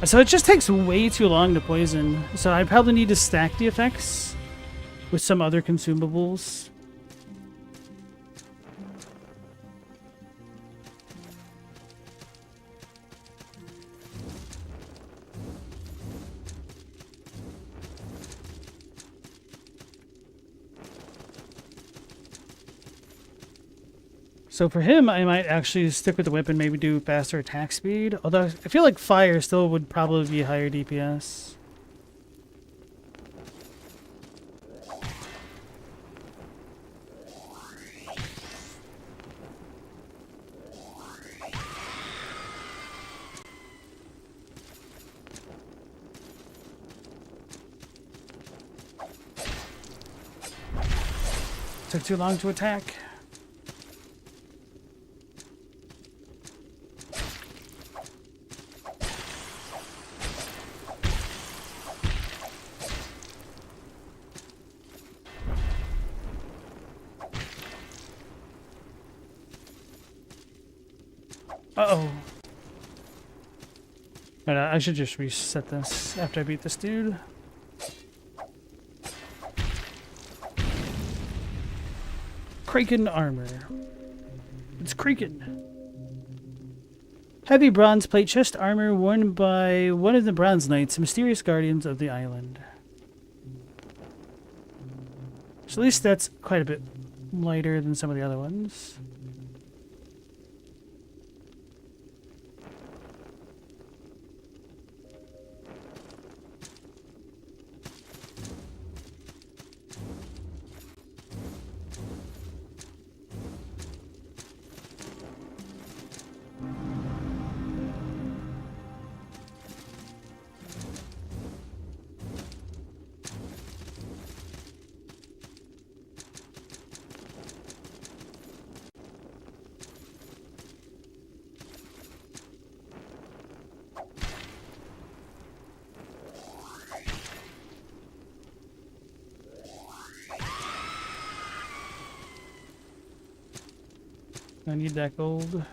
So it just takes way too long to poison. So I probably need to stack the effects with some other consumables. So for him, I might actually stick with the whip and maybe do faster attack speed. Although I feel like fire still would probably be higher DPS. Took too long to attack. Uh-oh. But I should just reset this after I beat this dude. Kraken armor. It's Kraken. Heavy bronze plate chest armor worn by one of the Bronze Knights, mysterious guardians of the island. So at least that's quite a bit lighter than some of the other ones. I need that gold.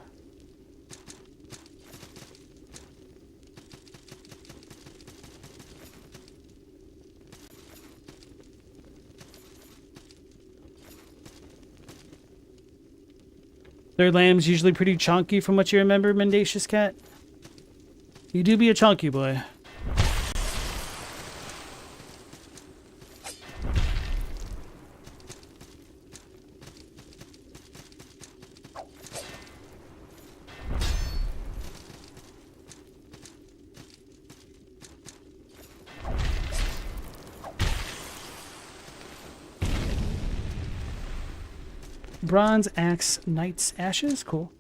Their lamb's usually pretty chunky from what you remember, Mendacious Cat. You do be a chunky boy. Bronze Axe Knight's Ashes. Cool.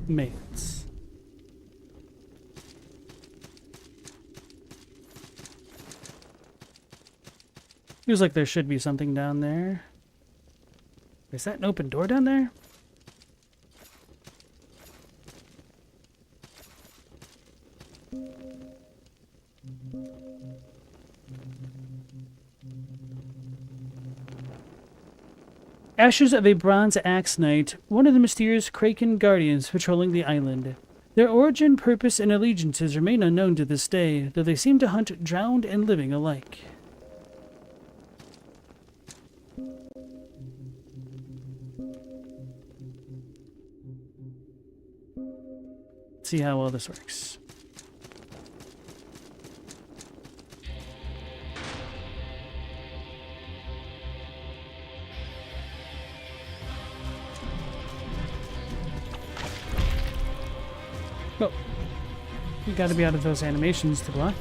Mates. Feels like there should be something down there. Is that an open door down there? Ashes of a Bronze Axe Knight, one of the mysterious Kraken guardians patrolling the island. Their origin, purpose, and allegiances remain unknown to this day, though they seem to hunt drowned and living alike. Let's see how well this works. Oh, you gotta be out of those animations to block.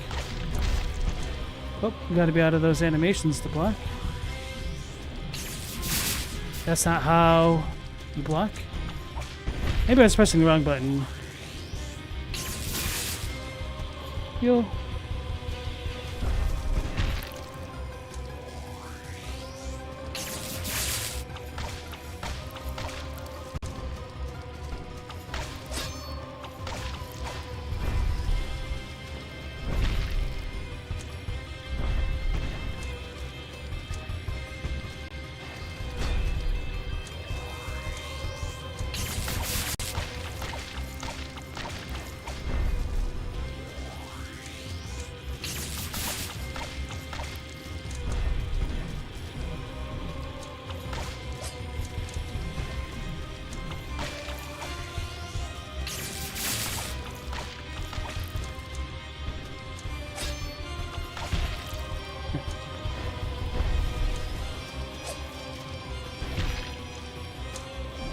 Oh, you gotta be out of those animations to block. That's not how you block. Maybe I was pressing the wrong button. Heal.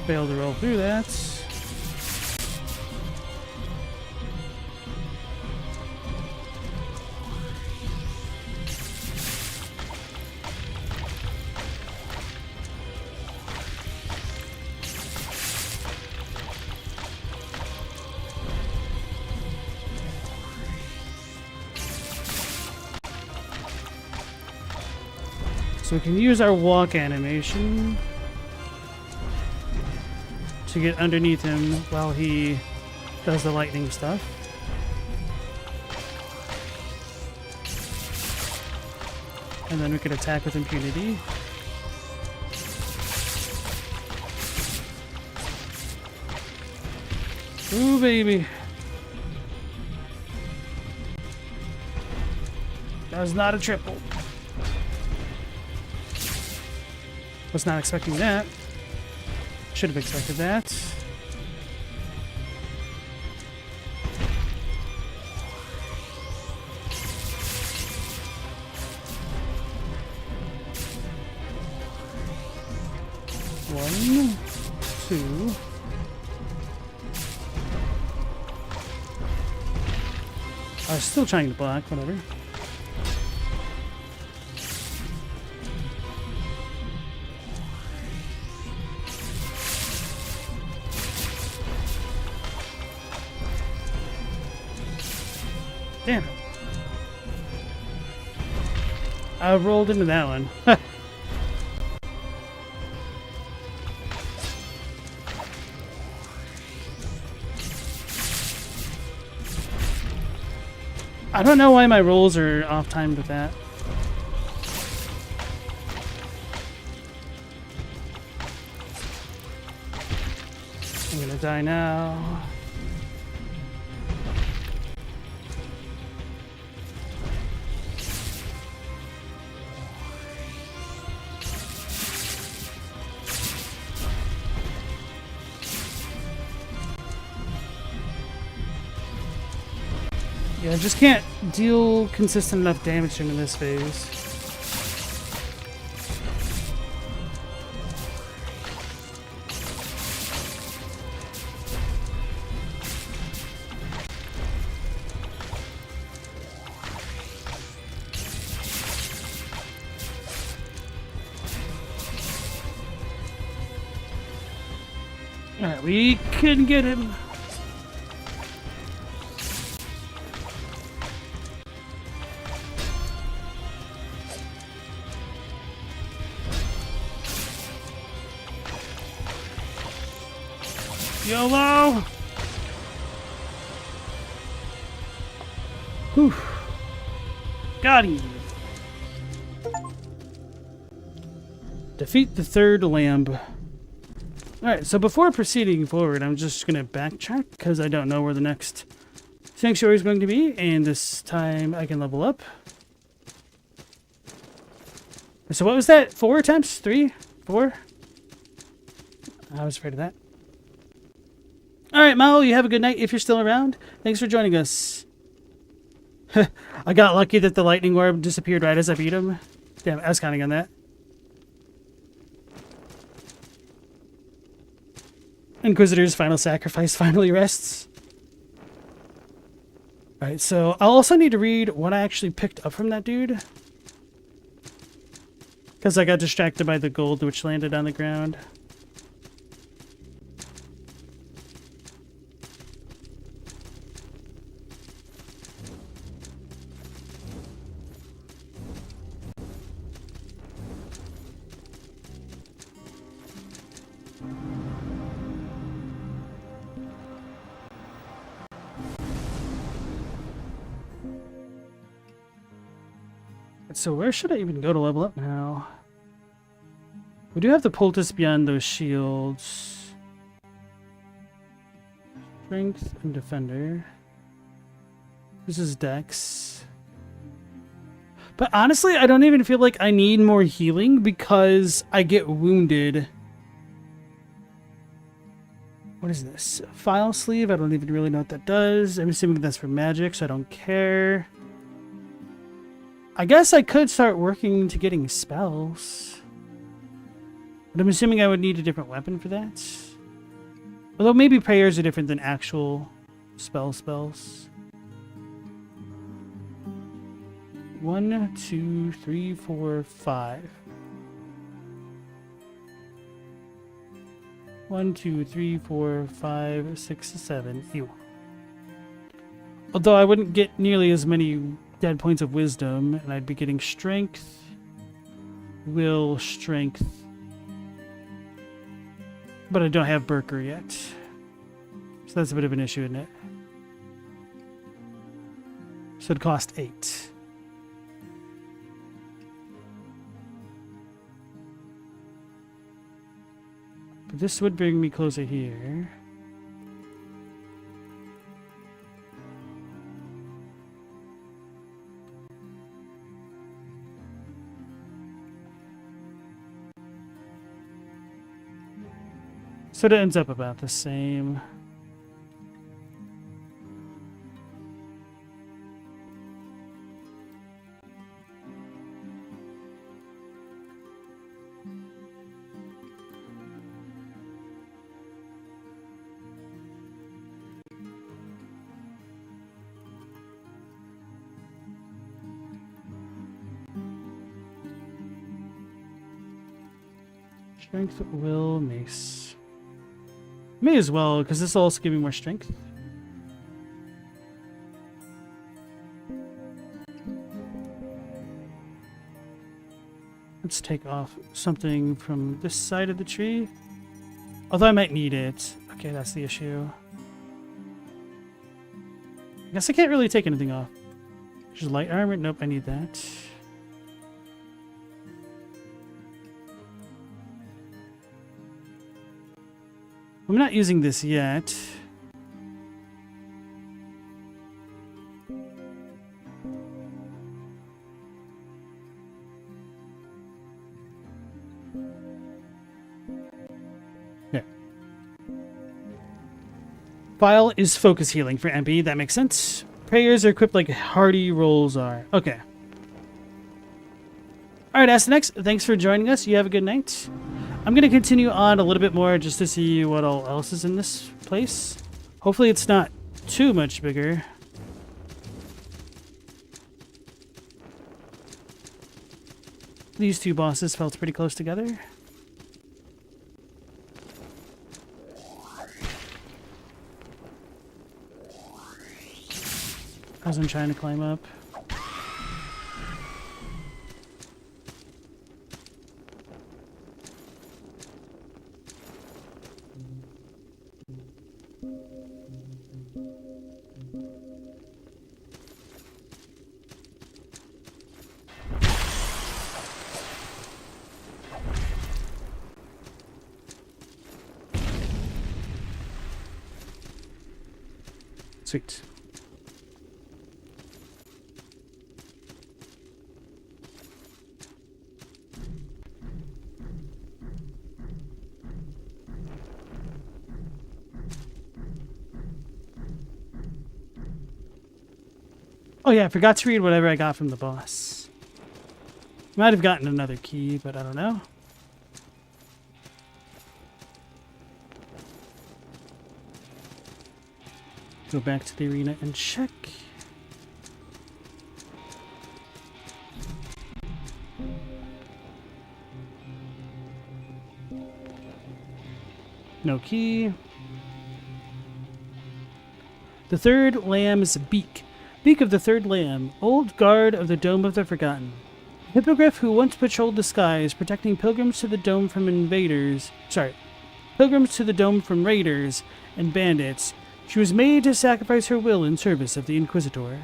Failed to roll through that. So we can use our walk animation to get underneath him while he does the lightning stuff. And then we could attack with impunity. Ooh, baby. That was not a triple. Was not expecting that. Should have expected that. One, two. I was still trying to block, whatever. Damn it. I rolled into that one. I don't know why my rolls are off-timed with that. I'm gonna die now. Yeah, I just can't deal consistent enough damage to him in this phase. Alright, we can get him. YOLO! Whew. Got him. Defeat the third lamb. Alright, so before proceeding forward, I'm just going to backtrack because I don't know where the next sanctuary is going to be, and this time I can level up. So what was that? 4 attempts? 3? 4? I was afraid of that. Alright, Mao, you have a good night if you're still around. Thanks for joining us. I got lucky that the lightning orb disappeared right as I beat him. Damn, I was counting on that. Inquisitor's final sacrifice finally rests. Alright, so I'll also need to read what I actually picked up from that dude. Because I got distracted by the gold which landed on the ground. So where should I even go to level up now? We do have the poultice beyond those shields. Strength and defender. This is dex. But honestly, I don't even feel like I need more healing because I get wounded. What is this? File sleeve? I don't even really know what that does. I'm assuming that's for magic, so I don't care. I guess I could start working to getting spells. But I'm assuming I would need a different weapon for that. Although maybe prayers are different than actual spells. 1, 2, 3, 4, 5. 1, 2, 3, 4, 5, 6, 7. Ew. Although I wouldn't get nearly as many dead points of wisdom, and I'd be getting strength, will, strength. But I don't have Berker yet. So that's a bit of an issue, isn't it? So it'd cost 8. But this would bring me closer here. So it ends up about the same. Strength, will, mace. May as well, because this will also give me more strength. Let's take off something from this side of the tree. Although I might need it. Okay, that's the issue. I guess I can't really take anything off. Just light armor? Nope, I need that. I'm not using this yet. Yeah. File is focus healing for MP. That makes sense. Prayers are equipped like hardy rolls are. Okay. Alright, Astanex, thanks for joining us. You have a good night. I'm going to continue on a little bit more just to see what all else is in this place. Hopefully it's not too much bigger. These two bosses felt pretty close together. I wasn't trying to climb up. Sweet. Oh yeah, I forgot to read whatever I got from the boss. Might have gotten another key, but I don't know. Go back to the arena and check. No key. The third lamb's beak. Beak of the third lamb, old guard of the Dome of the Forgotten. Hippogriff who once patrolled the skies, protecting pilgrims to the dome from invaders. Pilgrims to the dome from raiders and bandits. She was made to sacrifice her will in service of the Inquisitor.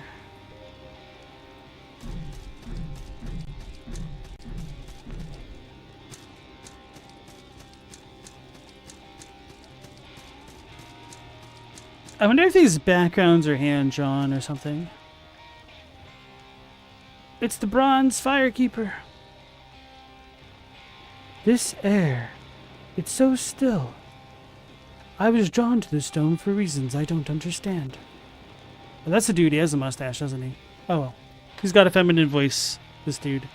I wonder if these backgrounds are hand-drawn or something. It's the Bronze Firekeeper. This air, it's so still. I was drawn to this dome for reasons I don't understand. Well, that's the dude. He has a mustache, doesn't he? Oh well. He's got a feminine voice, this dude.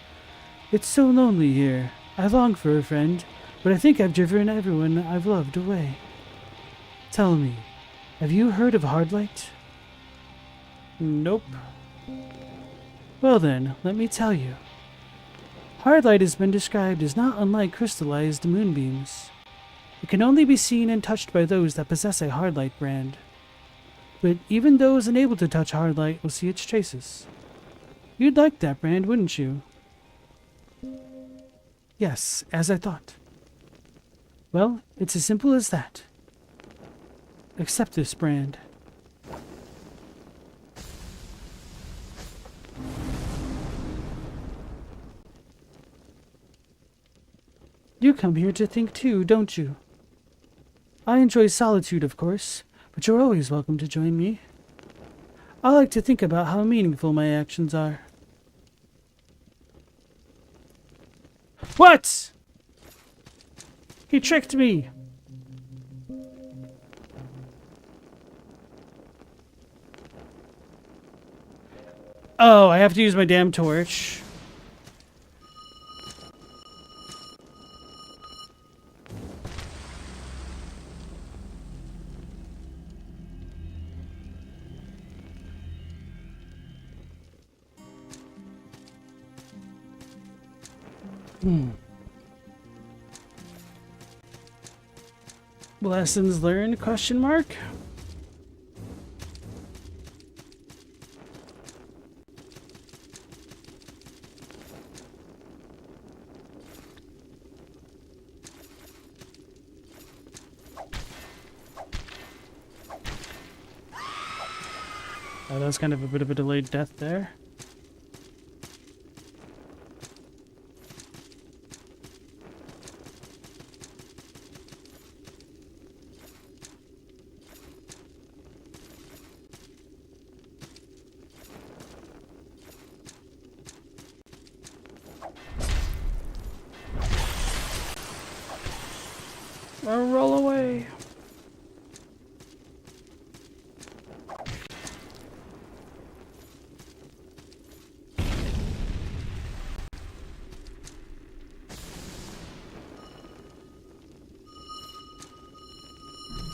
It's so lonely here. I long for a friend, but I think I've driven everyone I've loved away. Tell me, have you heard of Hardlight? Nope. Well then, let me tell you. Hardlight has been described as not unlike crystallized moonbeams. It can only be seen and touched by those that possess a Hardlight brand. But even those unable to touch Hardlight will see its traces. You'd like that brand, wouldn't you? Yes, as I thought. Well, it's as simple as that. Accept this brand. You come here to think too, don't you? I enjoy solitude, of course, but you're always welcome to join me. I like to think about how meaningful my actions are. What? He tricked me! Oh, I have to use my damn torch. Lessons learned, question mark? Oh, that was kind of a bit of a delayed death there. Roll away.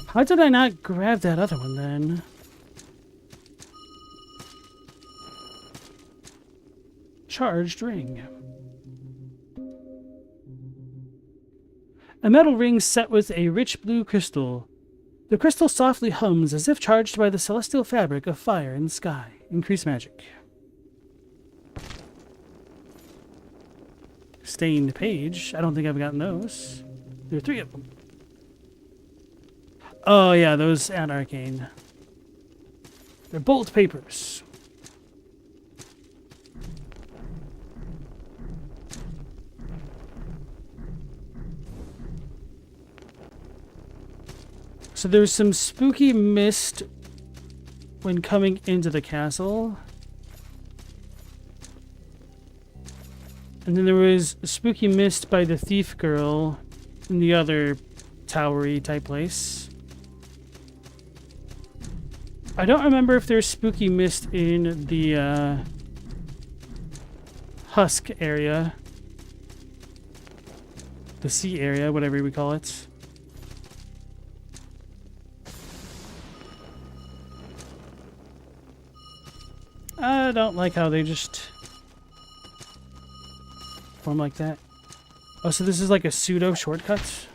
How did I not grab that other one then? Charged ring. A metal ring set with a rich blue crystal. The crystal softly hums as if charged by the celestial fabric of fire and sky. Increase magic. Stained page. I don't think I've gotten those. There are 3 of them. Oh yeah, those add arcane. They're bolt papers. So there's some spooky mist when coming into the castle. And then there was a spooky mist by the thief girl in the other towery type place. I don't remember if there's spooky mist in the husk area. The sea area, whatever we call it. I don't like how they just form like that. Oh, so this is like a pseudo shortcut?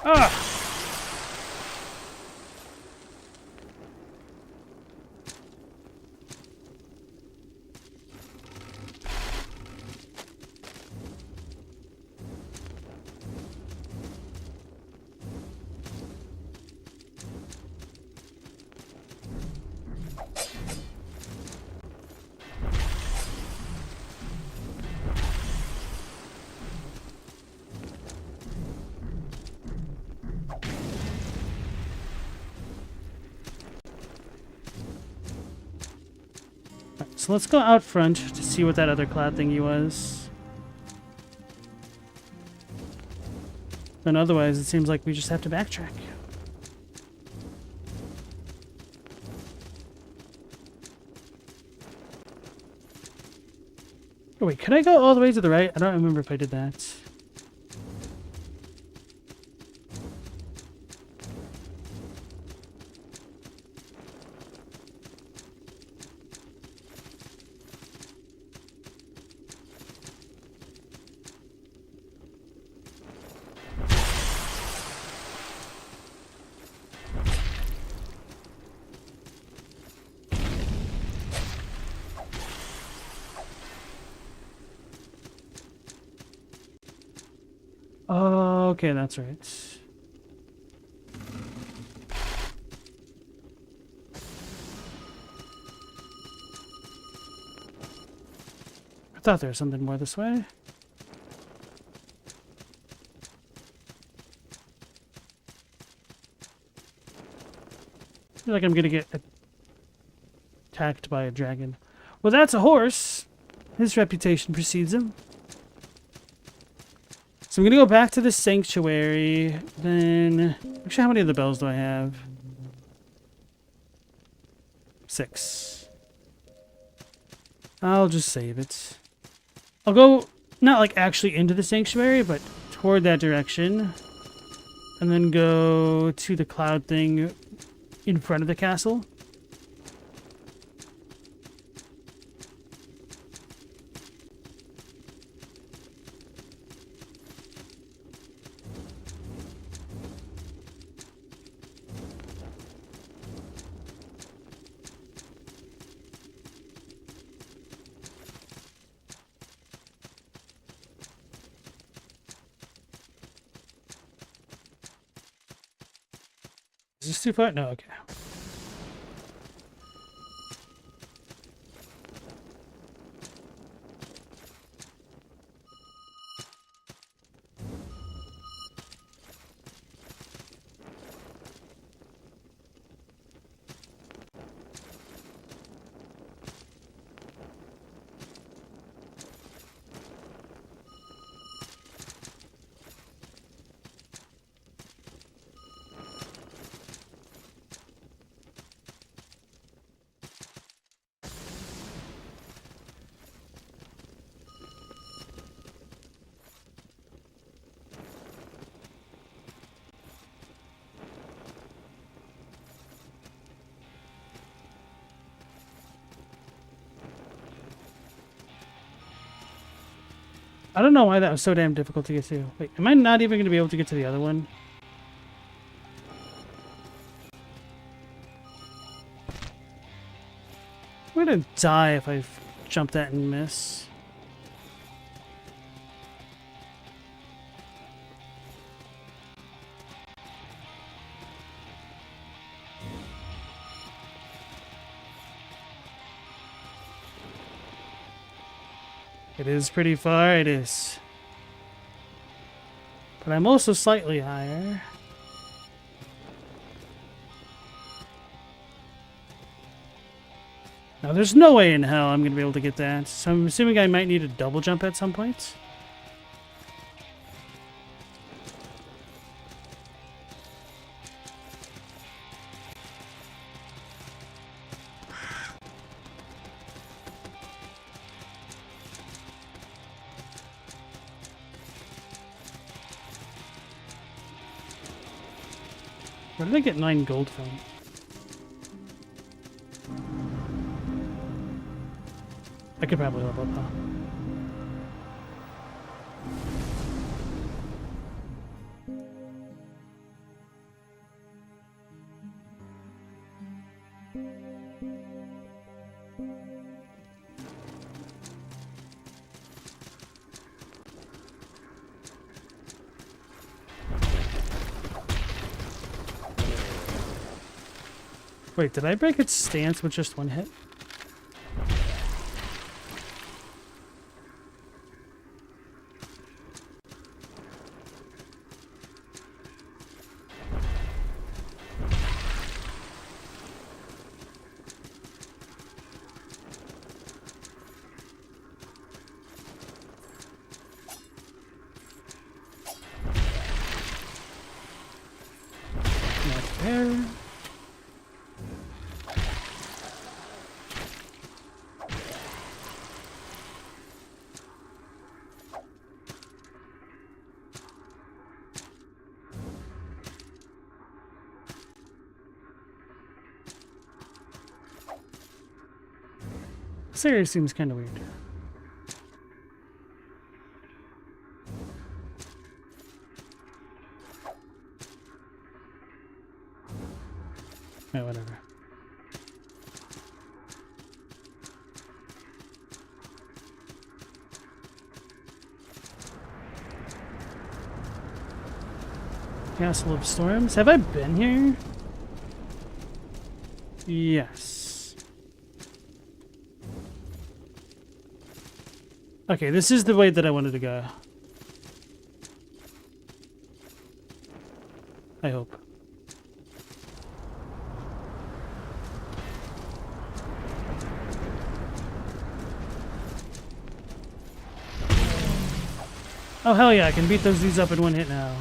Ah! So let's go out front to see what that other cloud thingy was. And otherwise, it seems like we just have to backtrack. Oh wait, could I go all the way to the right? I don't remember if I did that. Oh, okay, that's right. I thought there was something more this way. I feel like I'm gonna get attacked by a dragon. Well, that's a horse. His reputation precedes him. So I'm gonna go back to the sanctuary. Then, actually, how many of the bells do I have? 6. I'll just save it. I'll go, not like actually into the sanctuary, but toward that direction. And then go to the cloud thing in front of the castle. Is this too far? No, okay. I don't know why that was so damn difficult to get to. Wait, am I not even going to be able to get to the other one? I'm going to die if I jump that and miss. It is pretty far, it is. But I'm also slightly higher. Now, there's no way in hell I'm going to be able to get that. So I'm assuming I might need a double jump at some point. Where did I get 9 gold from? I could probably level up, though. Wait, did I break its stance with just one hit? Not there. This area seems kind of weird. Oh, whatever. Castle of Storms. Have I been here? Yes. Okay, this is the way that I wanted to go. I hope. Oh hell yeah, I can beat those dudes up in one hit now.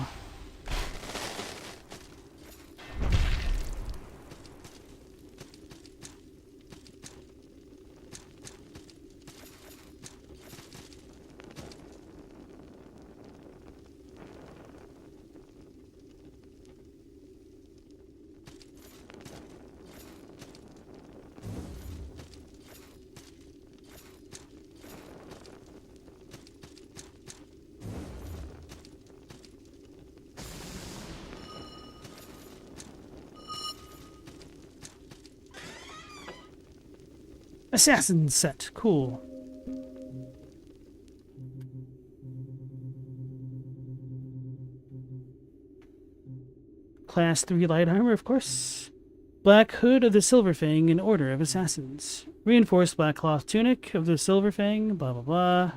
Assassin set, cool. Class 3 light armor, of course. Black hood of the Silver Fang in Order of Assassins. Reinforced black cloth tunic of the Silver Fang, blah blah blah.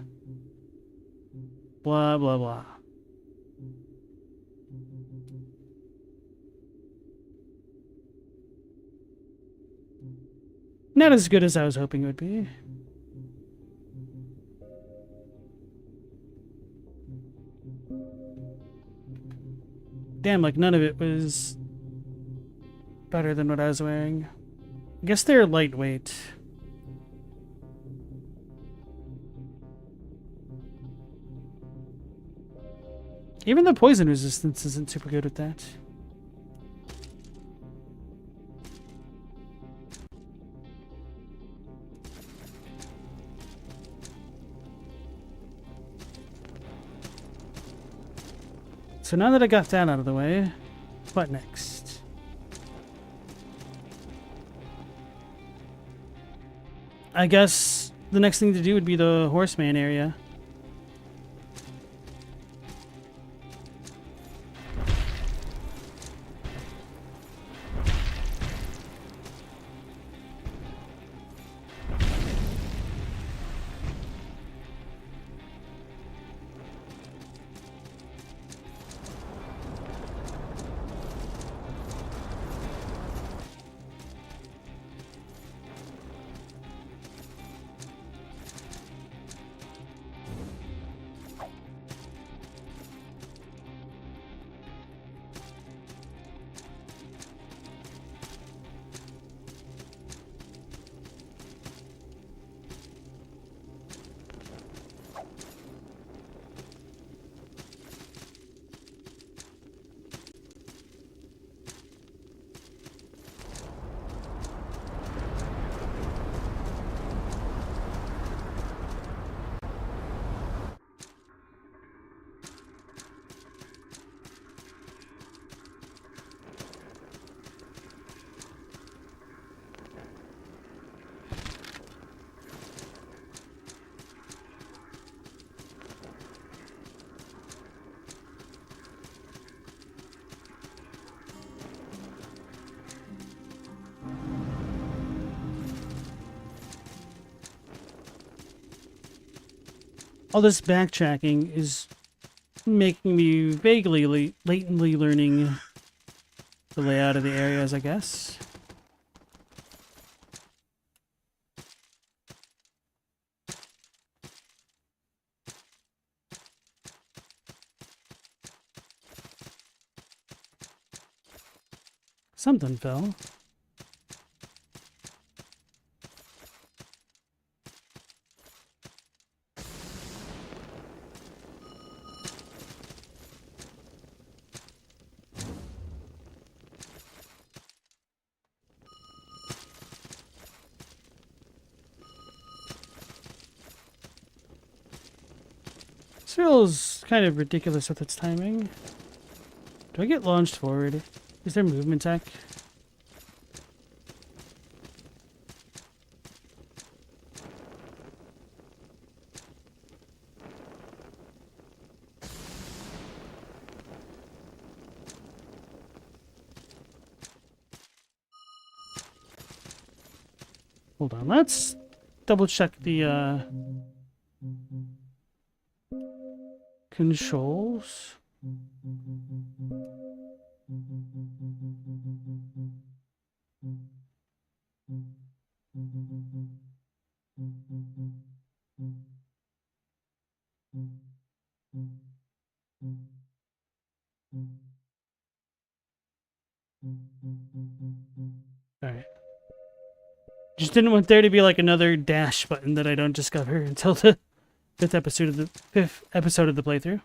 Blah blah blah. Not as good as I was hoping it would be. Damn, like none of it was better than what I was wearing. I guess they're lightweight. Even the poison resistance isn't super good with that. So now that I got that out of the way, what next? I guess the next thing to do would be the Horseman area. All this backtracking is making me vaguely, latently learning the layout of the areas, I guess. Something fell. This feels kind of ridiculous with its timing. Do I get launched forward? Is there movement tech? Hold on, let's double check the controls. Alright. Just didn't want there to be like another dash button that I don't discover until the fifth episode of the playthrough.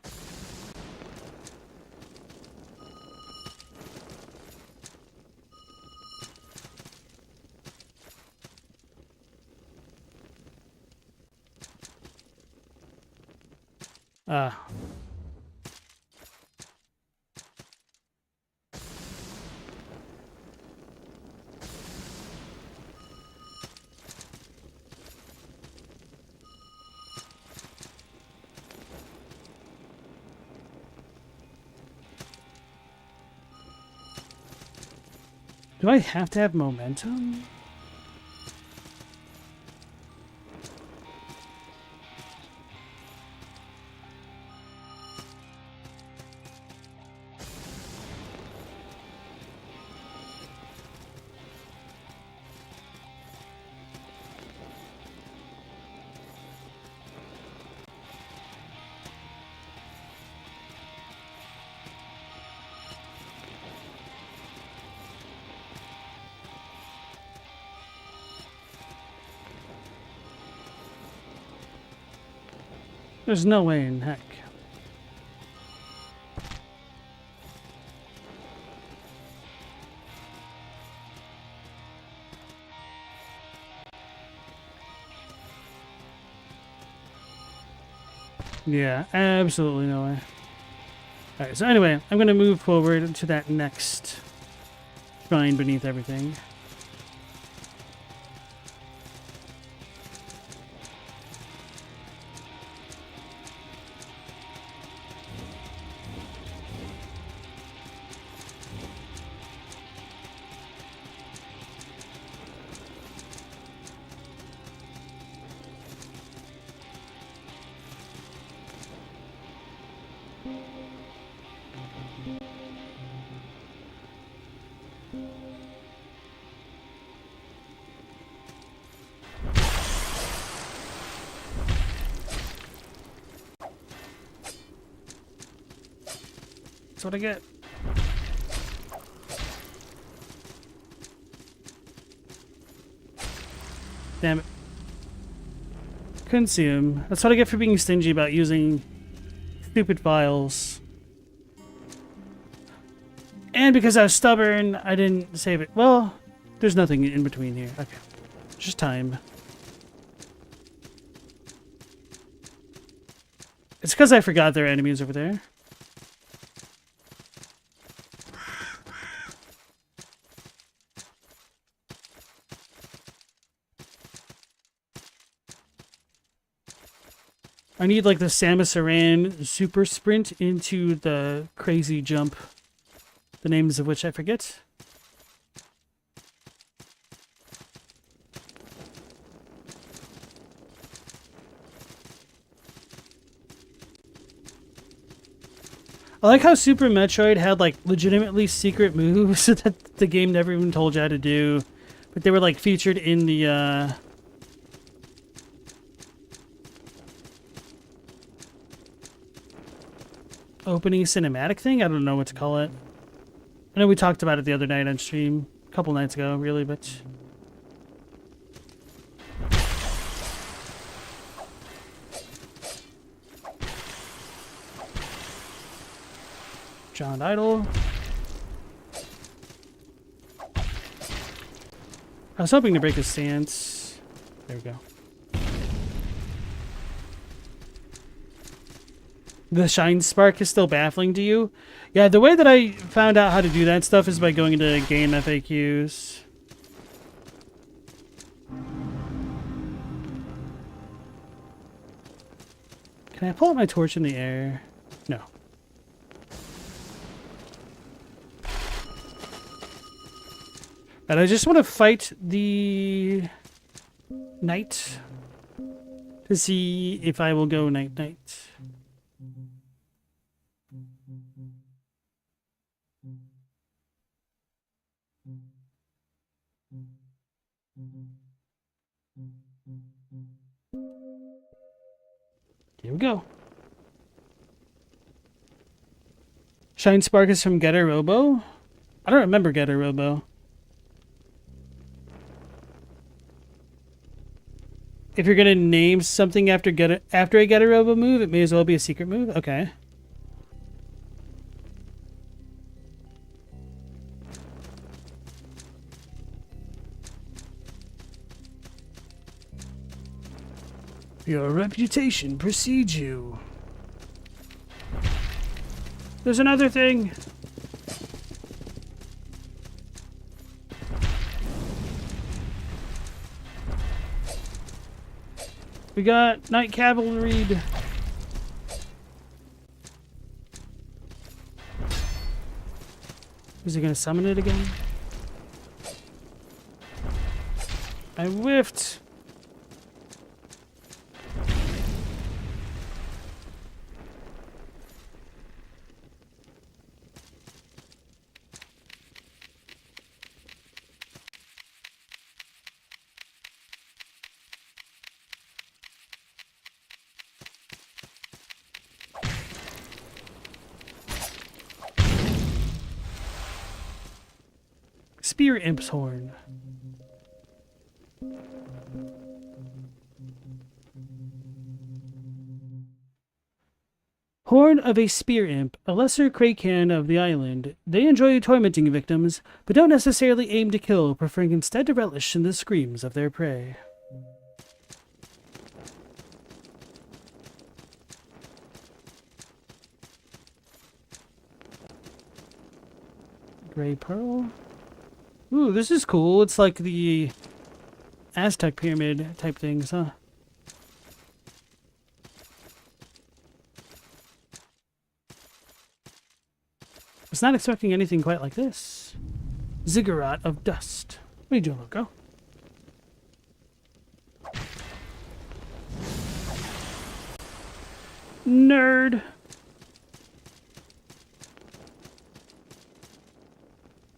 Do I have to have momentum? There's no way in heck. Yeah, absolutely no way. Alright, so anyway, I'm going to move forward to that next shrine beneath everything. That's what I get. Damn it. Couldn't see him. That's what I get for being stingy about using stupid files. And because I was stubborn, I didn't save it. Well, there's nothing in between here. Okay. Just time. It's because I forgot there are enemies over there. I need like the Samus Aran super sprint into the crazy jump. The names of which I forget. I like how Super Metroid had like legitimately secret moves that the game never even told you how to do. But they were like featured in the opening cinematic thing? I don't know what to call it. I know we talked about it the other night on stream. A couple nights ago, really, but... John Idol. I was hoping to break his stance. There we go. The shine spark is still baffling to you? Yeah, the way that I found out how to do that stuff is by going into game FAQs. Can I pull out my torch in the air? No. And I just want to fight the knight to see if I will go night-night. Here we go. Shine Spark is from Getter Robo? I don't remember Getter Robo. If you're gonna name something after a Getter Robo move, it may as well be a secret move? Okay. Your reputation precedes you. There's another thing. We got Night Cavalry. Is he gonna summon it again? I whiffed. Spear Imp's Horn. Horn of a Spear Imp, a lesser Kraken of the island. They enjoy tormenting victims, but don't necessarily aim to kill, preferring instead to relish in the screams of their prey. Gray pearl. Ooh, this is cool. It's like the Aztec pyramid type things, huh? I was not expecting anything quite like this. Ziggurat of dust. What are you doing, Loco? Nerd.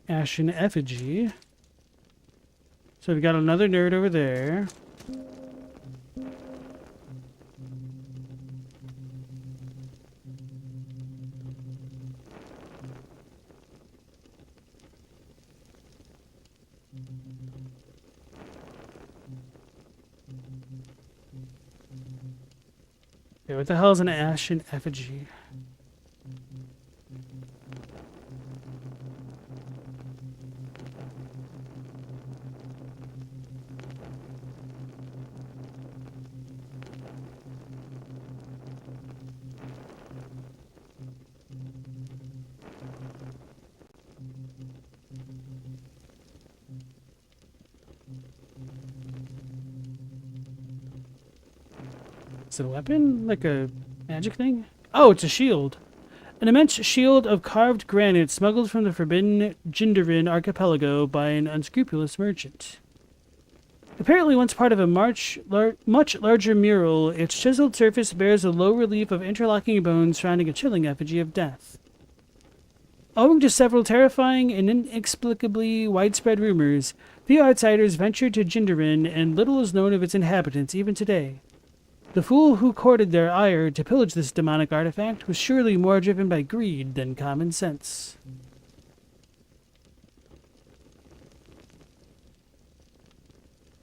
Ashen effigy. So we've got another nerd over there. Okay, what the hell is an ashen effigy? Is it a weapon? Like a magic thing? Oh, it's a shield. An immense shield of carved granite smuggled from the forbidden Jindarin archipelago by an unscrupulous merchant. Apparently once part of a much larger mural, its chiseled surface bears a low relief of interlocking bones surrounding a chilling effigy of death. Owing to several terrifying and inexplicably widespread rumors, few outsiders ventured to Jindarin, and little is known of its inhabitants even today. The fool who courted their ire to pillage this demonic artifact was surely more driven by greed than common sense.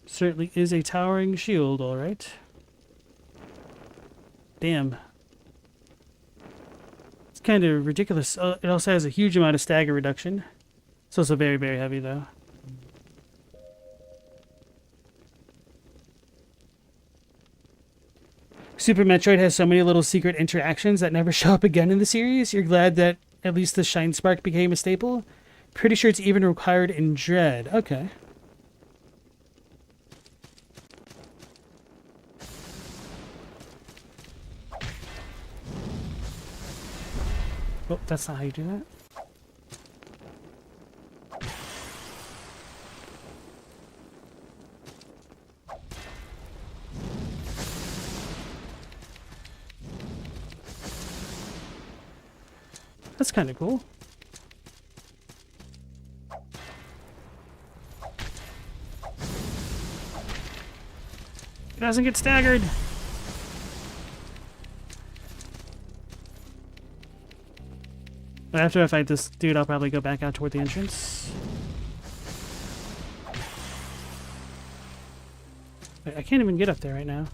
Certainly is a towering shield, all right. Damn. It's kind of ridiculous. It also has a huge amount of stagger reduction. It's also very, very heavy, though. Super Metroid has so many little secret interactions that never show up again in the series. You're glad that at least the Shine Spark became a staple? Pretty sure it's even required in Dread. Okay. Oh, that's not how you do that. That's kind of cool. It doesn't get staggered. But after I fight this dude, I'll probably go back out toward the entrance. Wait, I can't even get up there right now.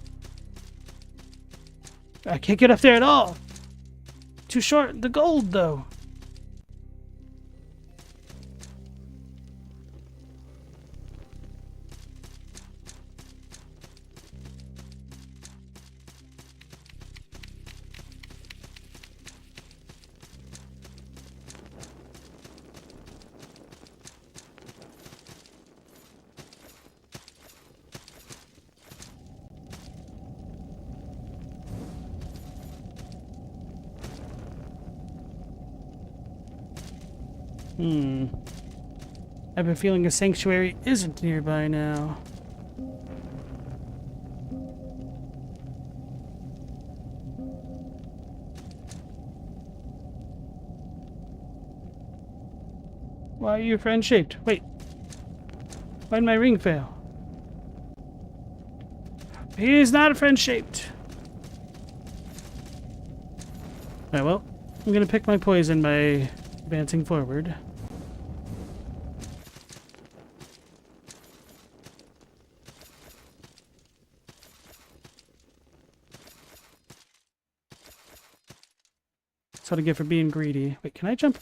I can't get up there at all. Too short. The gold, though. I have a feeling a sanctuary isn't nearby now. Why are you friend-shaped? Wait. Why'd my ring fail? He is not friend-shaped. Alright, well, I'm gonna pick my poison by advancing forward. That's what I get for being greedy. Wait, can I jump?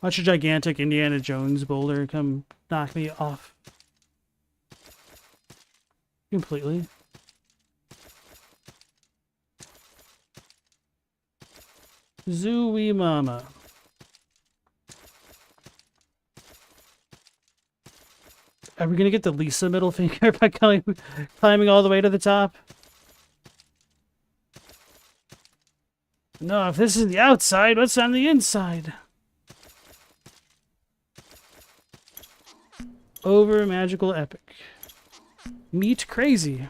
Watch a gigantic Indiana Jones boulder come knock me off completely. Zooey Mama. Are we gonna get the Lisa middle finger by climbing all the way to the top? No, if this is the outside, what's on the inside? Over magical epic. Meet crazy.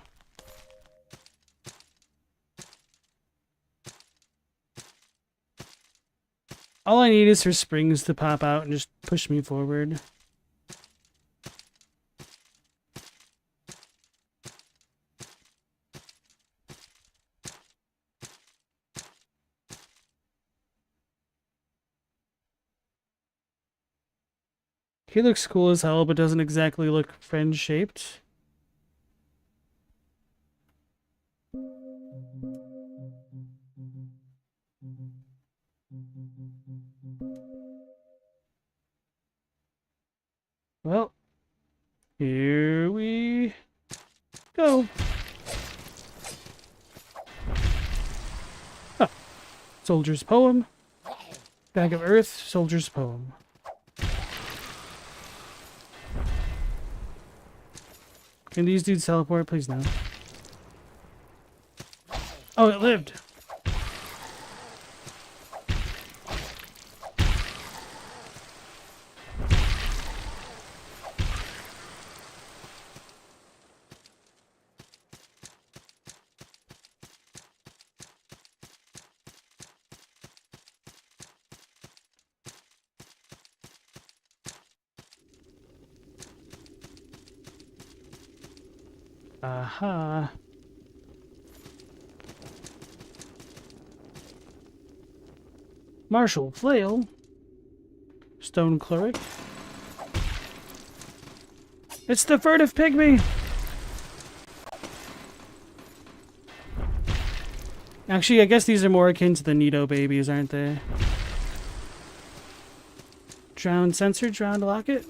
All I need is for springs to pop out and just push me forward. He looks cool as hell, but doesn't exactly look friend-shaped. Well, here we go. Huh. Soldier's Poem. Bag of Earth, Soldier's Poem. Can these dudes teleport? Please no. Oh, it lived. Aha. Martial Flail. Stone Cleric. It's the furtive pygmy! Actually, I guess these are more akin to the Nido babies, aren't they? Drowned sensor, drowned locket.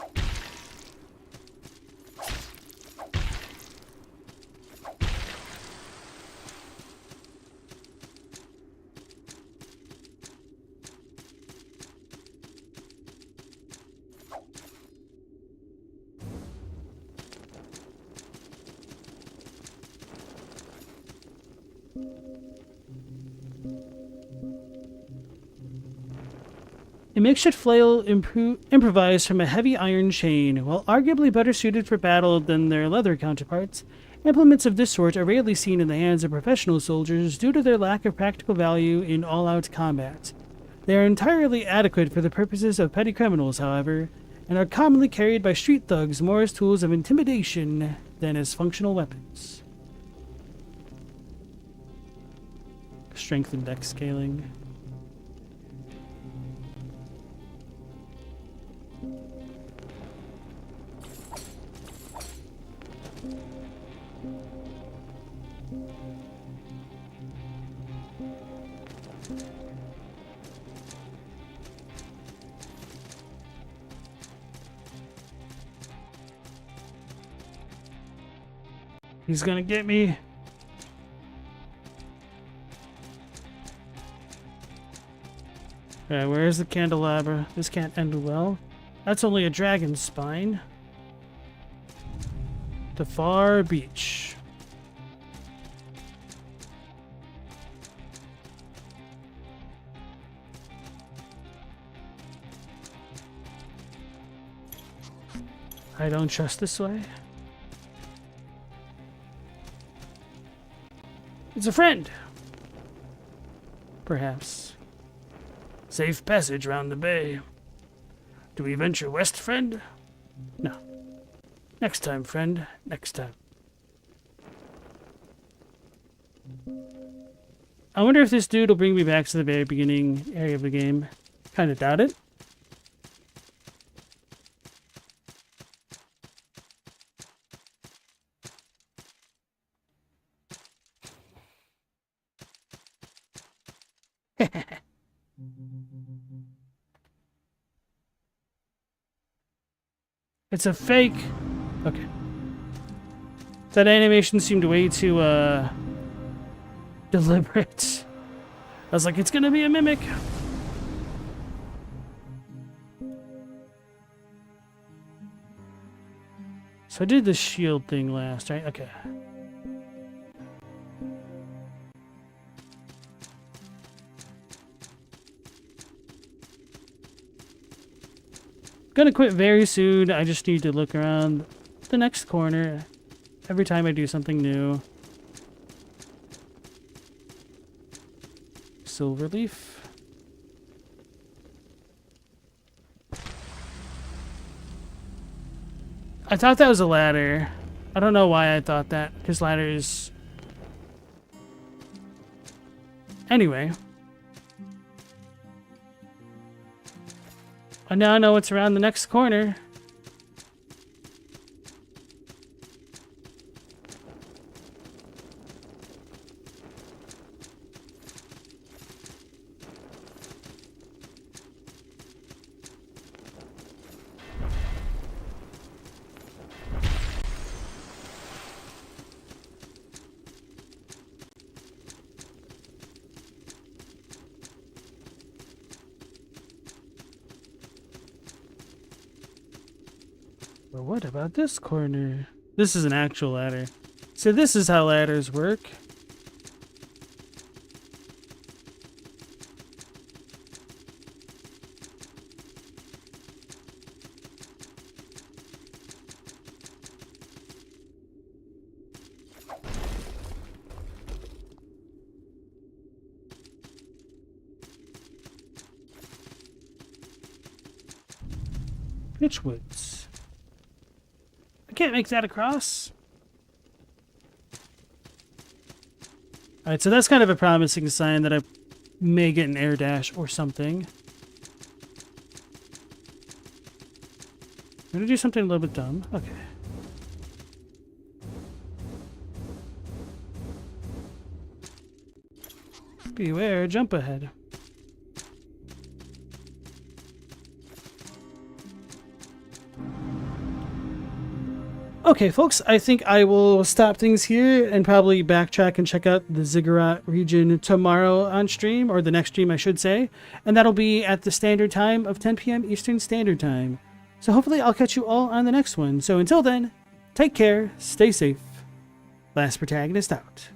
A makeshift flail improvised from a heavy iron chain. While arguably better suited for battle than their leather counterparts, implements of this sort are rarely seen in the hands of professional soldiers due to their lack of practical value in all-out combat. They are entirely adequate for the purposes of petty criminals, however, and are commonly carried by street thugs more as tools of intimidation than as functional weapons. Strength and dex scaling. He's gonna get me. Alright, where's the candelabra? This can't end well. That's only a dragon's spine. The far beach. I don't trust this way. It's a friend. Perhaps. Safe passage round the bay. Do we venture west, friend? No. Next time, friend. Next time. I wonder if this dude will bring me back to the very beginning area of the game. Kind of doubt it. It's a fake. Okay. That animation seemed way too deliberate. I was like, it's gonna be a mimic. So I did the shield thing last, right? Okay. Gonna quit very soon. I just need to look around the next corner every time I do something new. Silver leaf. I thought that was a ladder. I don't know why I thought that, because ladders... Anyway. I now know what's around the next corner. But what about this corner? This is an actual ladder. So this is how ladders work. Pitchwoods. I can't make that across. Alright, so that's kind of a promising sign that I may get an air dash or something. I'm gonna do something a little bit dumb. Okay. Beware, jump ahead. Okay, folks, I think I will stop things here and probably backtrack and check out the Ziggurat region tomorrow on stream, or the next stream, I should say. And that'll be at the standard time of 10 p.m. Eastern Standard Time. So hopefully I'll catch you all on the next one. So until then, take care, stay safe. Last Protagonist out.